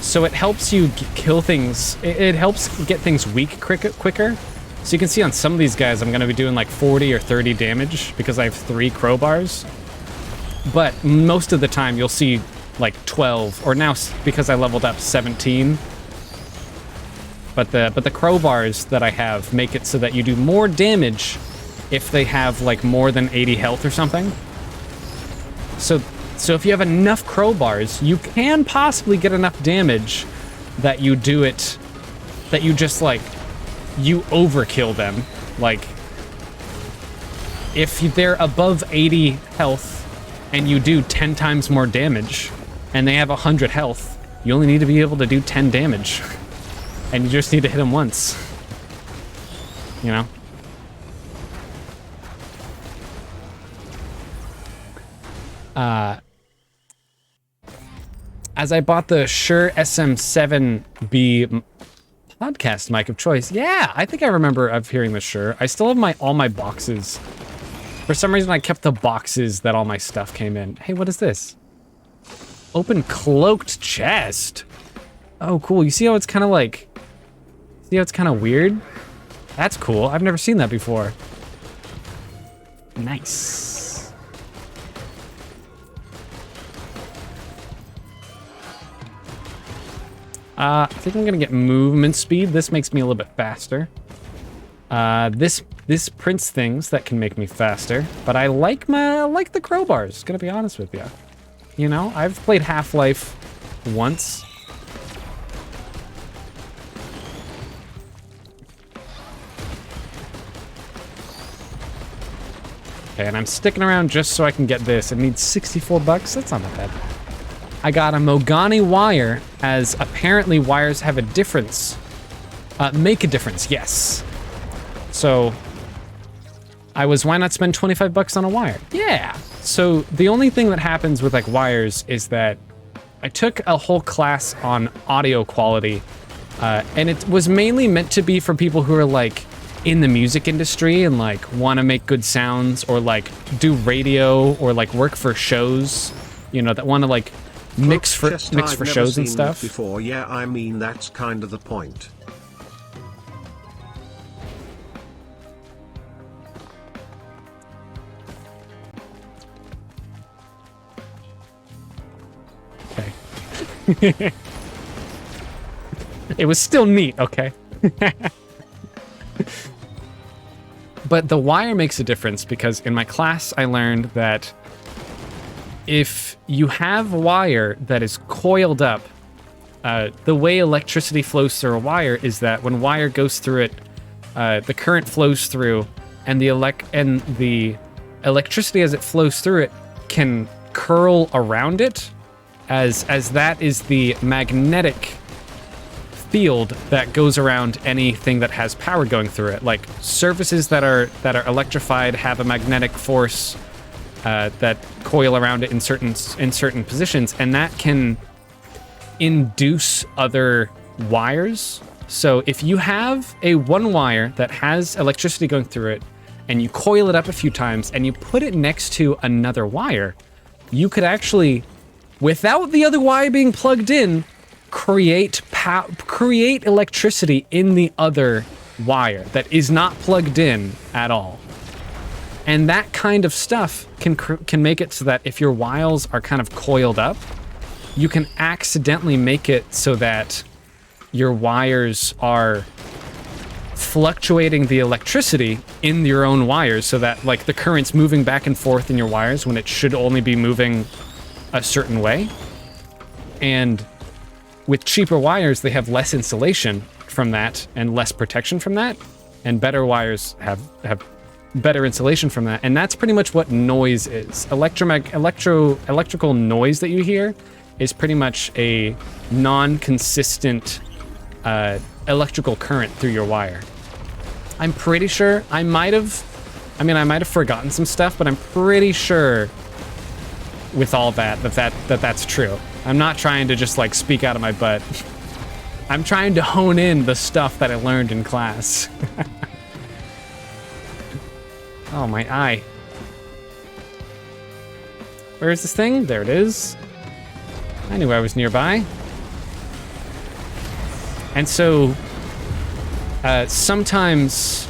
So it helps you kill things. It helps get things weak quicker. So you can see on some of these guys, I'm gonna be doing like 40 or 30 damage because I have 3 crowbars. But most of the time you'll see like 12, or now because I leveled up 17. But the crowbars that I have make it so that you do more damage if they have like more than 80 health or something. So if you have enough crowbars, you can possibly get enough damage that you do it, that you just like, you overkill them. Like, if they're above 80 health and you do 10 times more damage and they have 100 health, you only need to be able to do 10 damage. And you just need to hit them once. You know? As I bought the Shure SM7B podcast mic of choice. Yeah, I think I remember of hearing the Shure. I still have all my boxes. For some reason, I kept the boxes that all my stuff came in. Hey, what is this? Open cloaked chest. Oh, cool. You see how it's kind of like... See how it's kind of weird? That's cool. I've never seen that before. Nice. I think I'm gonna get movement speed. This makes me a little bit faster. This prints things that can make me faster, but I like the crowbars, gonna be honest with you. You know, I've played Half-Life once. Okay, and I'm sticking around just so I can get this. It needs 64 bucks. That's not that bad. I got a Mogami wire, as apparently wires have a difference. Make a difference, yes. So, why not spend 25 bucks on a wire? Yeah. So, the only thing that happens with like wires is that I took a whole class on audio quality, and it was mainly meant to be for people who are like in the music industry and like want to make good sounds, or like do radio, or like work for shows, you know, that want to like mix for shows and stuff. Before, yeah, I mean that's kind of the point. Okay. It was still neat, okay? But the wire makes a difference because in my class I learned that if you have wire that is coiled up, the way electricity flows through a wire is that when wire goes through it, the current flows through, and the electricity as it flows through it can curl around it, as that is the magnetic field that goes around anything that has power going through it. Like surfaces that are electrified have a magnetic force that coil around it in certain positions, and that can induce other wires. So if you have one wire that has electricity going through it, and you coil it up a few times, and you put it next to another wire, you could actually, without the other wire being plugged in, create electricity in the other wire that is not plugged in at all. And that kind of stuff can make it so that if your wiles are kind of coiled up, you can accidentally make it so that your wires are fluctuating the electricity in your own wires, so that like the current's moving back and forth in your wires when it should only be moving a certain way. And with cheaper wires, they have less insulation from that and less protection from that, and better wires have better insulation from that. And that's pretty much what noise is. Electrical noise that you hear is pretty much a non-consistent electrical current through your wire. I'm pretty sure I might have forgotten some stuff, but I'm pretty sure with all that's true. I'm not trying to just like speak out of my butt. I'm trying to hone in the stuff that I learned in class. Oh, my eye. Where is this thing? There it is. I knew I was nearby. And so, sometimes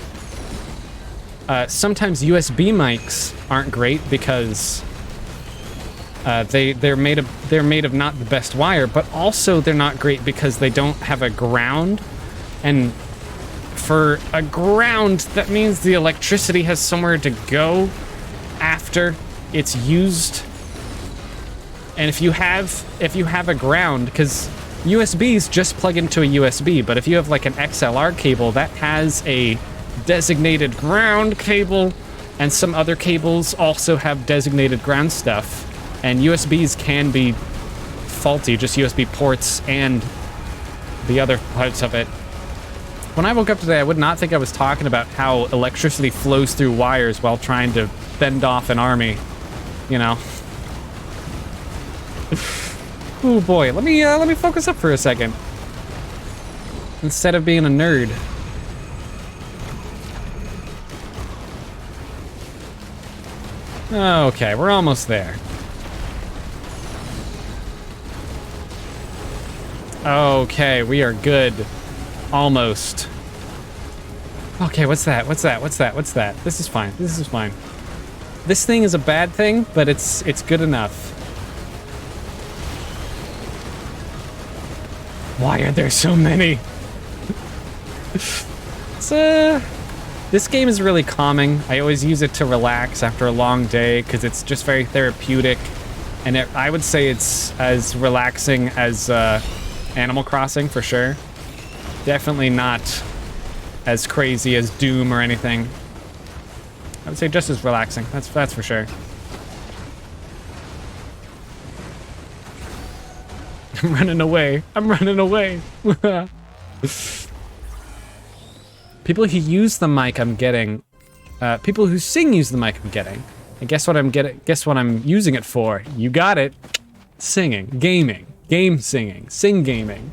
USB mics aren't great because they're made of not the best wire, but also they're not great because they don't have a ground. And for a ground, that means the electricity has somewhere to go after it's used. And if you have a ground, because USBs just plug into a USB, but if you have like an XLR cable that has a designated ground cable, and some other cables also have designated ground stuff, and USBs can be faulty, just USB ports and the other parts of it. When I woke up today, I would not think I was talking about how electricity flows through wires while trying to fend off an army, you know. Oh boy, let me focus up for a second. Instead of being a nerd. Okay, we're almost there. Okay, we are good. Almost. Okay, what's that? This is fine. This thing is a bad thing, but it's good enough. Why are there so many? This game is really calming. I always use it to relax after a long day because it's just very therapeutic. And I would say it's as relaxing as Animal Crossing for sure. Definitely not as crazy as Doom or anything. I would say just as relaxing. That's for sure. I'm running away. People who use the mic I'm getting. People who sing use the mic I'm getting. And guess what I'm using it for? You got it. Singing. Gaming. Game singing. Sing gaming.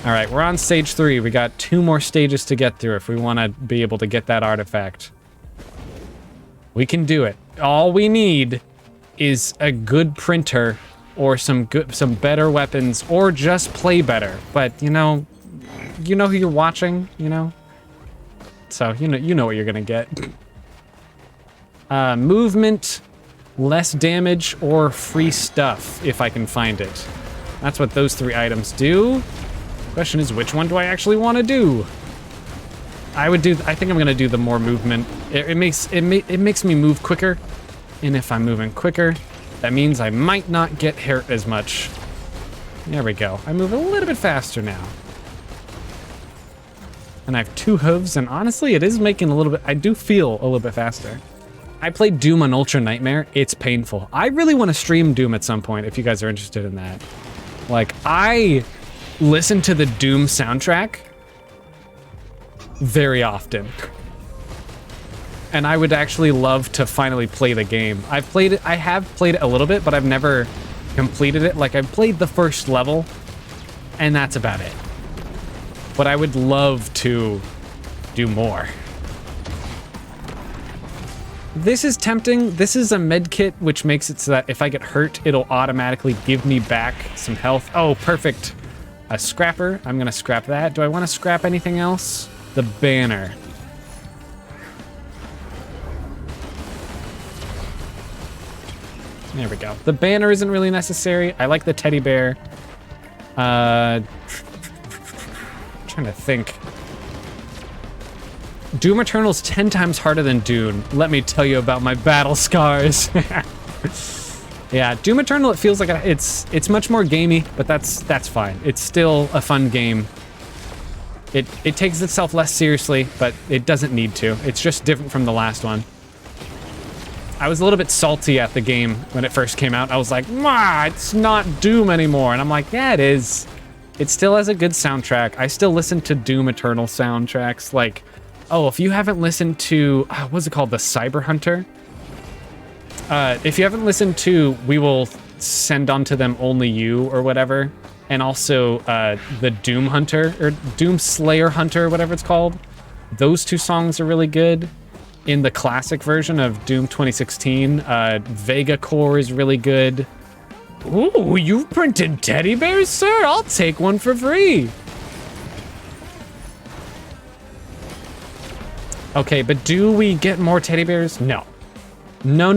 Alright, we're on stage 3. We got 2 more stages to get through if we want to be able to get that artifact. We can do it. All we need is a good printer or some better weapons, or just play better. But you know who you're watching, you know? So you know what you're gonna get. Movement, less damage, or free stuff if I can find it. That's what those 3 items do. Question is, which one do I actually want to do? I think I'm gonna do the more movement. It makes me move quicker, and if I'm moving quicker, that means I might not get hurt as much. There we go. I move a little bit faster now. And I have 2 hooves, and honestly, it is making a little bit, I do feel a little bit faster. I played Doom on Ultra Nightmare. It's painful. I really want to stream Doom at some point if you guys are interested in that. Like, I listen to the Doom soundtrack very often. And I would actually love to finally play the game. I have played it a little bit, but I've never completed it. Like, I've played the first level, and that's about it. But I would love to do more. This is tempting. This is a med kit, which makes it so that if I get hurt, it'll automatically give me back some health. Oh, perfect. A scrapper. I'm gonna scrap that. Do I want to scrap anything else? The banner. There we go. The banner isn't really necessary. I like the teddy bear. Trying to think. Doom Eternal's 10 times harder than Dune. Let me tell you about my battle scars. Yeah, Doom Eternal, it feels like it's much more gamey, but that's fine. It's still a fun game. It takes itself less seriously, but it doesn't need to. It's just different from the last one. I was a little bit salty at the game when it first came out. I was like, it's not Doom anymore. And I'm like, yeah, it is. It still has a good soundtrack. I still listen to Doom Eternal soundtracks. Like, oh, if you haven't listened to, what's it called? The Cyber Hunter? If you haven't listened to We Will Send Unto Them Only You or whatever, and also the Doom Hunter, or Doom Slayer Hunter, whatever it's called, those two songs are really good. In the classic version of Doom 2016, Vega Core is really good. Ooh, you've printed teddy bears, sir? I'll take one for free. Okay, but do we get more teddy bears? No. No.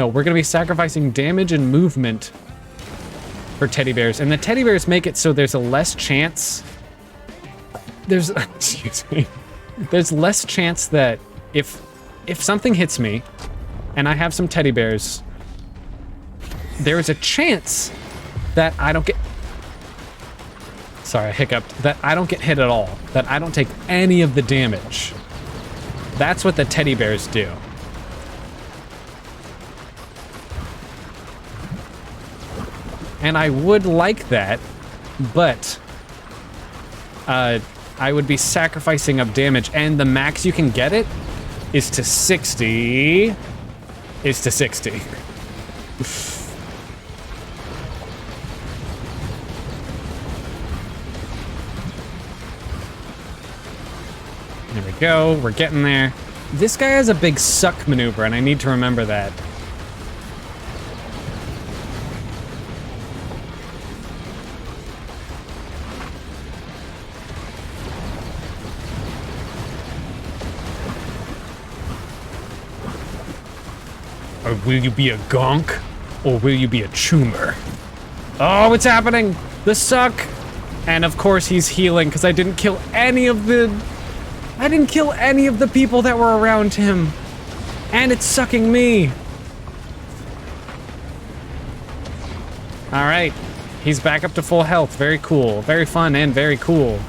We're gonna be sacrificing damage and movement for teddy bears. And the teddy bears make it so there's a less chance. Excuse me. There's less chance that if something hits me and I have some teddy bears, there is a chance that I don't get... Sorry, I hiccuped. That I don't get hit at all. That I don't take any of the damage. That's what the teddy bears do. And I would like that, but I would be sacrificing of damage, and the max you can get it is to 60. Is to 60. There we go, we're getting there. This guy has a big suck maneuver, and I need to remember that. Or will you be a gonk? Or will you be a choomer? Oh, it's happening! The suck! And of course he's healing, because I didn't kill any of the people that were around him. And it's sucking me. Alright. He's back up to full health. Very cool. Very fun and very cool.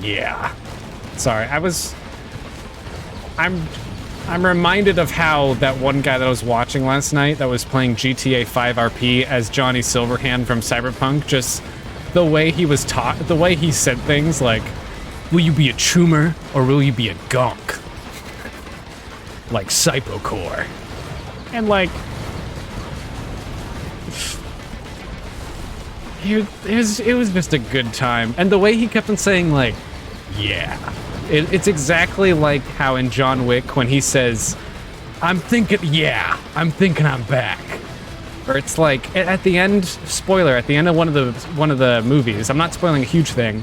Yeah. Sorry, I'm reminded of how that one guy that I was watching last night that was playing GTA 5 RP as Johnny Silverhand from Cyberpunk, just the way he was the way he said things like, will you be a choomer or will you be a gonk? Like Cypocore. And like, it was just a good time. And the way he kept on saying like, yeah. It's exactly like how in John Wick when he says, I'm thinking I'm back. Or it's like at the end, spoiler, at the end of one of the movies, I'm not spoiling a huge thing,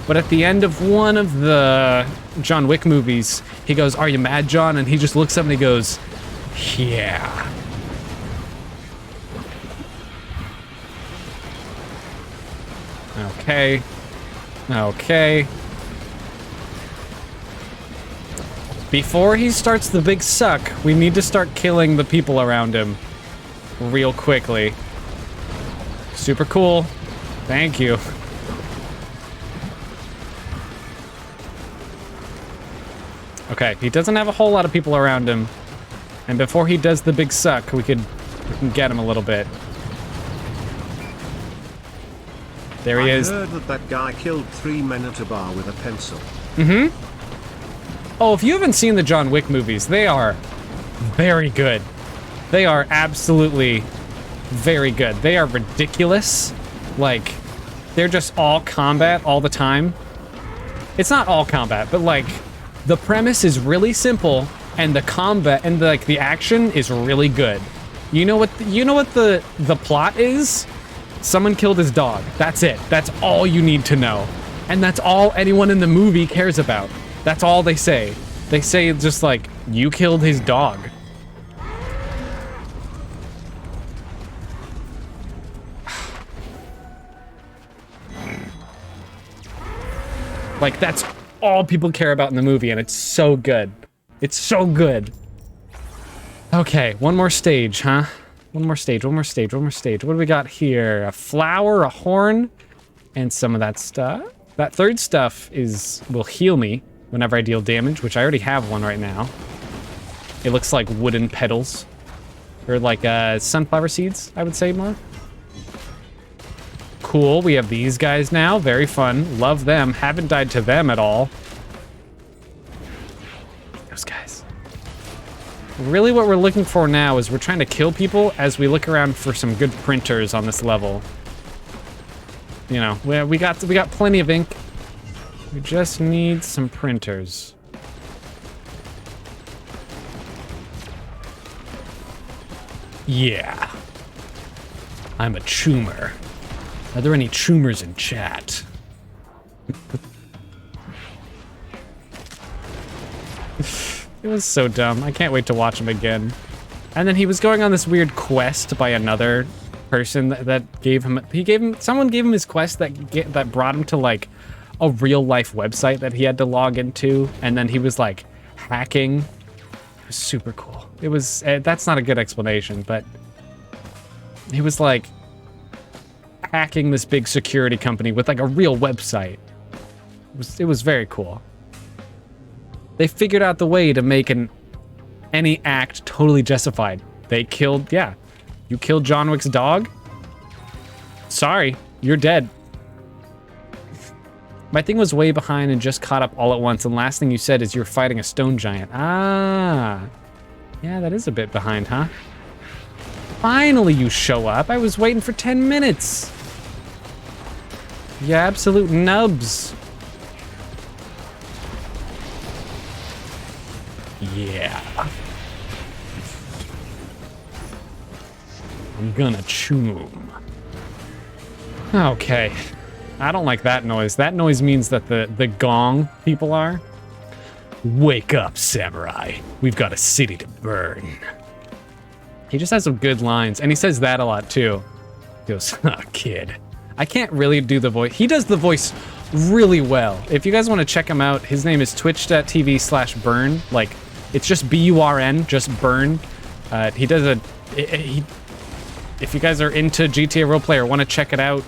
but at the end of one of the John Wick movies, he goes, are you mad, John? And he just looks up and he goes, yeah. Okay. Before he starts the big suck, we need to start killing the people around him real quickly. Super cool. Thank you. Okay, he doesn't have a whole lot of people around him. And before he does the big suck, we can get him a little bit. There he is. I heard that guy killed 3 men at a bar with a pencil. Mm-hmm. Oh, if you haven't seen the John Wick movies, they are very good. They are absolutely very good. They are ridiculous. Like, they're just all combat all the time. It's not all combat, but like, the premise is really simple, and the combat and the action is really good. You know what the plot is? Someone killed his dog. That's it. That's all you need to know. And that's all anyone in the movie cares about. That's all they say. They say just like, you killed his dog. Like, that's all people care about in the movie, and it's so good. It's so good. Okay, one more stage, huh? One more stage, one more stage, one more stage. What do we got here? A flower, a horn, and some of that stuff. That third stuff will heal me whenever I deal damage, which I already have one right now. It looks like wooden petals. Or like sunflower seeds, I would say more. Cool, we have these guys now. Very fun. Love them. Haven't died to them at all. Those guys. Really what we're looking for now is we're trying to kill people as we look around for some good printers on this level. You know, we got plenty of ink. We just need some printers. Yeah. I'm a choomer. Are there any choomers in chat? It was so dumb. I can't wait to watch him again. And then he was going on this weird quest by another person that gave him... Someone gave him his quest that brought him to, like, a real-life website that he had to log into. And then he was, like, hacking. It was super cool. It was... that's not a good explanation, but... He was, like... hacking this big security company with like a real website. It was very cool. They figured out the way to make any act totally justified. They killed, yeah. You killed John Wick's dog? Sorry, you're dead. My thing was way behind and just caught up all at once, and last thing you said is you're fighting a stone giant. Ah. Yeah, that is a bit behind, huh? Finally you show up. I was waiting for 10 minutes. You absolute nubs. Yeah. I'm gonna choom. Okay. I don't like that noise. That noise means that the gong people are. Wake up, samurai. We've got a city to burn. He just has some good lines, and he says that a lot too. He goes, oh, kid. I can't really do the voice. He does the voice really well. If you guys want to check him out, his name is twitch.tv/burn. Like, it's just BURN, just burn. He does if you guys are into GTA Roleplay or want to check it out,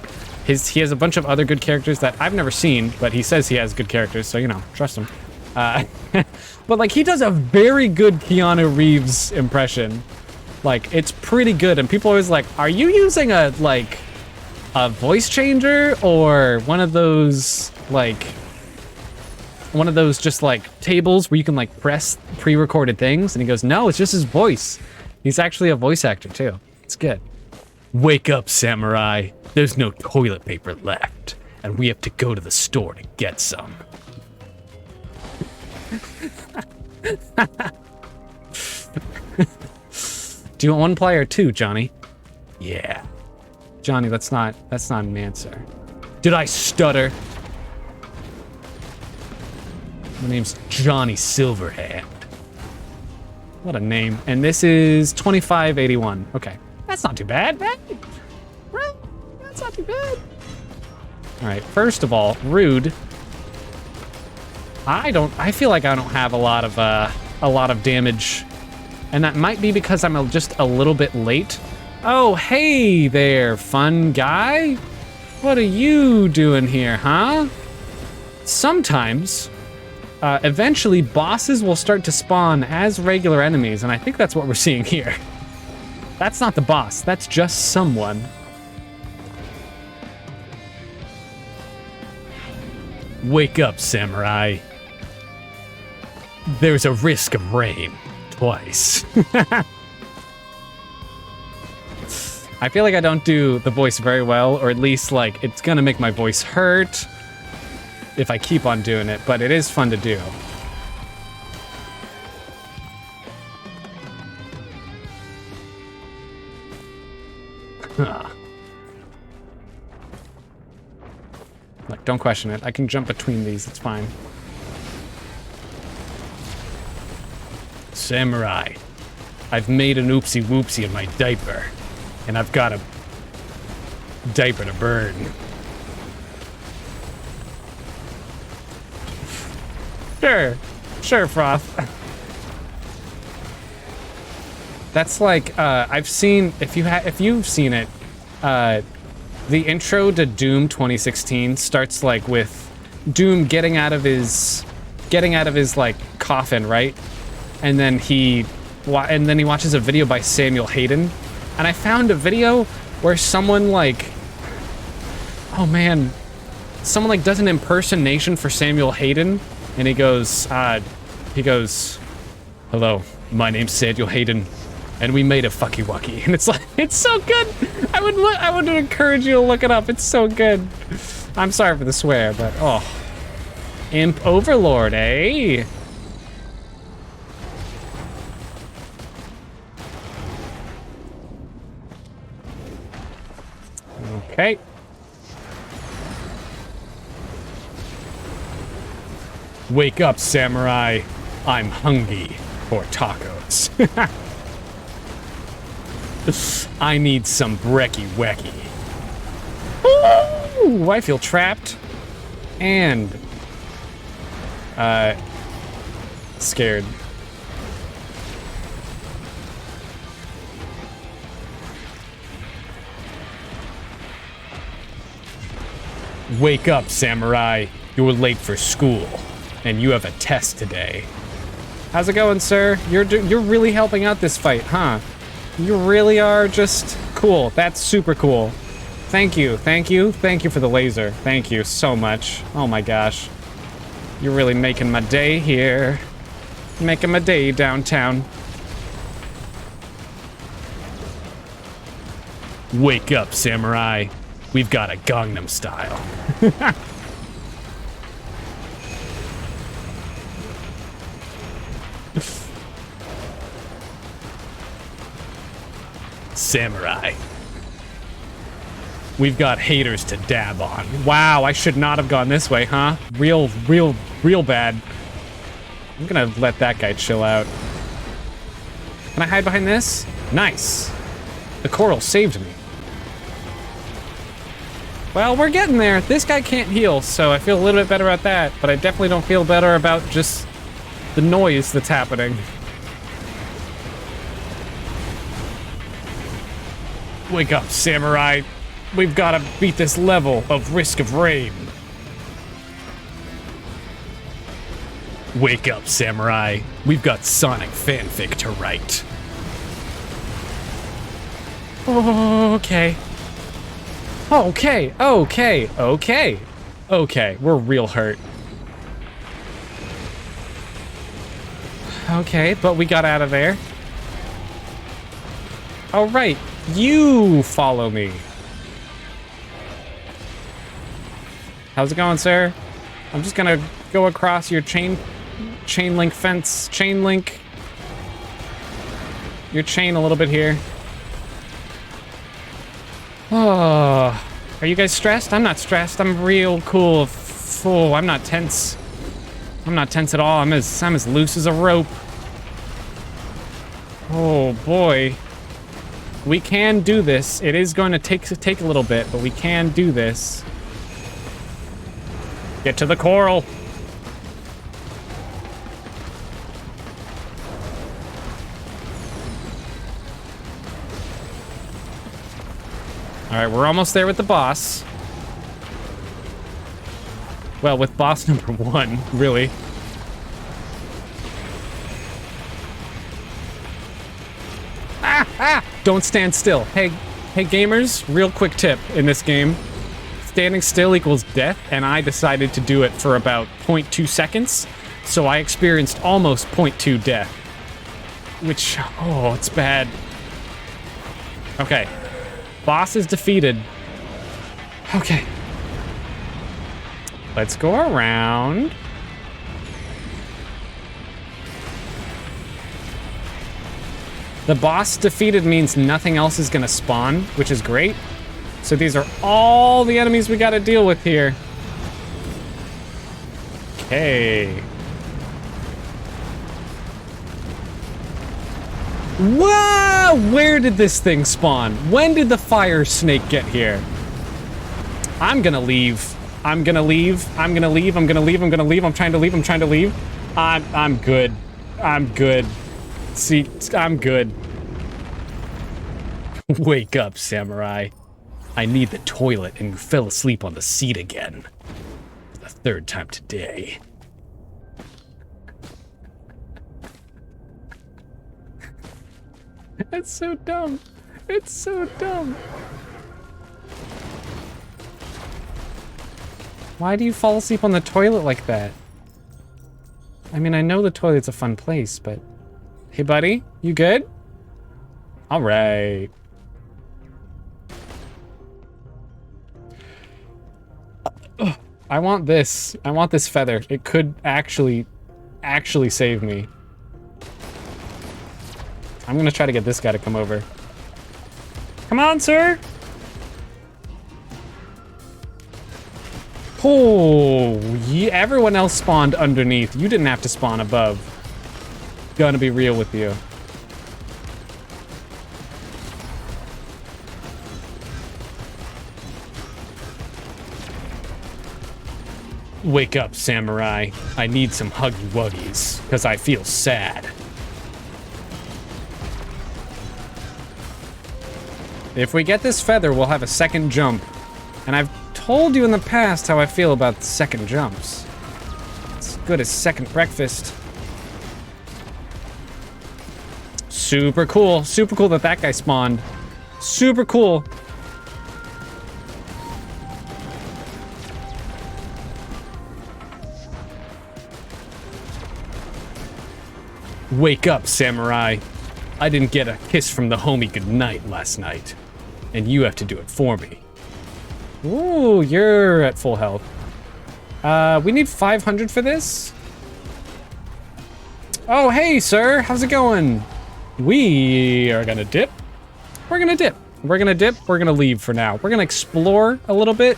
he has a bunch of other good characters that I've never seen, but he says he has good characters, so, you know, trust him. But, like, he does a very good Keanu Reeves impression. Like, it's pretty good, and people are always like, are you using a voice changer or one of those just like tables where you can like press pre-recorded things? And he goes, no, it's just his voice. He's actually a voice actor too. It's good. Wake up, samurai. There's no toilet paper left, and we have to go to the store to get some. Do you want one player or two, Johnny? Yeah. Johnny, that's not an answer. Did I stutter? My name's Johnny Silverhand. What a name. And this is 2581. Okay. That's not too bad, man. Right? That's not too bad. All right, first of all, rude. I feel like I don't have a lot of damage. And that might be because I'm just a little bit late. Oh, hey there, fun guy. What are you doing here, huh? Sometimes, eventually bosses will start to spawn as regular enemies, and I think that's what we're seeing here. That's not the boss, that's just someone. Wake up, samurai. There's a risk of rain. Twice. I feel like I don't do the voice very well, or at least, like, it's gonna make my voice hurt if I keep on doing it, but it is fun to do. Like Don't question it. I can jump between these. It's fine. Samurai, I've made an oopsie whoopsie in my diaper, and I've got a diaper to burn. Sure, Froth. That's like I've seen, if you've seen it, the intro to Doom 2016 starts like with Doom getting out of his like coffin, right? And then he watches a video by Samuel Hayden, and I found a video where someone like, oh man, someone like does an impersonation for Samuel Hayden, and he goes, hello, my name's Samuel Hayden, and we made a fucky wucky. And it's like, it's so good. I would encourage you to look it up. It's so good. I'm sorry for the swear, but oh, Imp Overlord, eh? Okay. Wake up, samurai. I'm hungry for tacos. I need some brekkie wecky. Ooh, I feel trapped and scared. Wake up, samurai. You're late for school, and you have a test today. How's it going, sir? You're really helping out this fight, huh? You really are just cool. That's super cool. Thank you for the laser. Thank you so much. Oh my gosh. You're really making my day here. Making my day downtown. Wake up, samurai. We've got a Gangnam Style. Samurai. We've got haters to dab on. Wow, I should not have gone this way, huh? Real bad. I'm gonna let that guy chill out. Can I hide behind this? Nice. The coral saved me. Well, we're getting there. This guy can't heal, so I feel a little bit better about that, but I definitely don't feel better about just the noise that's happening. Wake up, samurai. We've got to beat this level of Risk of Rain. Wake up, samurai. We've got Sonic fanfic to write. Okay. Okay, we're real hurt. Okay, but we got out of there. All right, you follow me. How's it going, sir? I'm just gonna go across your chain link fence, chain link your chain a little bit here. Oh, are you guys stressed? I'm not stressed. I'm real cool. Oh, I'm not tense. I'm not tense at all. I'm as loose as a rope. Oh boy. We can do this. It is going to take a little bit, but we can do this. Get to the coral. All right, we're almost there with the boss. Well, with boss number 1, really. Don't stand still. Hey gamers, real quick tip in this game. Standing still equals death, and I decided to do it for about 0.2 seconds, so I experienced almost 0.2 death. Which, oh, it's bad. Okay. Boss is defeated. Okay. Let's go around. The boss defeated means nothing else is gonna spawn, which is great. So these are all the enemies we gotta deal with here. Hey. Wow! Where did this thing spawn? When did the fire snake get here? I'm gonna leave. I'm gonna leave. I'm gonna leave. I'm gonna leave. I'm gonna leave. I'm trying to leave. I'm trying to leave. I'm good. I'm good. See, I'm good. Wake up, samurai. I need the toilet and you fell asleep on the seat again. For the third time today. It's so dumb. It's so dumb. Why do you fall asleep on the toilet like that? I mean, I know the toilet's a fun place, but... Hey, buddy, you good? All right. I want this. I want this feather. It could actually save me. I'm gonna try to get this guy to come over. Come on, sir. Oh, yeah, everyone else spawned underneath. You didn't have to spawn above. Gonna be real with you. Wake up, samurai. I need some huggy wuggies, because I feel sad. If we get this feather, we'll have a second jump. And I've told you in the past how I feel about second jumps. It's good as second breakfast. Super cool. Super cool that that guy spawned. Super cool. Wake up, samurai. I didn't get a kiss from the homie goodnight last night. And you have to do it for me. Ooh, you're at full health. We need 500 for this? Oh, hey, sir. How's it going? We are gonna dip. We're gonna dip. We're gonna dip. We're gonna leave for now. We're gonna explore a little bit.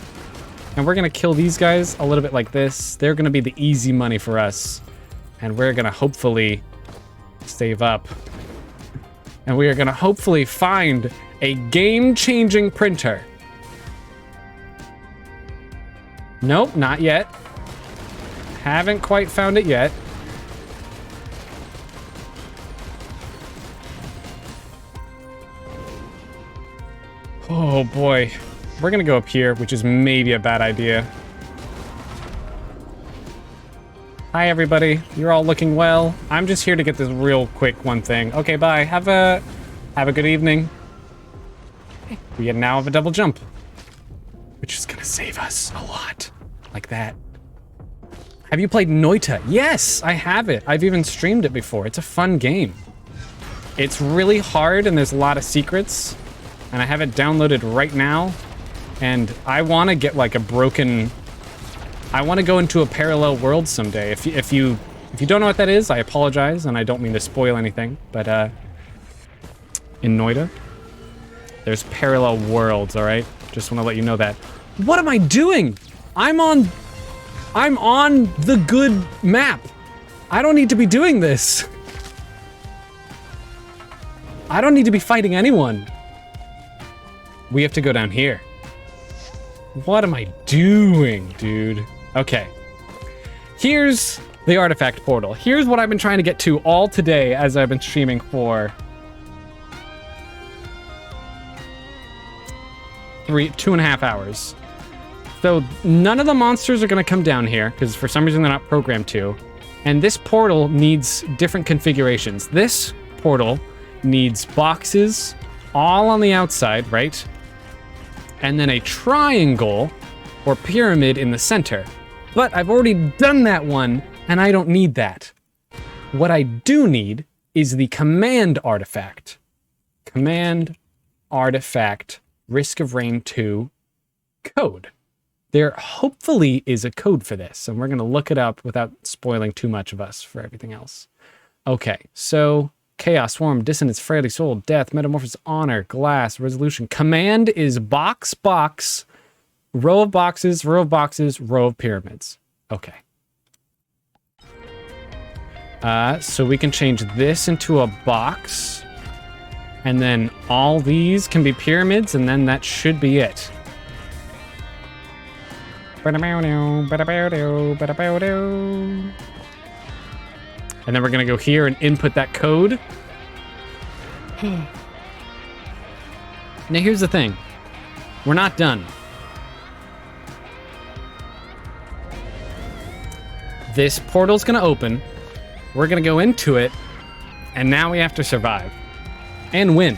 And we're gonna kill these guys a little bit like this. They're gonna be the easy money for us. And we're gonna hopefully save up. And we are gonna hopefully find a game-changing printer. Nope, not yet. Haven't quite found it yet. Oh boy. We're gonna go up here, which is maybe a bad idea. Hi everybody, you're all looking well. I'm just here to get this real quick one thing. Okay, bye. Have a good evening. We now have a double jump, which is gonna save us a lot. Like that. Have you played Noita? Yes, I have it. I've even streamed it before. It's a fun game. It's really hard and there's a lot of secrets. And I have it downloaded right now. And I want to get like a broken... I want to go into a parallel world someday. If you don't know what that is, I apologize, and I don't mean to spoil anything. But in Noita, there's parallel worlds. All right, just want to let you know that. What am I doing? I'm on the good map. I don't need to be doing this. I don't need to be fighting anyone. We have to go down here. What am I doing, dude? Okay. Here's the artifact portal. Here's what I've been trying to get to all today as I've been streaming for 2.5 hours. So none of the monsters are going to come down here because for some reason they're not programmed to. And this portal needs different configurations. This portal needs boxes all on the outside, right? And then a triangle or pyramid in the center. But I've already done that one, and I don't need that. What I do need is the command artifact. Command artifact, Risk of Rain 2 code. There hopefully is a code for this, and we're going to look it up without spoiling too much of us for everything else. Okay, so Chaos, Swarm, Dissonance, Frailty, Soul, Death, Metamorphosis, Honor, Glass, Resolution. Command is box, box, row of boxes, row of boxes, row of pyramids. Okay. So we can change this into a box. And then all these can be pyramids, and then that should be it. And then we're gonna go here and input that code. Now here's the thing. We're not done. This portal's gonna open. We're gonna go into it, and now we have to survive. And win.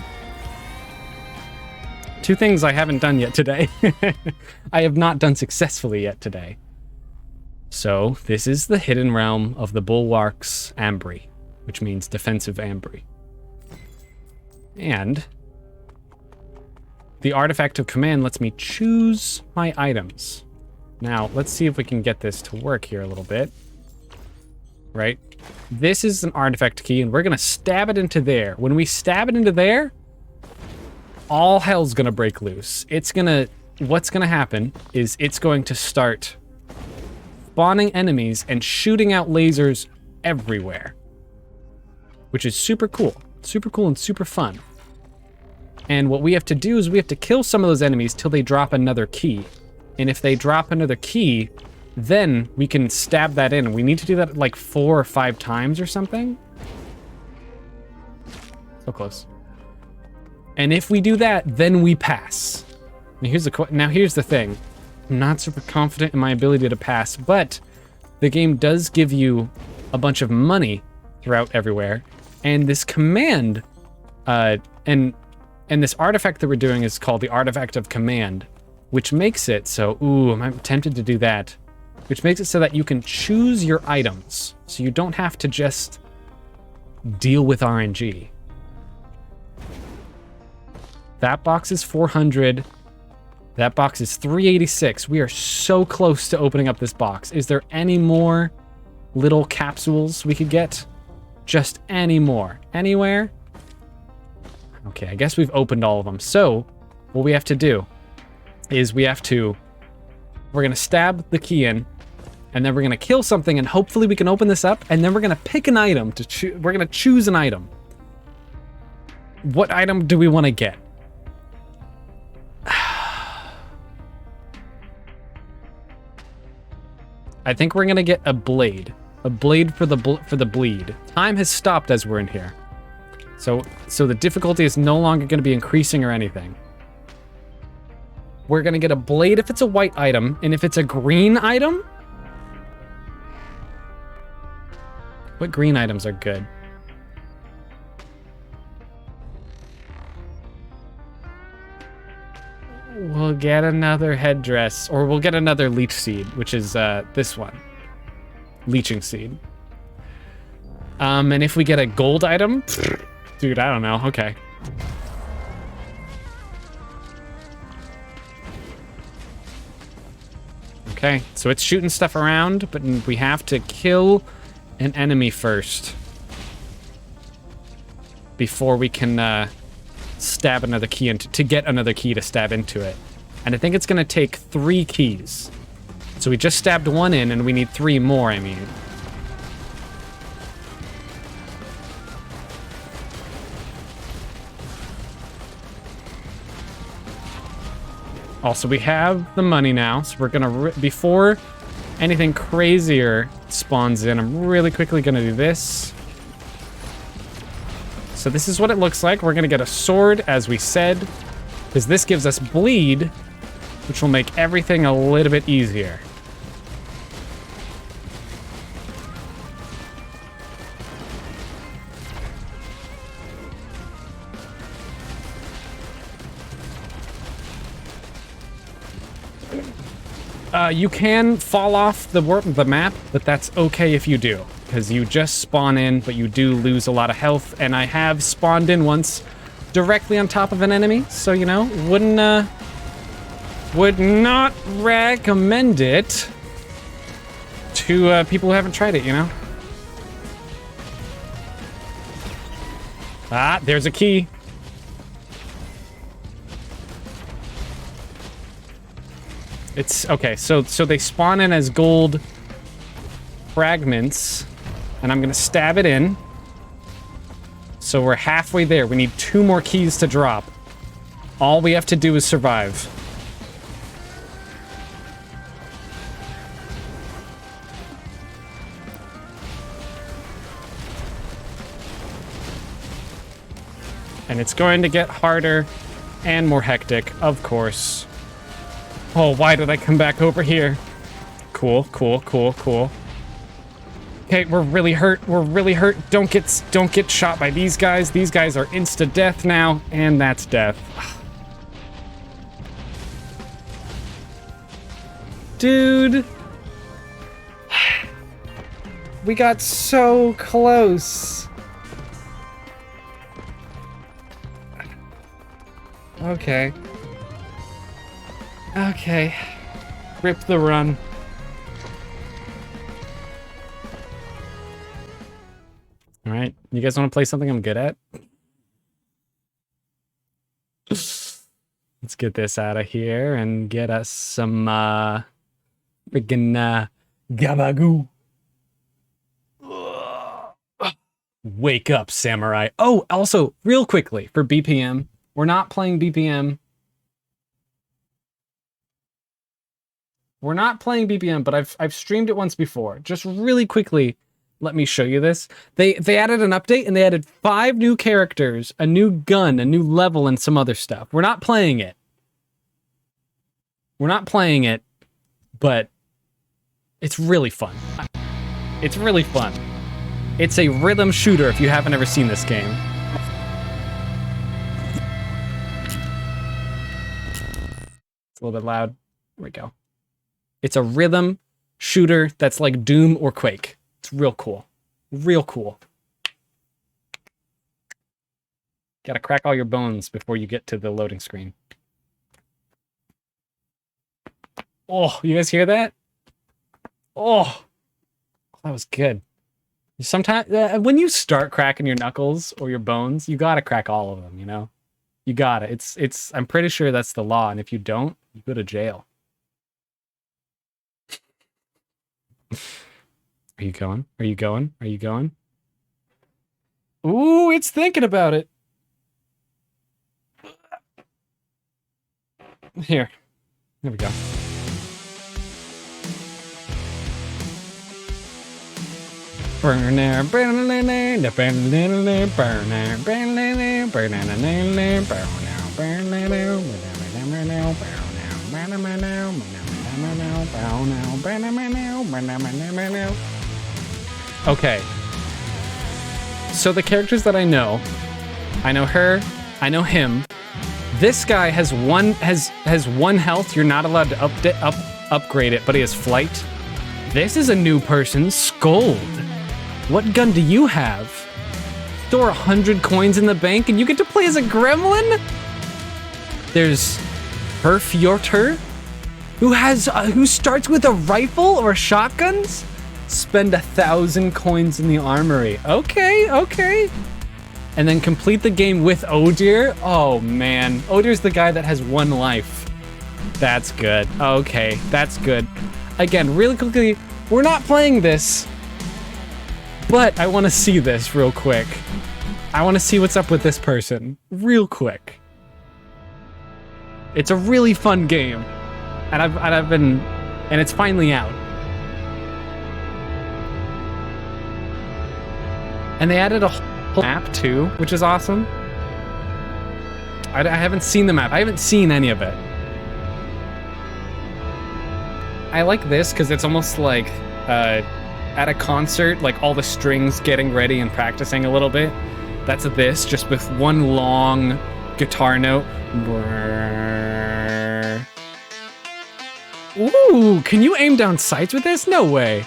Two things I haven't done yet today. I have not done successfully yet today. So, this is the hidden realm of the Bulwarks Ambry, which means defensive Ambry. And the artifact of command lets me choose my items. Now, let's see if we can get this to work here a little bit. Right? This is an artifact key, and we're gonna stab it into there. When we stab it into there, all hell's gonna break loose. What's gonna happen is it's going to start spawning enemies and shooting out lasers everywhere. Which is super cool. Super cool and super fun. And what we have to do is we have to kill some of those enemies till they drop another key. And if they drop another key, then we can stab that in. We need to do that like 4 or 5 times or something. So close. And if we do that, then we pass. Now here's the thing. I'm not super confident in my ability to pass, but the game does give you a bunch of money throughout everywhere. And this command, and this artifact that we're doing is called the Artifact of Command, which makes it so, I'm tempted to do that. Which makes it so that you can choose your items. So you don't have to just deal with RNG. That box is 400. That box is 386. We are so close to opening up this box. Is there any more little capsules we could get? Just any more? Anywhere? Okay, I guess we've opened all of them. So, what we have to do is we're gonna stab the key in, and then we're gonna kill something, and hopefully we can open this up, and then we're gonna pick an item to choose. We're gonna choose an item. What item do we want to get? I think we're gonna get a blade. A blade for the bleed. Time has stopped as we're in here. So the difficulty is no longer gonna be increasing or anything. We're gonna get a blade if it's a white item, and if it's a green item... What green items are good? We'll get another headdress, or we'll get another leech seed, which is this one. Leeching seed. And if we get a gold item... Dude, I don't know. Okay. Okay, so it's shooting stuff around, but we have to kill an enemy first before we can stab another key into to get another key to stab into it. And I think it's gonna take 3 keys. So we just stabbed 1 in, and we need 3 more, I mean. Also, we have the money now, so we're gonna, before anything crazier spawns in, I'm really quickly gonna do this. So this is what it looks like. We're gonna get a sword, as we said, because this gives us bleed, which will make everything a little bit easier. You can fall off the map, but that's okay if you do, because you just spawn in, but you do lose a lot of health, and I have spawned in once directly on top of an enemy, so, you know, would not recommend it to people who haven't tried it, you know? Ah, there's a key. It's okay, so they spawn in as gold fragments, And I'm gonna stab it in. So we're halfway there. We need 2 more keys to drop. All we have to do is survive. And it's going to get harder and more hectic, of course. Oh, why did I come back over here? Cool, cool, cool, cool. Okay, we're really hurt. We're really hurt. Don't get shot by these guys. These guys are insta-death now, and that's death. Dude. We got so close. Okay. Okay. Rip the run. All right. You guys want to play something I'm good at? Let's get this out of here and get us some freaking gabagoo. Wake up, samurai. Oh, also, real quickly, for BPM, we're not playing BPM. We're not playing BPM, but I've streamed it once before. Just really quickly, let me show you this. They added an update and they added 5 new characters, a new gun, a new level, and some other stuff. We're not playing it. We're not playing it, but it's really fun. It's really fun. It's a rhythm shooter if you haven't ever seen this game. It's a little bit loud. There we go. It's a rhythm shooter that's like Doom or Quake. It's real cool. Real cool. Gotta crack all your bones before you get to the loading screen. Oh, you guys hear that? Oh, that was good. Sometimes when you start cracking your knuckles or your bones, you gotta crack all of them, you know? You gotta. It's I'm pretty sure that's the law, and if you don't, you go to jail. Are you going? Are you going? Are you going? Ooh, it's thinking about it. Here. There we go. Okay. So the characters that I know her, I know him. This guy has one health. You're not allowed to upgrade it, but he has flight. This is a new person, Scold. What gun do you have? Store 100 coins in the bank and you get to play as a gremlin? There's Herfjorter, who starts with a rifle or shotguns? Spend 1,000 coins in the armory. Okay, okay. And then complete the game with Odir. Oh man, Odir's the guy that has 1 life. That's good. Okay, that's good. Again, really quickly, we're not playing this, but I want to see this real quick. I want to see what's up with this person real quick. It's a really fun game, and it's finally out. And they added a whole map too, which is awesome. I haven't seen the map. I haven't seen any of it. I like this because it's almost like at a concert, like all the strings getting ready and practicing a little bit. That's this, just with one long guitar note. Ooh, can you aim down sights with this? No way.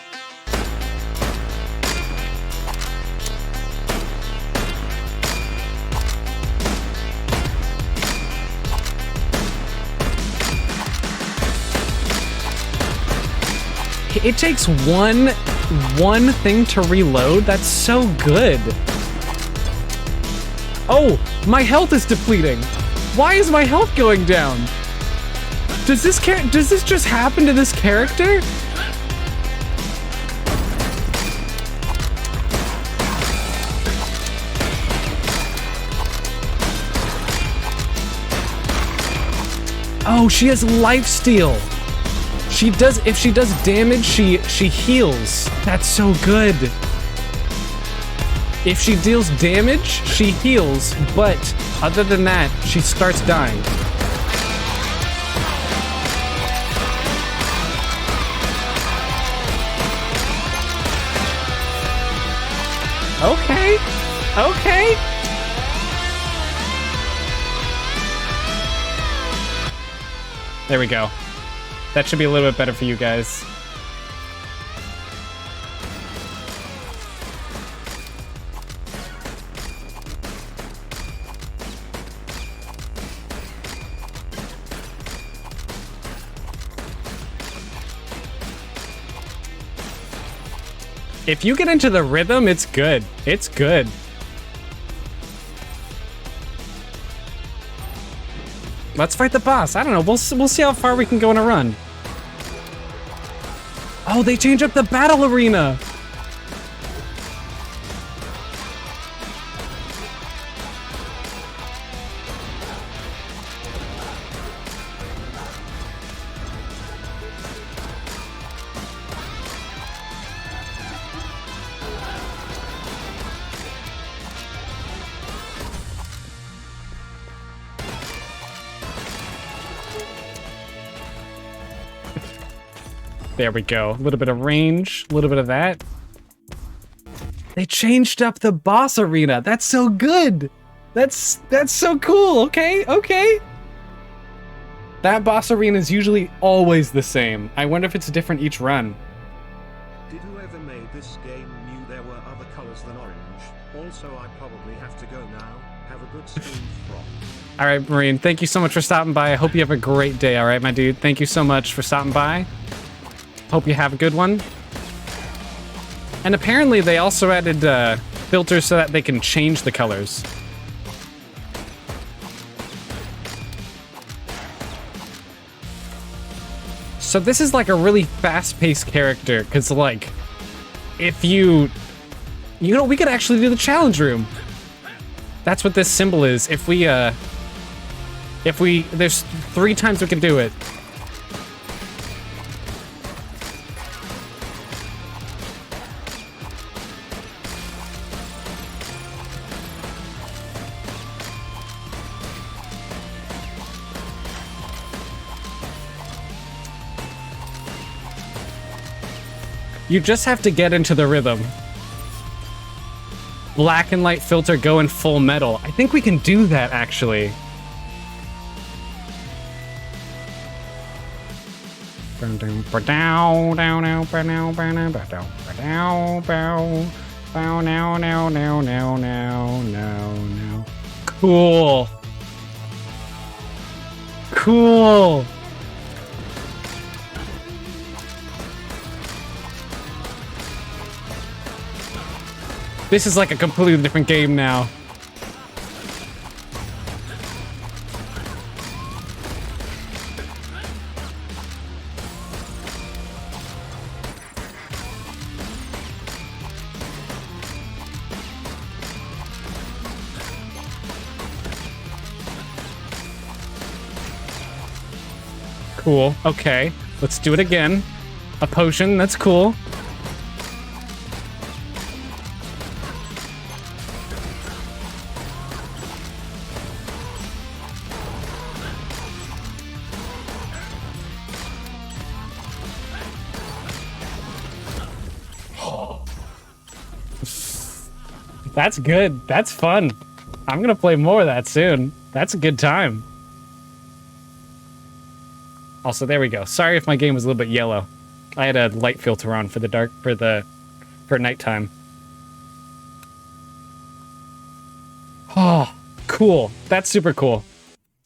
It takes one thing to reload. That's so good. Oh, my health is depleting. Why is my health going down? Does this just happen to this character? Oh, she has lifesteal. She does, if she does damage, she heals. That's so good. If she deals damage, she heals, but other than that, she starts dying. Okay. Okay. There we go. That should be a little bit better for you guys. If you get into the rhythm, it's good. It's good. Let's fight the boss. I don't know. We'll see how far we can go in a run. Oh, they change up the battle arena. There we go. A little bit of range, a little bit of that. They changed up the boss arena. That's so good. That's so cool. Okay, okay. That boss arena is usually always the same. I wonder if it's different each run. Did whoever made this game knew there were other colors than orange? Also, I probably have to go now. Have a good stream, Frog. All right, Marine, thank you so much for stopping by. I hope you have a great day, all right, my dude? Thank you so much for stopping by. Hope you have a good one. And apparently they also added filters so that they can change the colors. So this is like a really fast-paced character, because like, if you know, we could actually do the challenge room. That's what this symbol is. If we, there's 3 times we can do it. You just have to get into the rhythm. Black and light filter go in full metal. I think we can do that, actually. Cool. Cool. This is like a completely different game now. Cool. Okay. Let's do it again. A potion. That's cool. That's good. That's fun. I'm gonna play more of that soon. That's a good time. Also, there we go. Sorry if my game was a little bit yellow. I had a light filter on for the for nighttime. Oh, cool. That's super cool.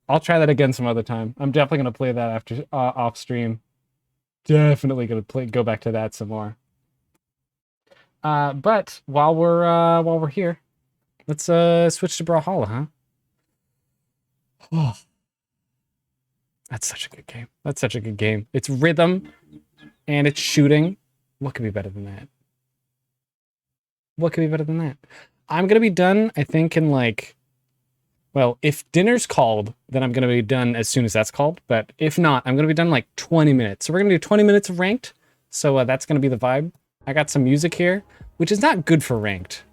I'll try that again some other time. I'm definitely gonna play that after off stream. Definitely gonna go back to that some more. But while we're here, let's switch to Brawlhalla, huh? Oh, that's such a good game. That's such a good game. It's rhythm and it's shooting. What could be better than that? What could be better than that? I'm gonna be done, I think, in like Well, if dinner's called, then I'm going to be done as soon as that's called. But if not, I'm going to be done in like 20 minutes. So we're going to do 20 minutes of ranked. So that's going to be the vibe. I got some music here, which is not good for ranked.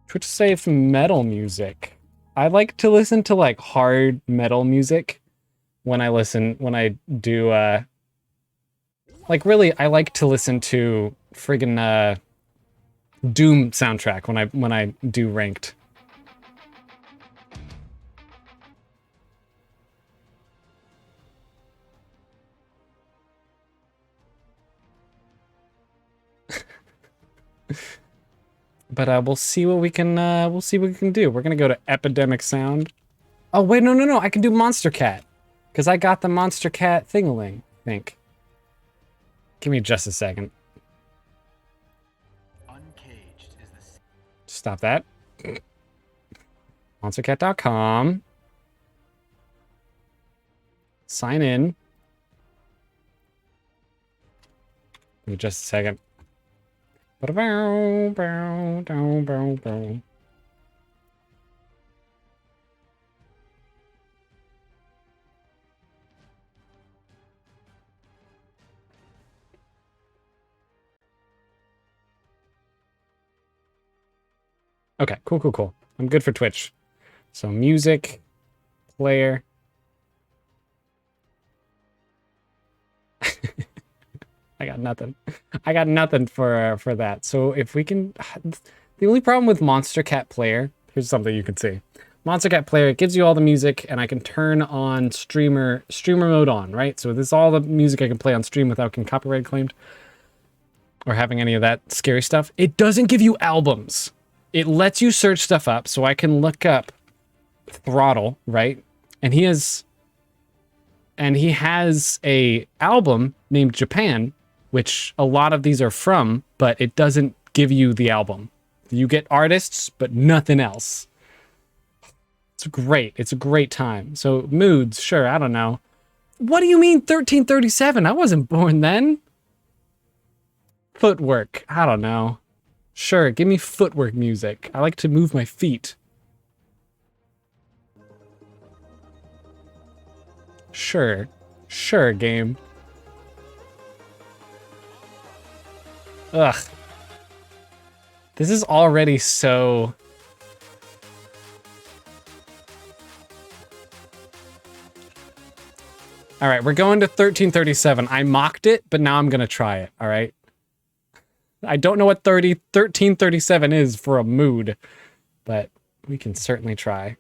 Twitch saves metal music. I like to listen to like hard metal music when I do, like really, I like to listen to friggin' Doom soundtrack when I do ranked. But we'll see what we can do. We're gonna go to Epidemic Sound. Oh wait, no, I can do Monster Cat. Because I got the Monster Cat thingaling, I think. Give me just a second. Stop that. Monstercat.com. Sign in. Give me just a second. Okay, cool. I'm good for Twitch. So music, player. I got nothing. I got nothing for that. So if we can, the only problem with Monster Cat Player, here's something you can see. Monster Cat Player, it gives you all the music, and I can turn on streamer mode on, right? So this is all the music I can play on stream without getting copyright claimed or having any of that scary stuff. It doesn't give you albums. It lets you search stuff up, so I can look up Throttle, right? And he has a album named Japan, which a lot of these are from, but it doesn't give you the album. You get artists, but nothing else. It's great. It's a great time. So moods, sure, I don't know. What do you mean 1337? I wasn't born then. Footwork, I don't know. Sure, give me footwork music. I like to move my feet. Sure, game. Ugh. This is already so... All right, we're going to 1337. I mocked it, but now I'm gonna try it, all right? I don't know what 1337 is for a mood, but we can certainly try.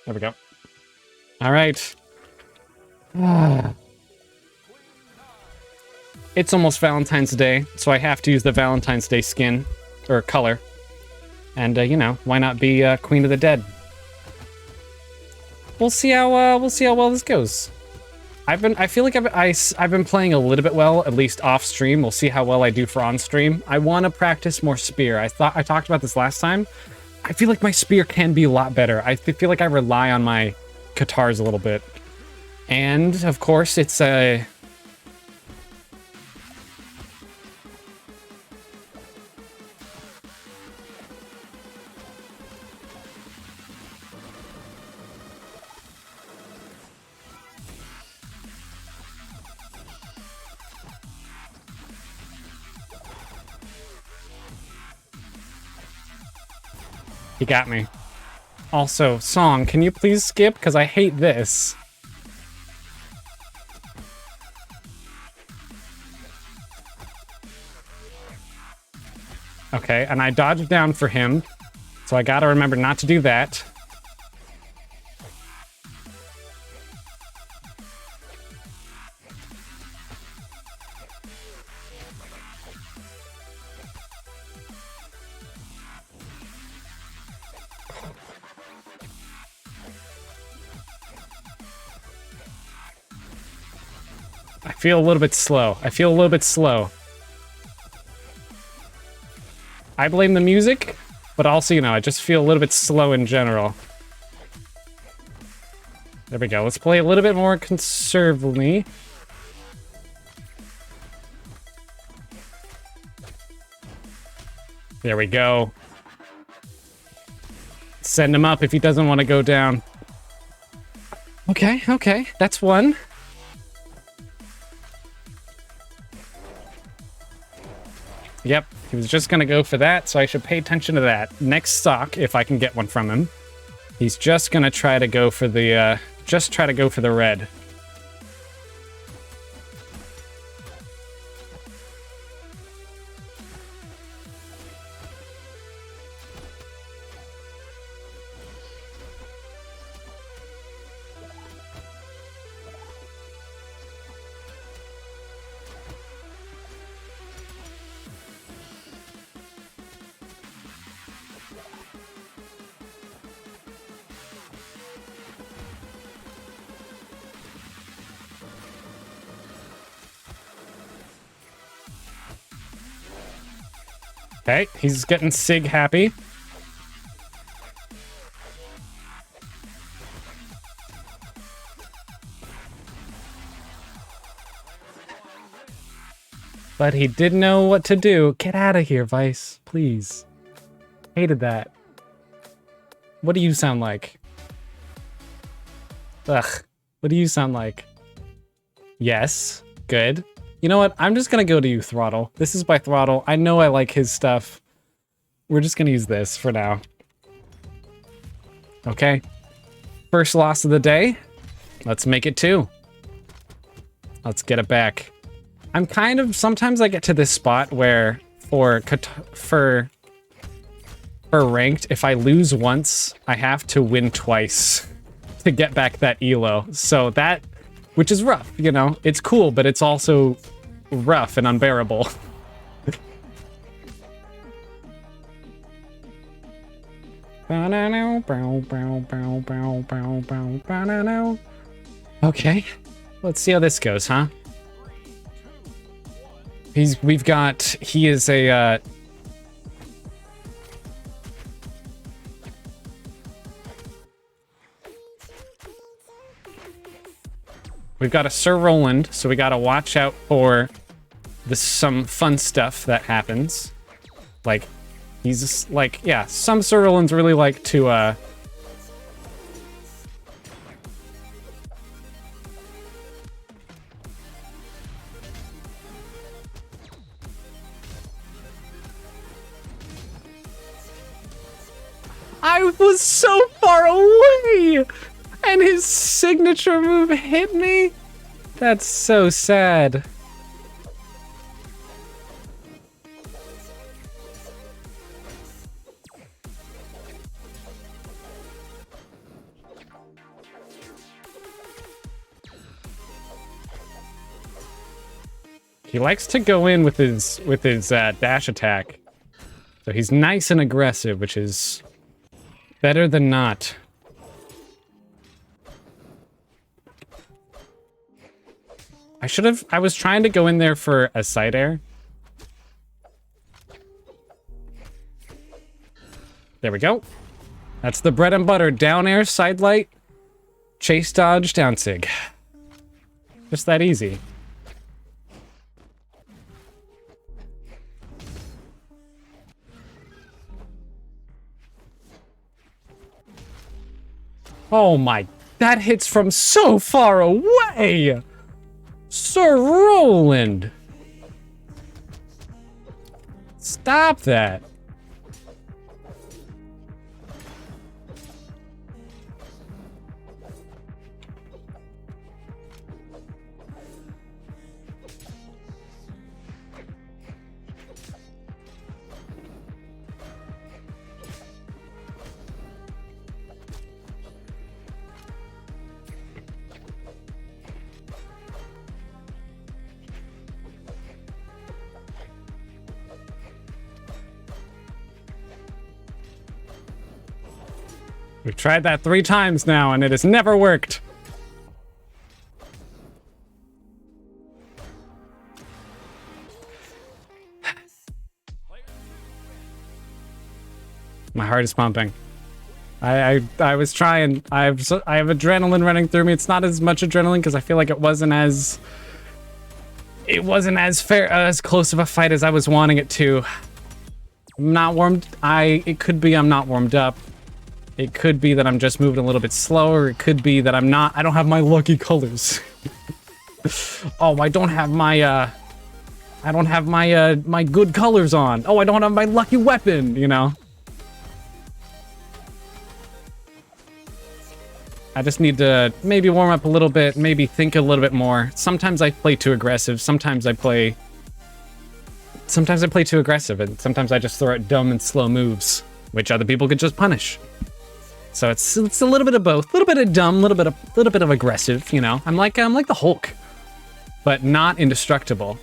There we go. All right. It's almost Valentine's Day, so I have to use the Valentine's Day skin. Or color. And, you know, why not be Queen of the Dead? We'll see how well this goes. I feel like I've been playing a little bit well, at least off stream. We'll see how well I do for on stream. I want to practice more spear. I talked about this last time. I feel like my spear can be a lot better. I feel like I rely on my katars a little bit. And, of course, it's a... He got me. Also, song, can you please skip? Because I hate this. Okay, and I dodged down for him. So I gotta remember not to do that. I feel a little bit slow. I blame the music, but also, you know, I just feel a little bit slow in general. There we go. Let's play a little bit more conservatively. There we go. Send him up if he doesn't want to go down. Okay, okay. That's one. Yep, he was just gonna go for that, so I should pay attention to that. Next stock, if I can get one from him. He's just gonna try to go for the, red. Okay, he's getting Sig happy. But he didn't know what to do. Get out of here, Vice, please. Hated that. What do you sound like? Ugh, what do you sound like? Yes, good. You know what? I'm just gonna go to you, Throttle. This is by Throttle. I know I like his stuff. We're just gonna use this for now. Okay. First loss of the day. Let's make it 2. Let's get it back. I'm kind of, sometimes I get to this spot where for ranked, if I lose once, I have to win twice to get back that elo. So that, which is rough, you know? It's cool, but it's also rough and unbearable. Okay, let's see how this goes, huh? He is a, we've got a Sir Roland, so we gotta watch out for some fun stuff that happens. Like, he's just, like, yeah, some Sir Rolands really like to, I was so far away! And his signature move hit me? That's so sad. He likes to go in with his dash attack. So he's nice and aggressive, which is better than not. I was trying to go in there for a side air. There we go. That's the bread and butter. Down air, side light, chase dodge, down sig. Just that easy. Oh my, that hits from so far away! Sir Roland! Stop that. We've tried that 3 times now, and it has never worked. My heart is pumping. I was trying. I have adrenaline running through me. It's not as much adrenaline because I feel like it wasn't as fair, as close of a fight as I was wanting it to. I'm not warmed. It could be I'm not warmed up. It could be that I'm just moving a little bit slower. It could be that I don't have my lucky colors. Oh, I don't have my my good colors on. Oh, I don't have my lucky weapon, you know. I just need to maybe warm up a little bit, maybe think a little bit more. Sometimes I play too aggressive. Sometimes I play too aggressive, and sometimes I just throw out dumb and slow moves, which other people could just punish. So it's a little bit of both, a little bit of dumb, a little bit of aggressive. You know, I'm like the Hulk, but not indestructible.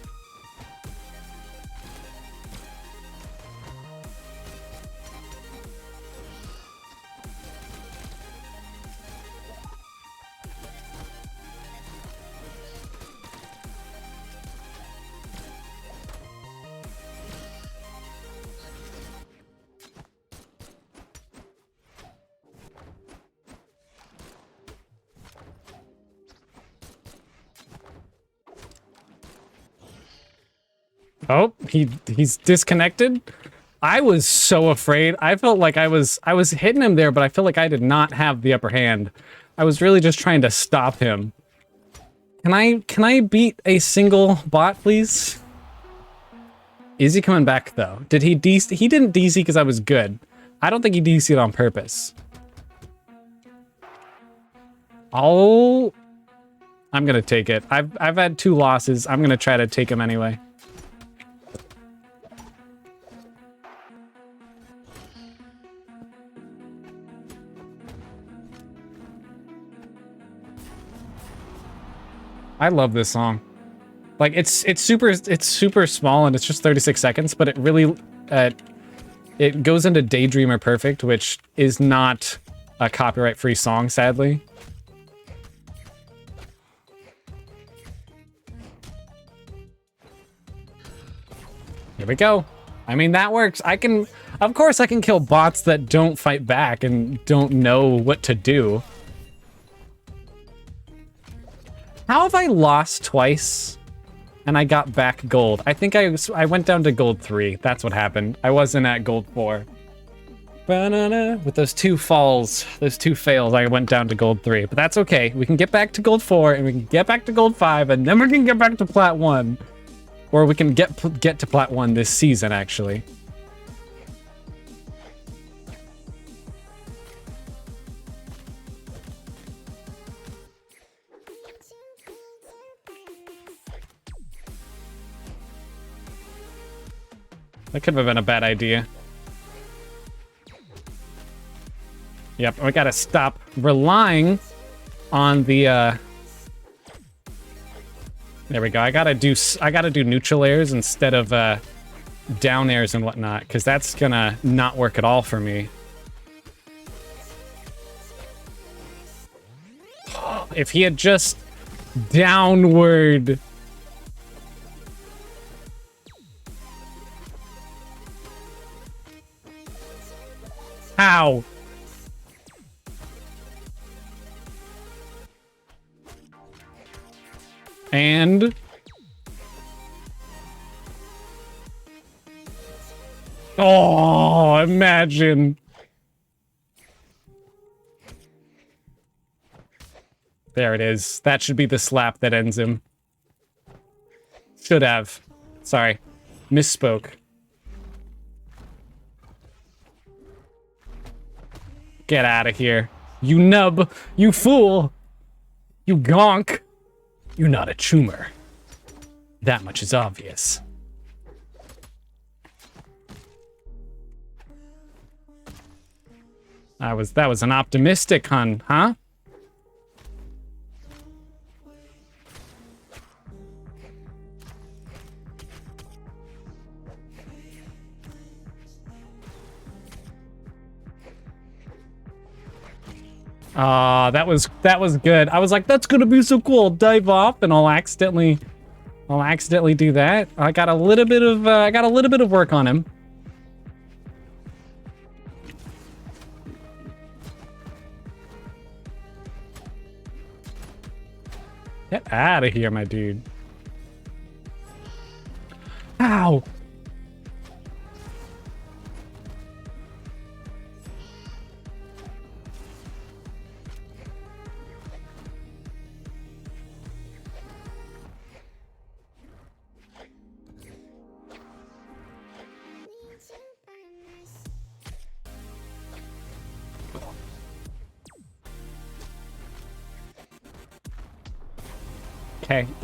Oh, he's disconnected. I was so afraid. I felt like I was hitting him there, but I feel like I did not have the upper hand. I was really just trying to stop him. Can I beat a single bot, please? Is he coming back though? Did he DC? He didn't DC because I was good. I don't think he DC'd on purpose. I'm gonna take it. I've had 2 losses. I'm gonna try to take him anyway. I love this song. Like it's super small and it's just 36 seconds, but it really it goes into Daydreamer Perfect, which is not a copyright-free song, sadly. Here we go. I mean, that works. Of course I can kill bots that don't fight back and don't know what to do. How have I lost twice and I got back gold? I think I went down to gold 3. That's what happened. I wasn't at gold 4. Ba-na-na. With those 2 falls, those 2 fails, I went down to gold 3. But that's okay. We can get back to gold 4 and we can get back to gold 5 and then we can get back to plat 1. Or we can get to plat 1 this season, actually. That could have been a bad idea. Yep, we gotta stop relying on the, There we go. I gotta do neutral airs instead of, down airs and whatnot, because that's gonna not work at all for me. If he had just downward... How? And... Oh, imagine. There it is. That should be the slap that ends him. Should have. Sorry. Misspoke. Get out of here. You nub. You fool. You gonk. You're not a choomer. That much is obvious. That was an optimistic hun, huh? That was good. I was like, that's gonna be so cool. I'll dive off and I'll accidentally do that. I got a little bit of work on him. Get out of here, my dude. Ow!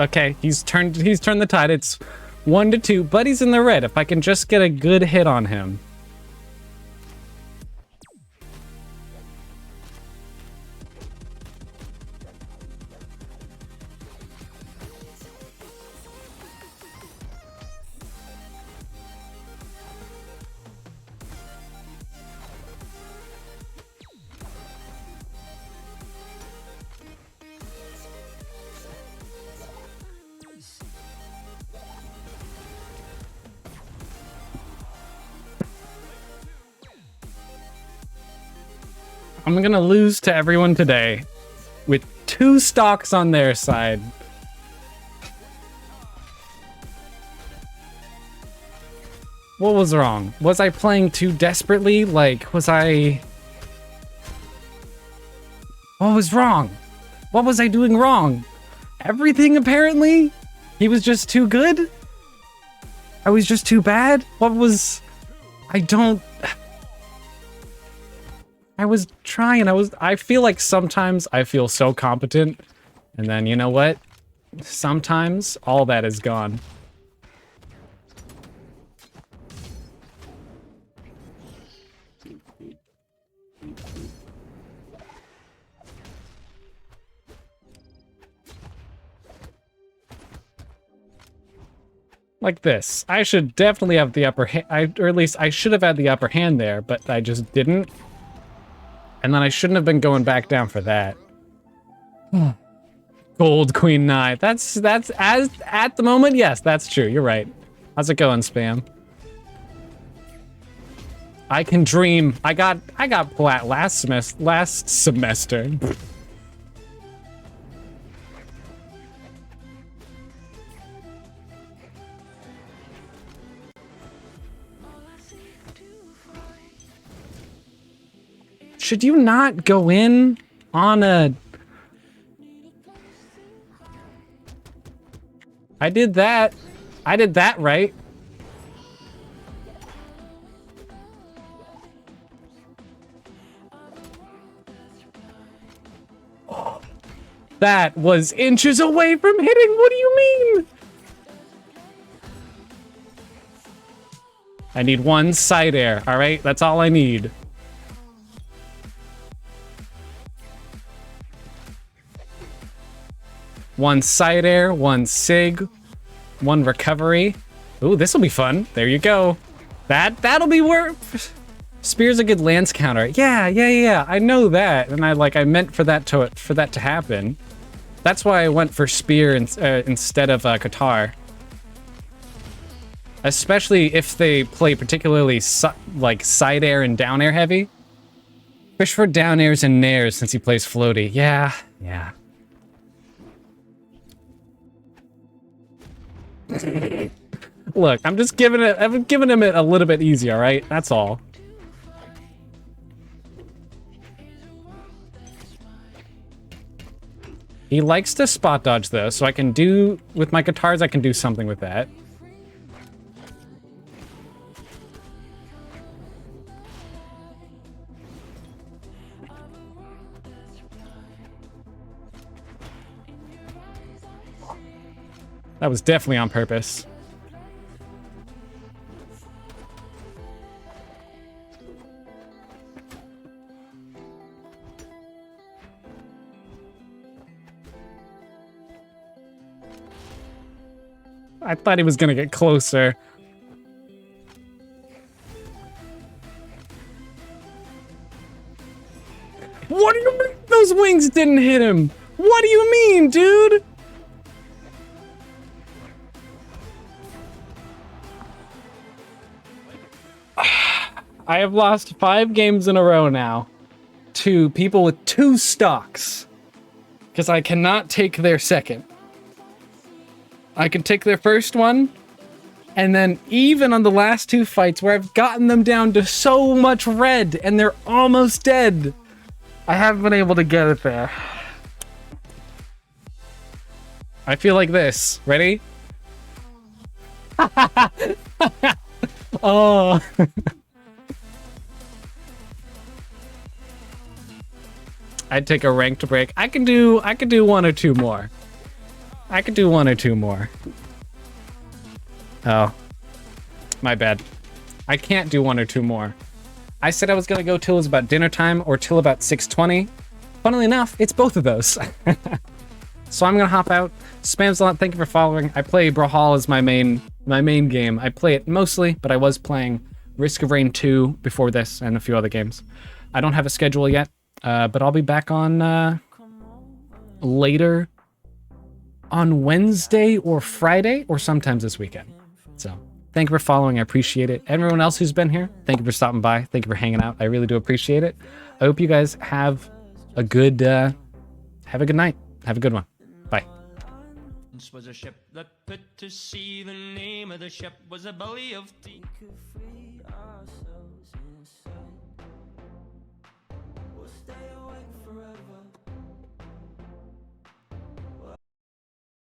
Okay, he's turned the tide. It's 1-2, but he's in the red. If I can just get a good hit on him. I'm gonna lose to everyone today with 2 stocks on their side. What was wrong? Was I playing too desperately? Like, was I... What was wrong? What was I doing wrong? Everything, apparently? He was just too good? I was just too bad? What was... I was trying. I feel like sometimes I feel so competent, and then you know what? Sometimes all that is gone. Like this. I should definitely have the upper hand, or at least I should have had the upper hand there, but I just didn't. And then I shouldn't have been going back down for that. Gold Queen Knight. That's as at the moment, yes, that's true. You're right. How's it going, Spam? I can dream. I got plat last semester. Should you not go in on a... I did that right. That was inches away from hitting. What do you mean? I need 1 side air. All right, that's all I need. One side air, 1 sig, 1 recovery. Ooh, this will be fun. There you go. That'll be worth. Spear's a good lance counter. Yeah. I know that, and I meant for that to happen. That's why I went for spear instead of Qatar. Especially if they play particularly like side air and down air heavy. Fish for down airs and nairs since he plays floaty. Yeah. Look, I'm giving him it a little bit easier, all right? That's all. He likes to spot dodge though, so I can do with my guitars, I can do something with that. That was definitely on purpose. I thought he was gonna get closer. What do you mean those wings didn't hit him? What do you mean, dude? I have lost 5 games in a row now to people with 2 stocks because I cannot take their second. I can take their first one, and then even on the last two fights where I've gotten them down to so much red and they're almost dead, I haven't been able to get it there. I feel like this. Ready? Oh. I'd take a ranked break. I could do one or two more. I could do one or two more. Oh. My bad. I can't do one or two more. I said I was gonna go till it was about dinner time or till about 6:20. Funnily enough, it's both of those. So I'm gonna hop out. Spams a lot. Thank you for following. I play Brawlhalla as my main game. I play it mostly, but I was playing Risk of Rain 2 before this and a few other games. I don't have a schedule yet, but I'll be back on later on Wednesday or Friday or sometimes this weekend. So thank you for following. I appreciate it. Everyone else who's been here, thank you for stopping by. Thank you for hanging out. I really do appreciate it. I hope you guys have a good night. Have a good one. Bye. Was a ship that put to sea. The name of the ship was a belly of tea.